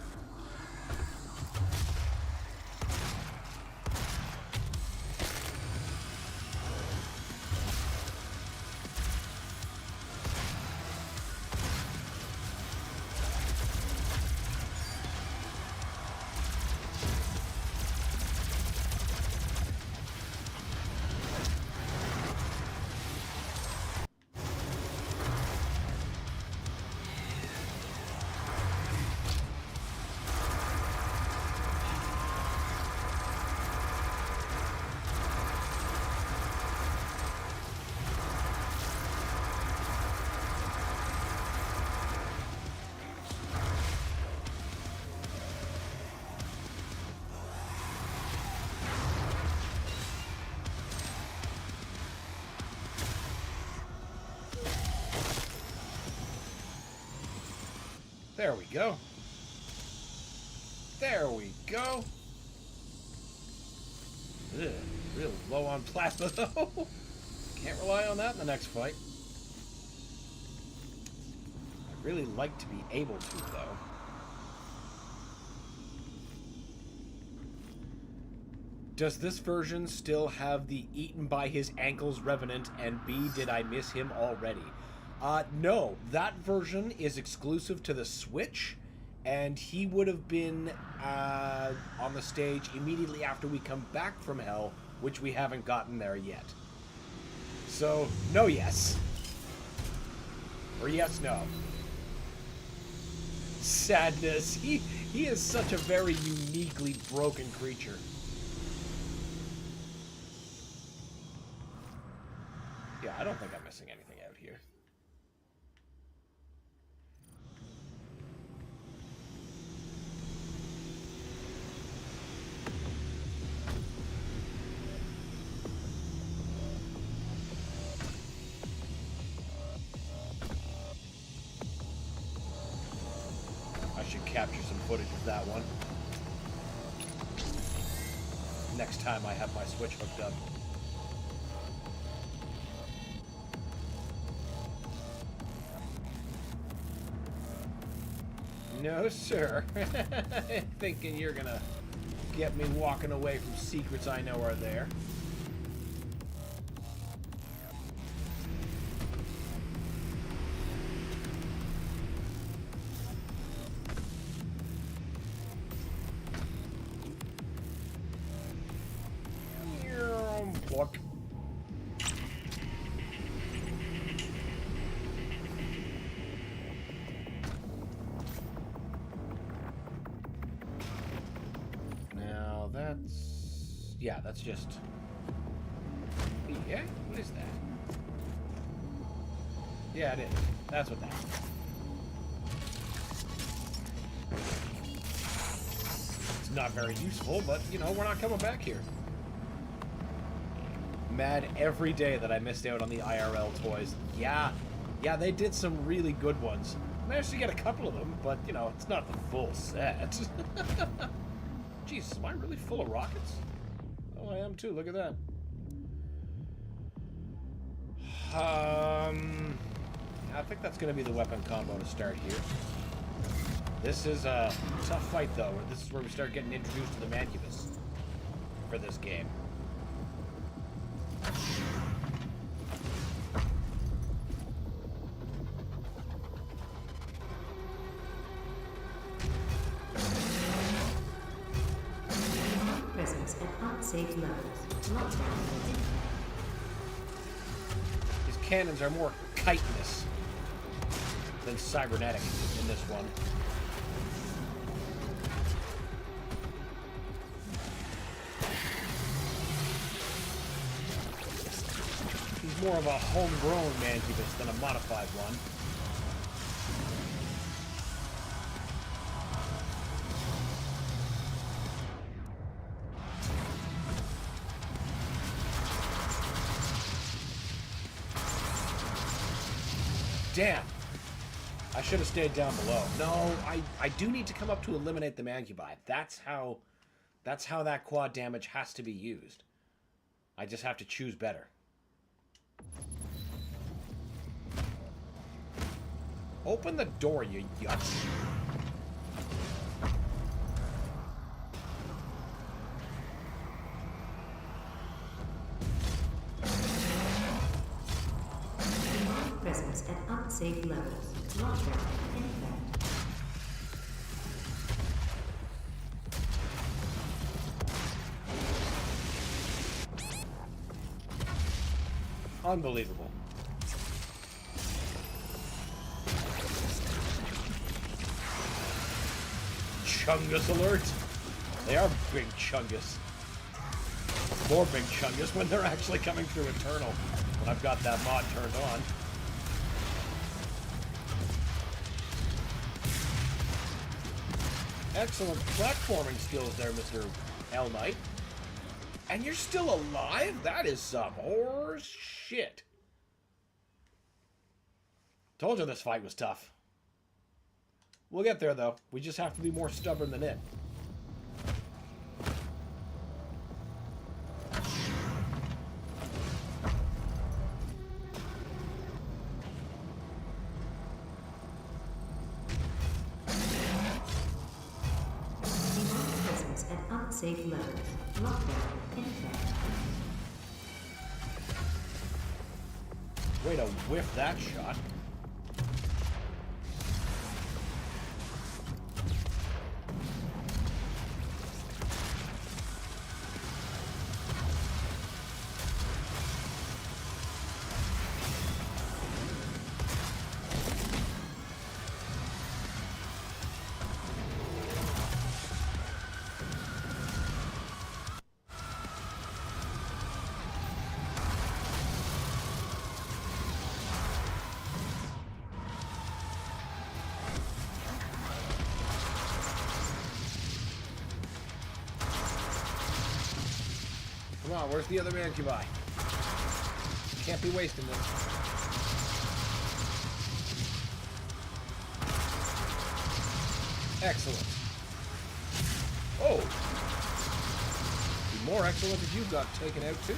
There we go. There we go. Ugh, real low on plasma, though. Can't rely on that in the next fight. I'd really like to be able to, though. Does this version still have the eaten by his ankles revenant, and B, did I miss him already? No, that version is exclusive to the Switch, and he would have been on the stage immediately after we come back from Hell, which we haven't gotten there yet. So, no yes. Or yes, no. Sadness. He is such a very uniquely broken creature. Yeah, I don't think I'm missing anything out here. I should capture some footage of that one. Next time I have my Switch hooked up. No, sir. Thinking you're gonna get me walking away from secrets I know are there. Pluck. Yeah, that's just... Yeah? What is that? Yeah, it is. That's what that is. It's not very useful, but, you know, we're not coming back here. Mad every day that I missed out on the IRL toys. Yeah, they did some really good ones. Managed to get a couple of them, but, you know, it's not the full set. Jeez, am I really full of rockets? Oh, I am too. Look at that. I think that's going to be the weapon combo to start here. This is a tough fight, though. This is where we start getting introduced to the Mancubus for this game. Safe levels. Lockdown. These cannons are more chitinous than cybernetic in this one. He's more of a homegrown Mancubus than a modified one. Damn! I should have stayed down below. No, I do need to come up to eliminate the Mancubi. That's how that quad damage has to be used. I just have to choose better. Open the door, you yutz. Presence at unsafe levels. Lockdown in effect. Unbelievable. Chungus alert! They are big Chungus. More big Chungus when they're actually coming through Eternal. When I've got that mod turned on. Excellent platforming skills there, Mr. Hell Knight. And you're still alive? That is some horse shit. Told you this fight was tough. We'll get there, though. We just have to be more stubborn than it. Demonic presence at unsafe level. Lockdown in effect. Way to whiff that shot. Come on, where's the other Mancubi? Can't be wasting this. Excellent. Oh! Be more excellent if you got taken out too.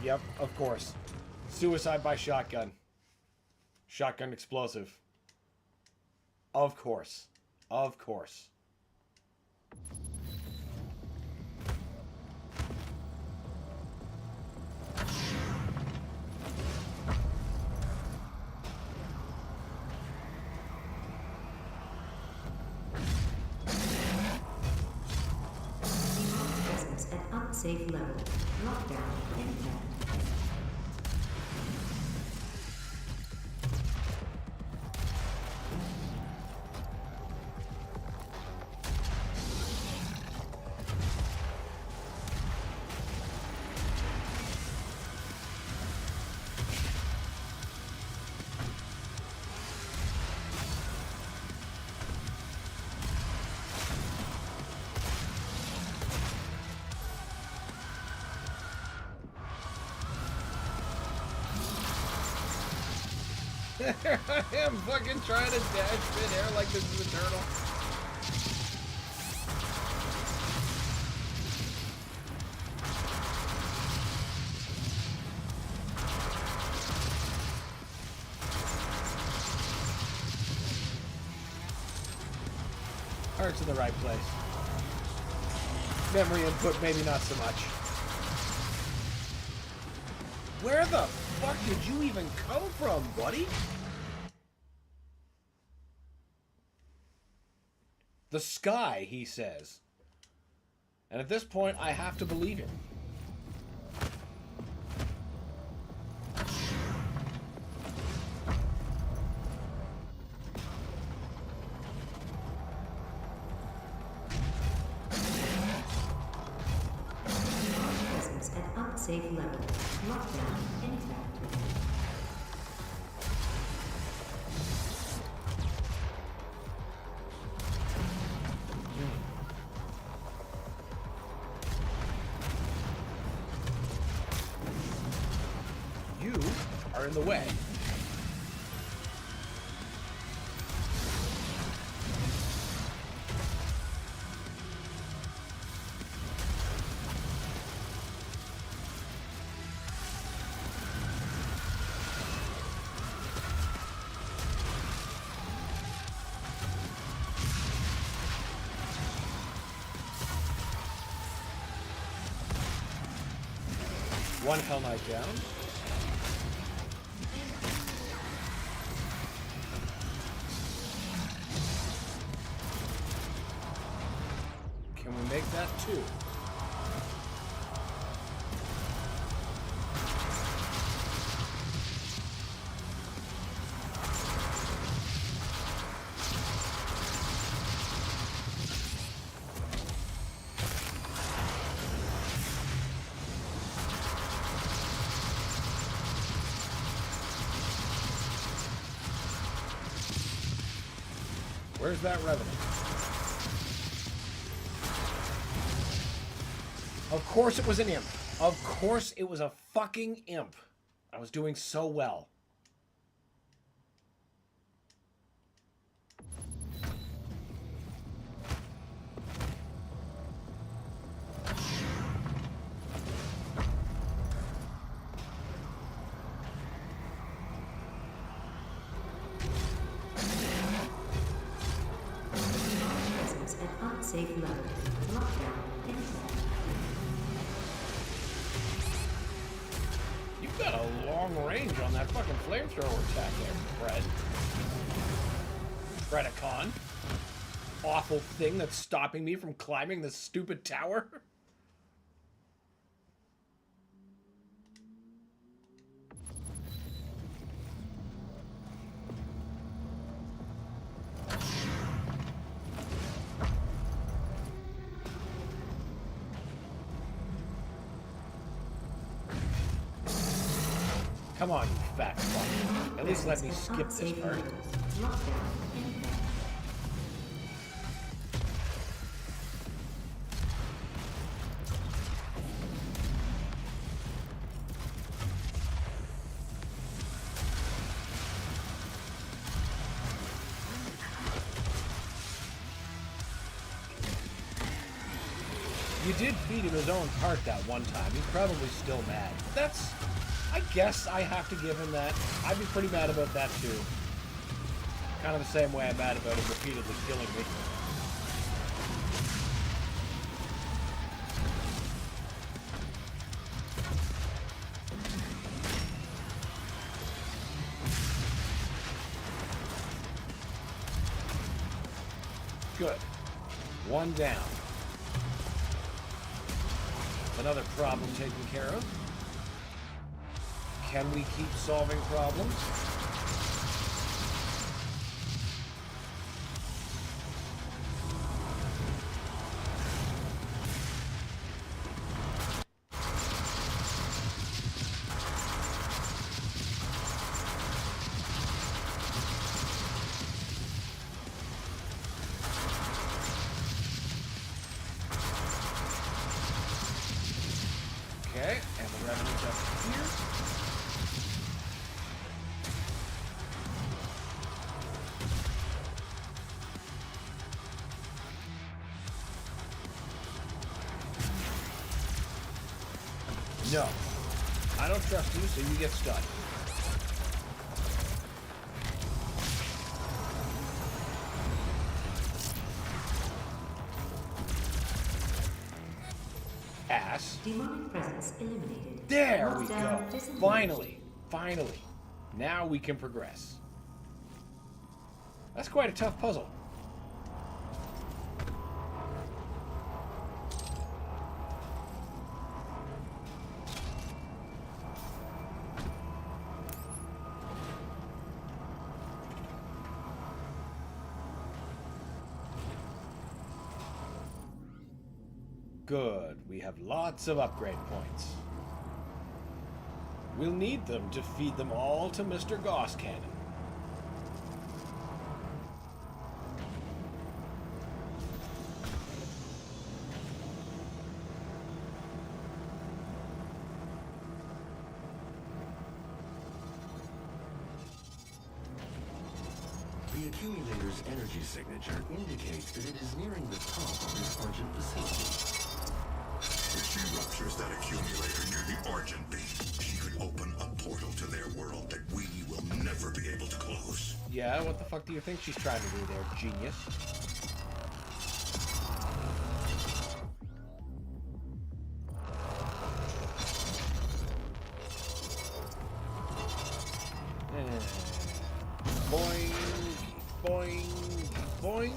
Yep, of course. Suicide by shotgun. Shotgun explosive. Of course. Of course. Demonic presence at unsafe level. Lockdown in effect. There I am fucking trying to dash midair like this is a turtle. Heart's in the right place. Memory input, maybe not so much. Where the fuck did you even come from, buddy? The sky, he says. And at this point, I have to believe him. Presence at unsafe level. Lockdown in effect. You are in the way. One Hell Knight down. Can we make that two? Where's that Revenant? Of course it was an imp. Of course it was a fucking imp. I was doing so well. Presence at unsafe level. Lockdown in effect. You've got a long range on that fucking flamethrower attack there, Fred. Predacon. Awful thing that's stopping me from climbing this stupid tower. Come on, you fat fuck. At least let me skip this part. Lockdown in effect. You did feed him his own heart that one time. He's probably still mad. That's... I guess I have to give him that. I'd be pretty mad about that too. Kind of the same way I'm mad about him repeatedly killing me. Good. One down. Another problem taken care of. Can we keep solving problems? Okay, and the revenue's up here. No. I don't trust you, so you get stunned. Ass. Demonic presence eliminated. There we go. Lockdown disengaged. Finally. Finally. Now we can progress. That's quite a tough puzzle. Good. We have lots of upgrade points. We'll need them to feed them all to Mr. Gauss Cannon. The accumulator's energy signature indicates that it is nearing the top of this Argent facility. If she ruptures that accumulator near the Argent beam, she could open a portal to their world that we will never be able to close. Yeah, what the fuck do you think she's trying to do there, genius? Boing, boing, boing.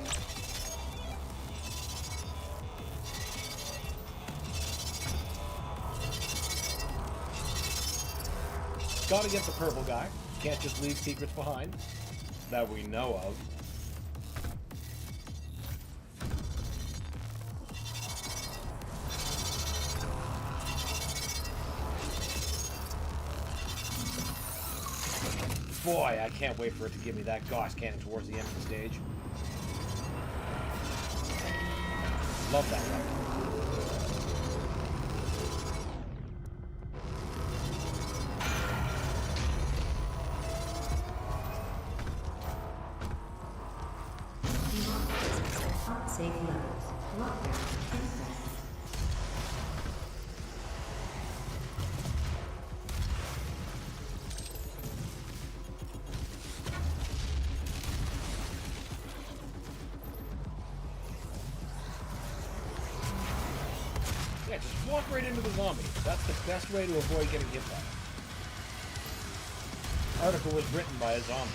Gotta get the purple guy. Can't just leave secrets behind. That we know of. Boy, I can't wait for it to give me that Gauss cannon towards the end of the stage. Love that weapon. safe levels. Lockdown in effect. Yeah, just walk right into the zombie. That's the best way to avoid getting hit by it. Article was written by a zombie.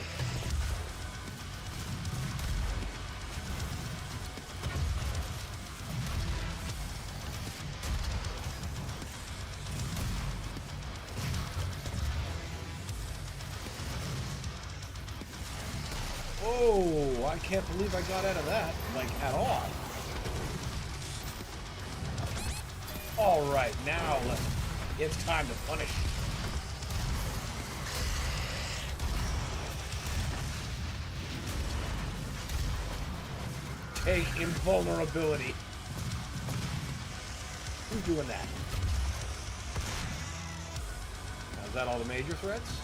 Oh, I can't believe I got out of that, like, at all. Alright, now it's time to punish. Take invulnerability. Who's doing that? Is that all the major threats?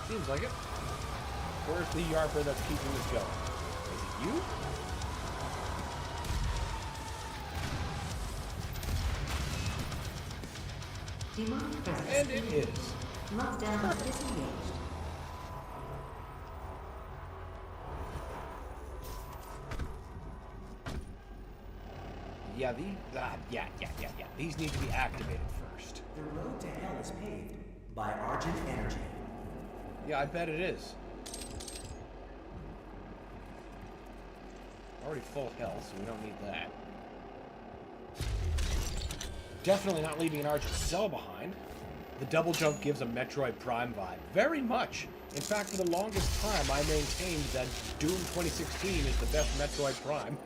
Seems like it. Where's the Yarper that's keeping this going? Is it you? Demonic presence. And it is. Lockdown disengaged. Yeah, yeah. These need to be activated first. The road to hell is paved by Argent Energy. Yeah, I bet it is. Already full health, so we don't need that. Definitely not leaving an Argent cell behind. The double jump gives a Metroid Prime vibe. Very much. In fact, for the longest time, I maintained that Doom 2016 is the best Metroid Prime.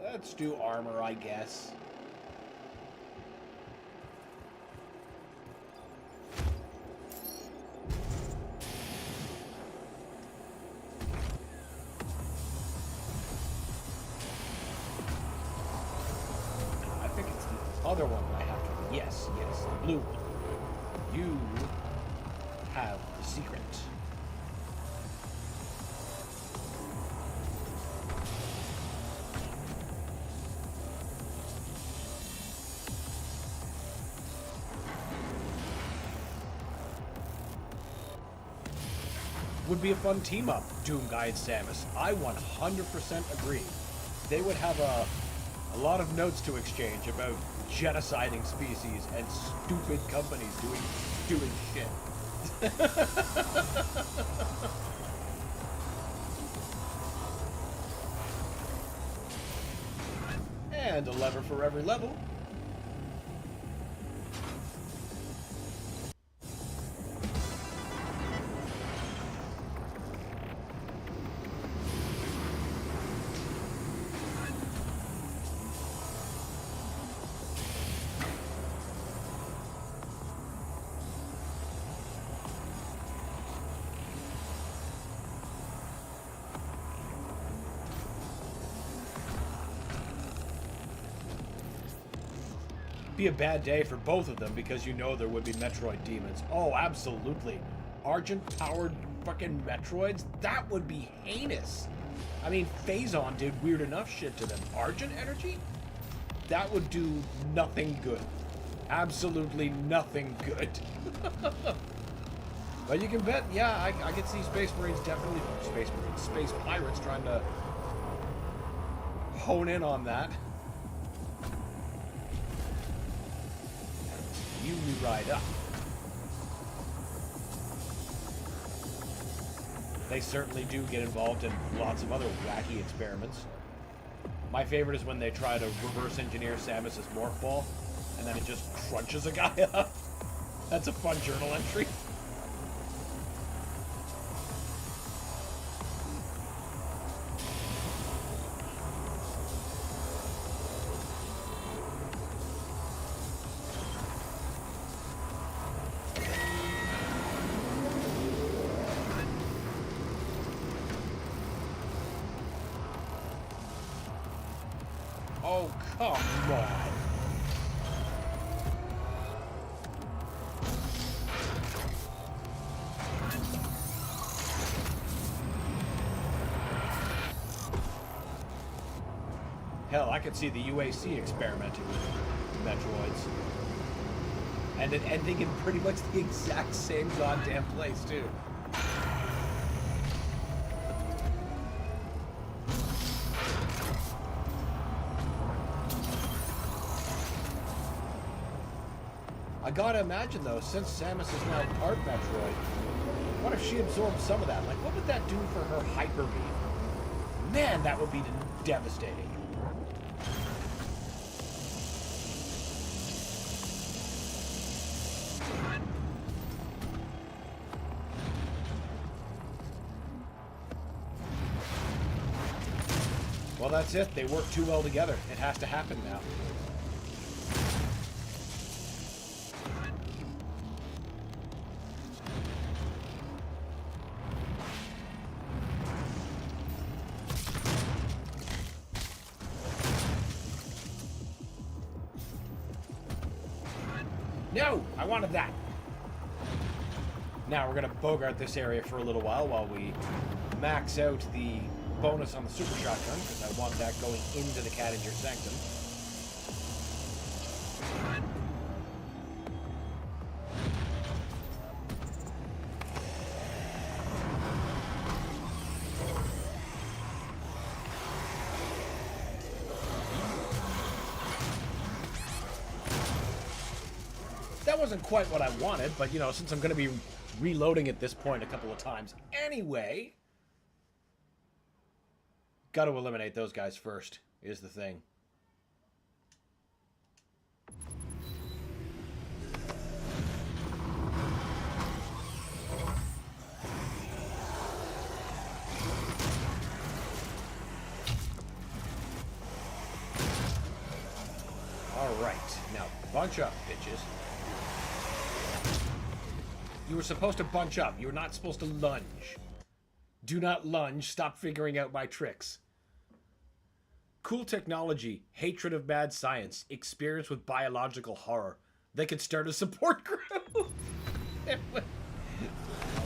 Yeah, let's do armor, I guess. I think it's the other one that I have to. Yes, the blue one. You have the secret. Would be a fun team up, Doomguy and Samus. I 100% agree. They would have a lot of notes to exchange about genociding species and stupid companies doing shit. And a lever for every level. Be a bad day for both of them because you know there would be Metroid demons. Oh, absolutely. Argent-powered fucking Metroids? That would be heinous. I mean, Phazon did weird enough shit to them. Argent energy? That would do nothing good. Absolutely nothing good. But you can bet, yeah, I could see Space Marines definitely... Space Pirates trying to hone in on that. You ride up. They certainly do get involved in lots of other wacky experiments. My favorite is when they try to reverse engineer Samus's morph ball, and then it just crunches a guy up. That's a fun journal entry. Oh, come on. Hell, I could see the UAC experimenting with Metroids. And it ending in pretty much the exact same goddamn place, too. I gotta imagine, though, since Samus is now part Metroid, what if she absorbed some of that? Like, what would that do for her Hyper Beam? Man, that would be devastating. Well, that's it. They work too well together. It has to happen now. No! I wanted that! Now we're gonna bogart this area for a little while we max out the bonus on the super shotgun, because I want that going into the Kadinger Sanctum. That wasn't quite what I wanted, but you know, since I'm going to be reloading at this point a couple of times anyway, got to eliminate those guys first, is the thing. Alright, now bunch up, bitches. You were supposed to bunch up. You were not supposed to lunge. Do not lunge. Stop figuring out my tricks. Cool technology, hatred of bad science, experience with biological horror. They could start a support group.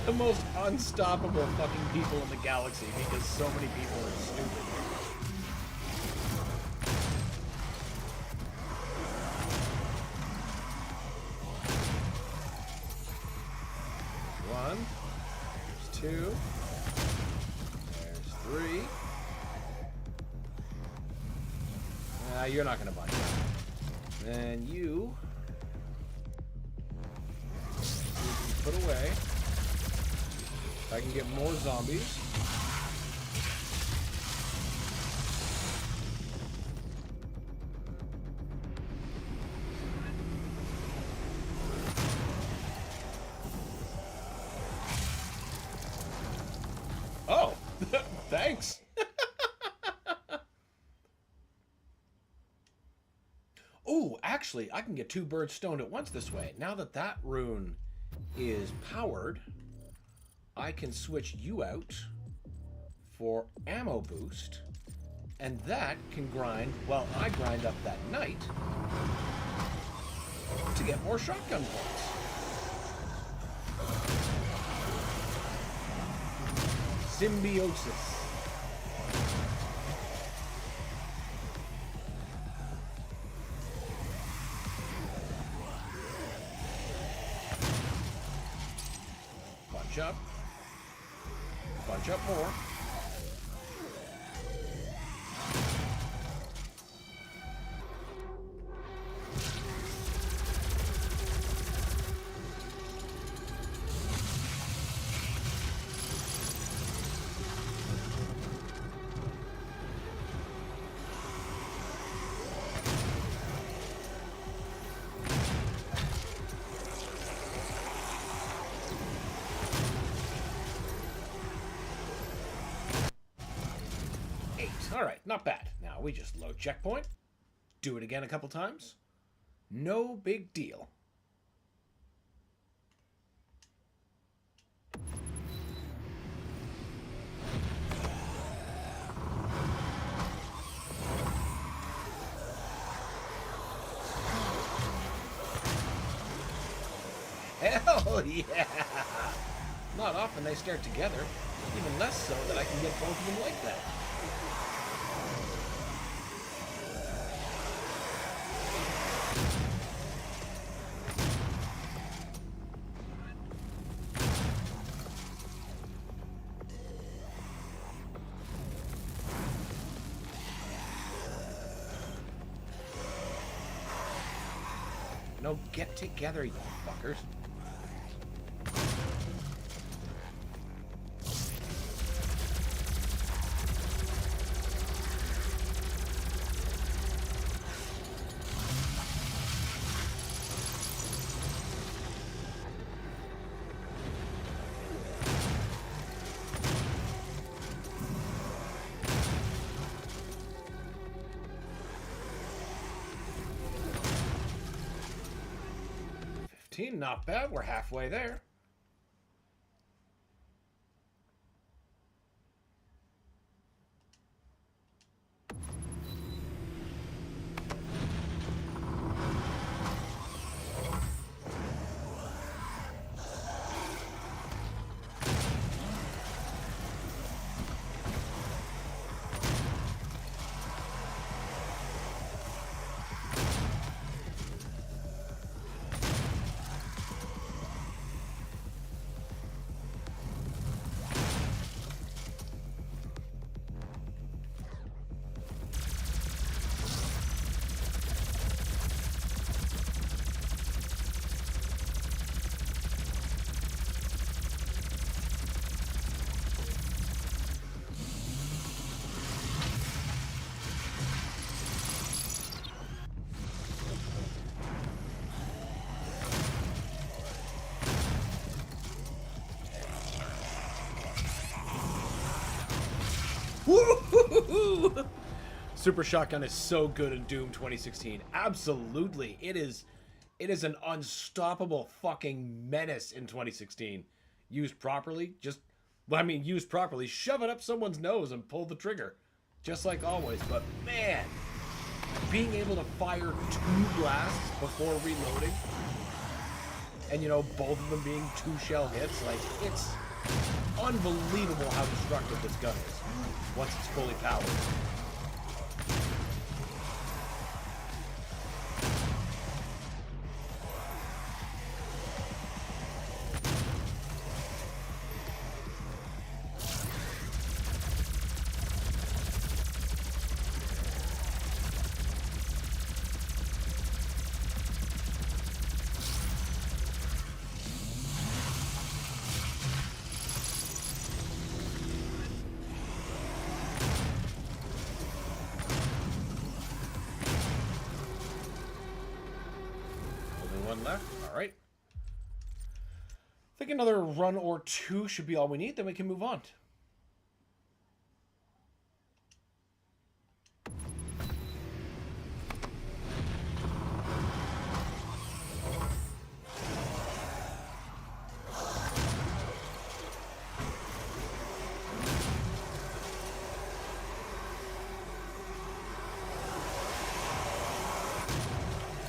The most unstoppable fucking people in the galaxy because so many people are stupid. One. There's two. There's three. You're not gonna bunch up. Then you can put away. If I can get more zombies. Oh, thanks. Oh, actually, I can get two birds stoned at once this way. Now that that rune is powered, I can switch you out for ammo boost, and that can grind while I grind up that knight to get more shotgun points. Symbiosis. Bunch up. Bunch up more. Alright, not bad. Now we just load checkpoint, do it again a couple times. No big deal. Oh, yeah. Not often they start together. Even less so that I can get both of them like that. No, get together, you fuckers. Not bad, we're halfway there. Woo-hoo-hoo-hoo! Super Shotgun is so good in Doom 2016. Absolutely. It is an unstoppable fucking menace in 2016. Used properly, used properly, shove it up someone's nose and pull the trigger. Just like always. But man, being able to fire 2 blasts before reloading, and both of them being 2 shell hits, like, it's unbelievable how destructive this gun is once it's fully powered. Left. All right. I think another run or 2 should be all we need, then we can move on.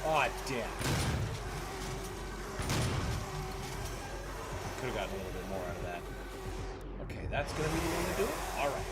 Aw, damn. Could have gotten a little bit more out of that. Okay, that's going to be the one to do it? Alright.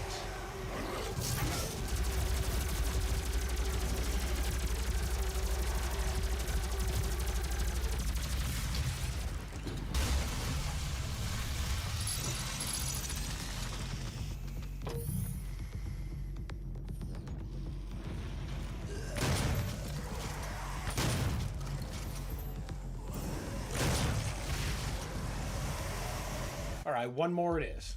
Alright, one more it is.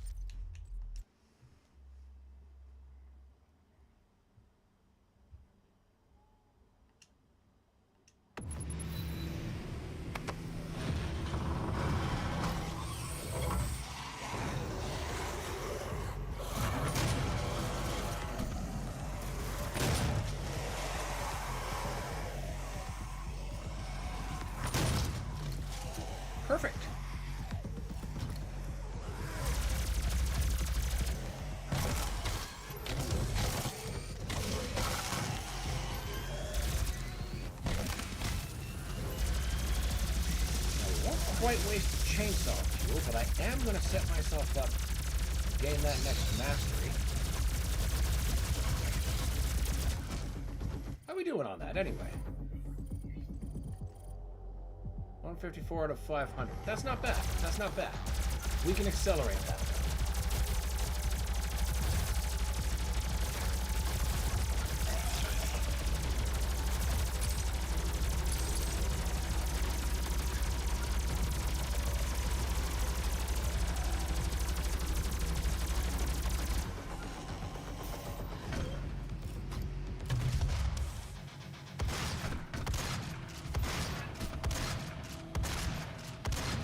Perfect. Quite waste chainsaw fuel, but I am going to set myself up to gain that next mastery. How are we doing on that, anyway? 154 out of 500. That's not bad. That's not bad. We can accelerate that.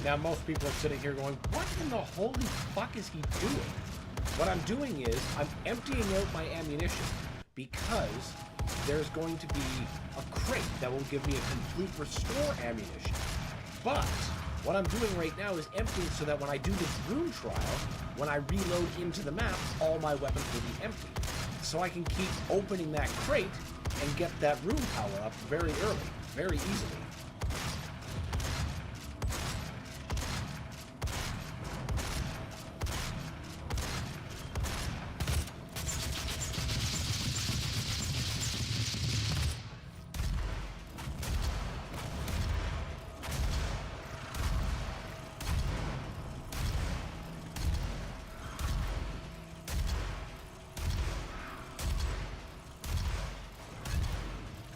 Now, most people are sitting here going, what in the holy fuck is he doing? What I'm doing is, I'm emptying out my ammunition because there's going to be a crate that will give me a complete restore ammunition. But what I'm doing right now is emptying so that when I do this rune trial, when I reload into the map, all my weapons will be empty. So I can keep opening that crate and get that rune power up very early, very easily.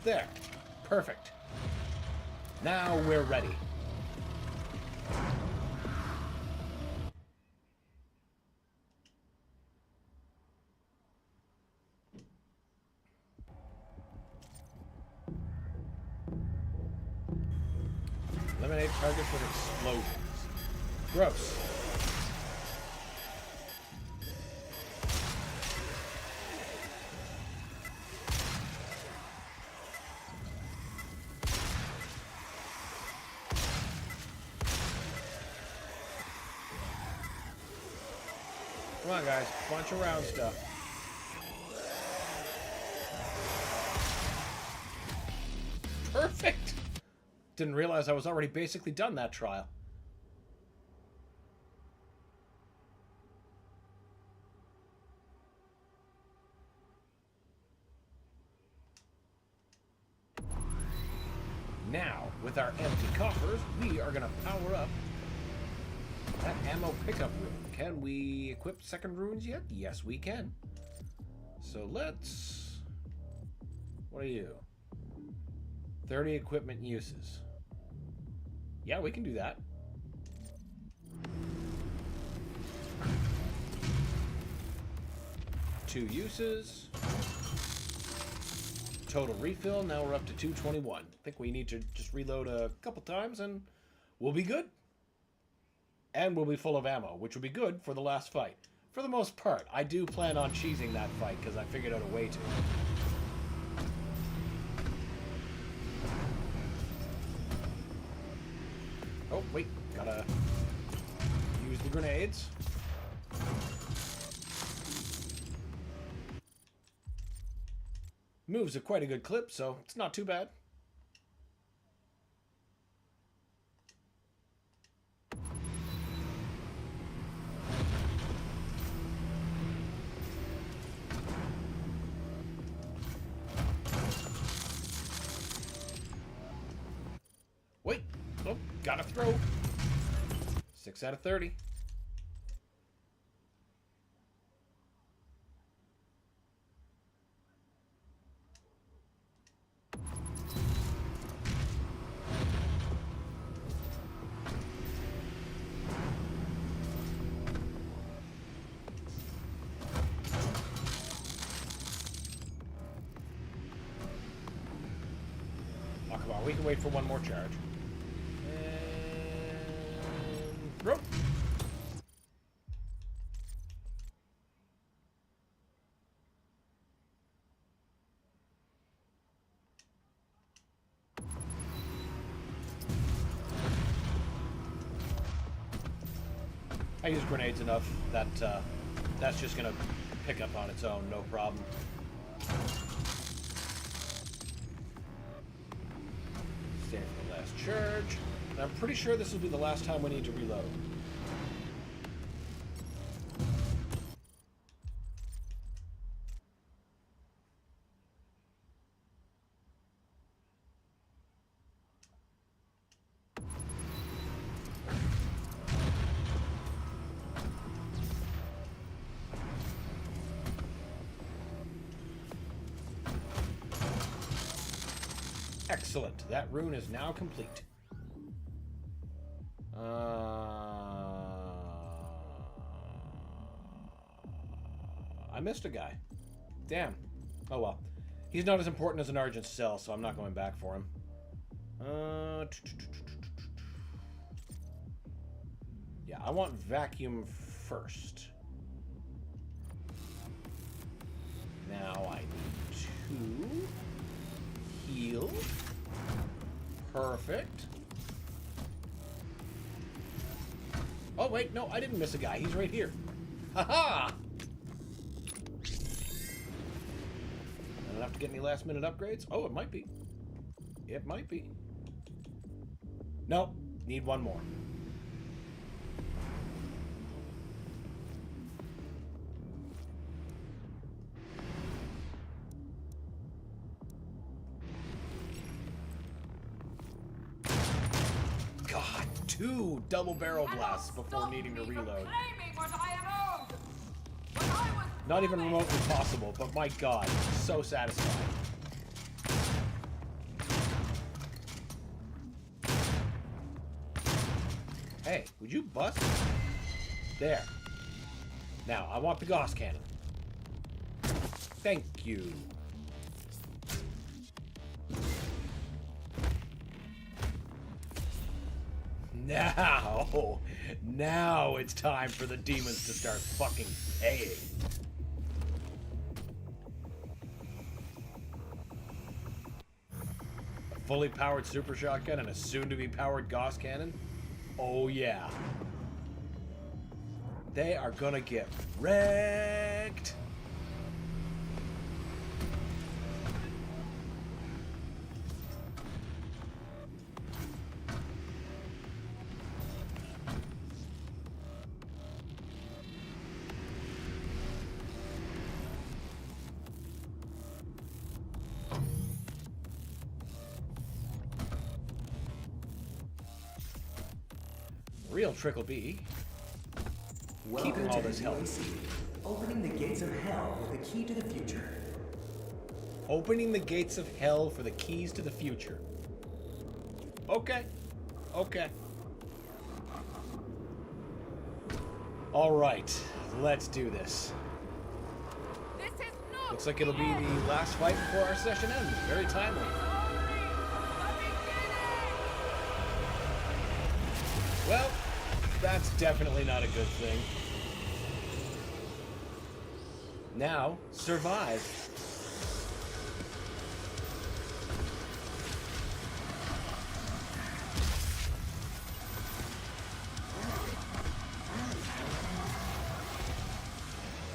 There. Perfect. Now we're ready. Eliminate targets with explosions. Gross. Come on, guys. Bunch of round stuff. Perfect! Didn't realize I was already basically done that trial. Now, with our empty coffers, we are going to power up that ammo pickup room. Can we equip second runes yet? Yes, we can. So let's... What are you? 30 equipment uses. Yeah, we can do that. Two uses. Total refill. Now we're up to 221. I think we need to just reload a couple times and we'll be good. And we'll be full of ammo, which will be good for the last fight. For the most part, I do plan on cheesing that fight because I figured out a way to. Oh, wait. Gotta use the grenades. Moves at quite a good clip, so it's not too bad. Wait. Oh, gotta throw. 6 out of 30. Oh, come on. We can wait for one more charge. Rope. I use grenades enough that that's just gonna pick up on its own, no problem. Stand for the last charge. I'm pretty sure this will be the last time we need to reload. Excellent. That rune is now complete. I missed a guy. Damn. Oh well. He's not as important as an Argent Cell, so I'm not going back for him. Yeah, I want Vacuum first. Now I need to heal. Perfect. Oh, wait, no, I didn't miss a guy. He's right here. Haha! I don't have to get any last-minute upgrades? Oh, it might be. It might be. Nope. Need one more. God, 2 double barrel blasts before needing to reload. Not even remotely possible, but my God, so satisfying. Hey, would you bust? There. Now, I want the Gauss Cannon. Thank you. Now it's time for the demons to start fucking paying. A fully powered super shotgun and a soon-to-be powered Gauss Cannon? Oh yeah. They are gonna get wrecked. Real trick will be keeping all this health. Opening the gates of hell with the key to the future. Opening the gates of hell for the keys to the future. Okay. Okay. All right. Let's do this. Looks like it'll be the last fight before our session ends. Very timely. Well, that's definitely not a good thing. Now, survive.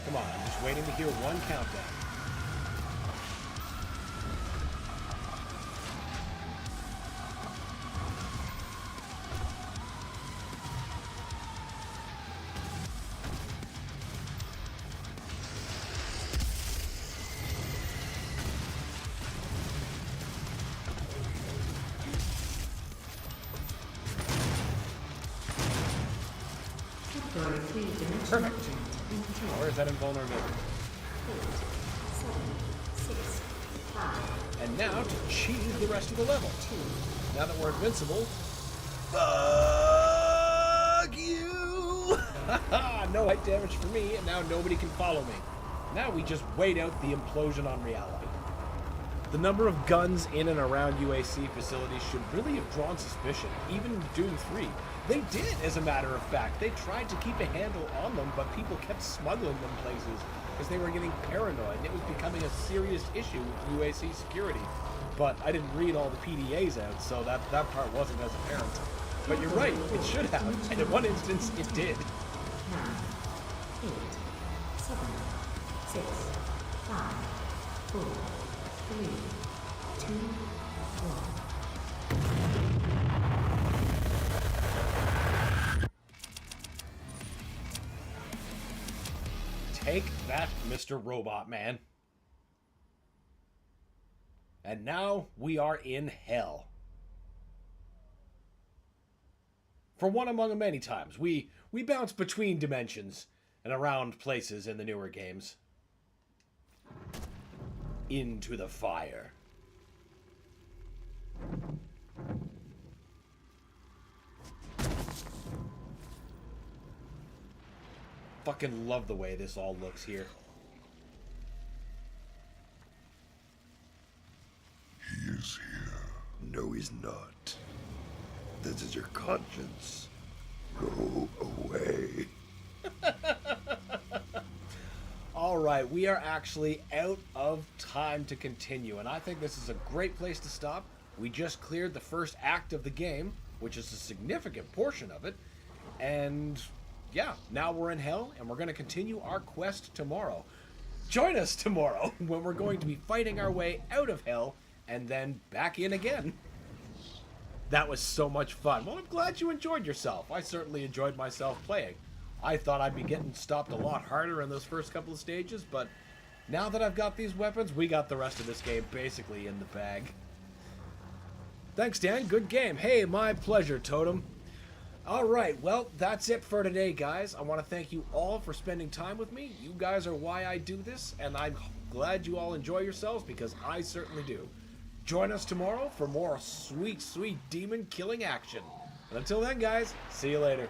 Come on, I'm just waiting to hear one countdown. Perfect. Where's that invulnerability? 8, 7, 6, 5. And now to cheese the rest of the level. Now that we're invincible, fuck you! No light damage for me, and now nobody can follow me. Now we just wait out the implosion on reality. The number of guns in and around UAC facilities should really have drawn suspicion, even in Doom 3. They did, as a matter of fact. They tried to keep a handle on them, but people kept smuggling them places because they were getting paranoid. It was becoming a serious issue with UAC security. But I didn't read all the PDAs out, so that part wasn't as apparent. But you're right, it should have, and in one instance, it did. 9, 8, 7, 6, 5, 4, 3, 2, 1. Take that, Mr. Robot Man. And now we are in hell. For one among many times, we bounce between dimensions and around places in the newer games. Into the fire. Fucking love the way this all looks here. He is here. No, he's not. This is your conscience. Go away. Alright, we are actually out of time to continue, and I think this is a great place to stop. We just cleared the first act of the game, which is a significant portion of it, and yeah, now we're in hell, and we're going to continue our quest tomorrow. Join us tomorrow, when we're going to be fighting our way out of hell, and then back in again. That was so much fun. Well, I'm glad you enjoyed yourself. I certainly enjoyed myself playing. I thought I'd be getting stopped a lot harder in those first couple of stages, but now that I've got these weapons, we got the rest of this game basically in the bag. Thanks, Dan. Good game. Hey, my pleasure, Totem. Alright, well, that's it for today, guys. I want to thank you all for spending time with me. You guys are why I do this, and I'm glad you all enjoy yourselves, because I certainly do. Join us tomorrow for more sweet, sweet demon-killing action. And until then, guys, see you later.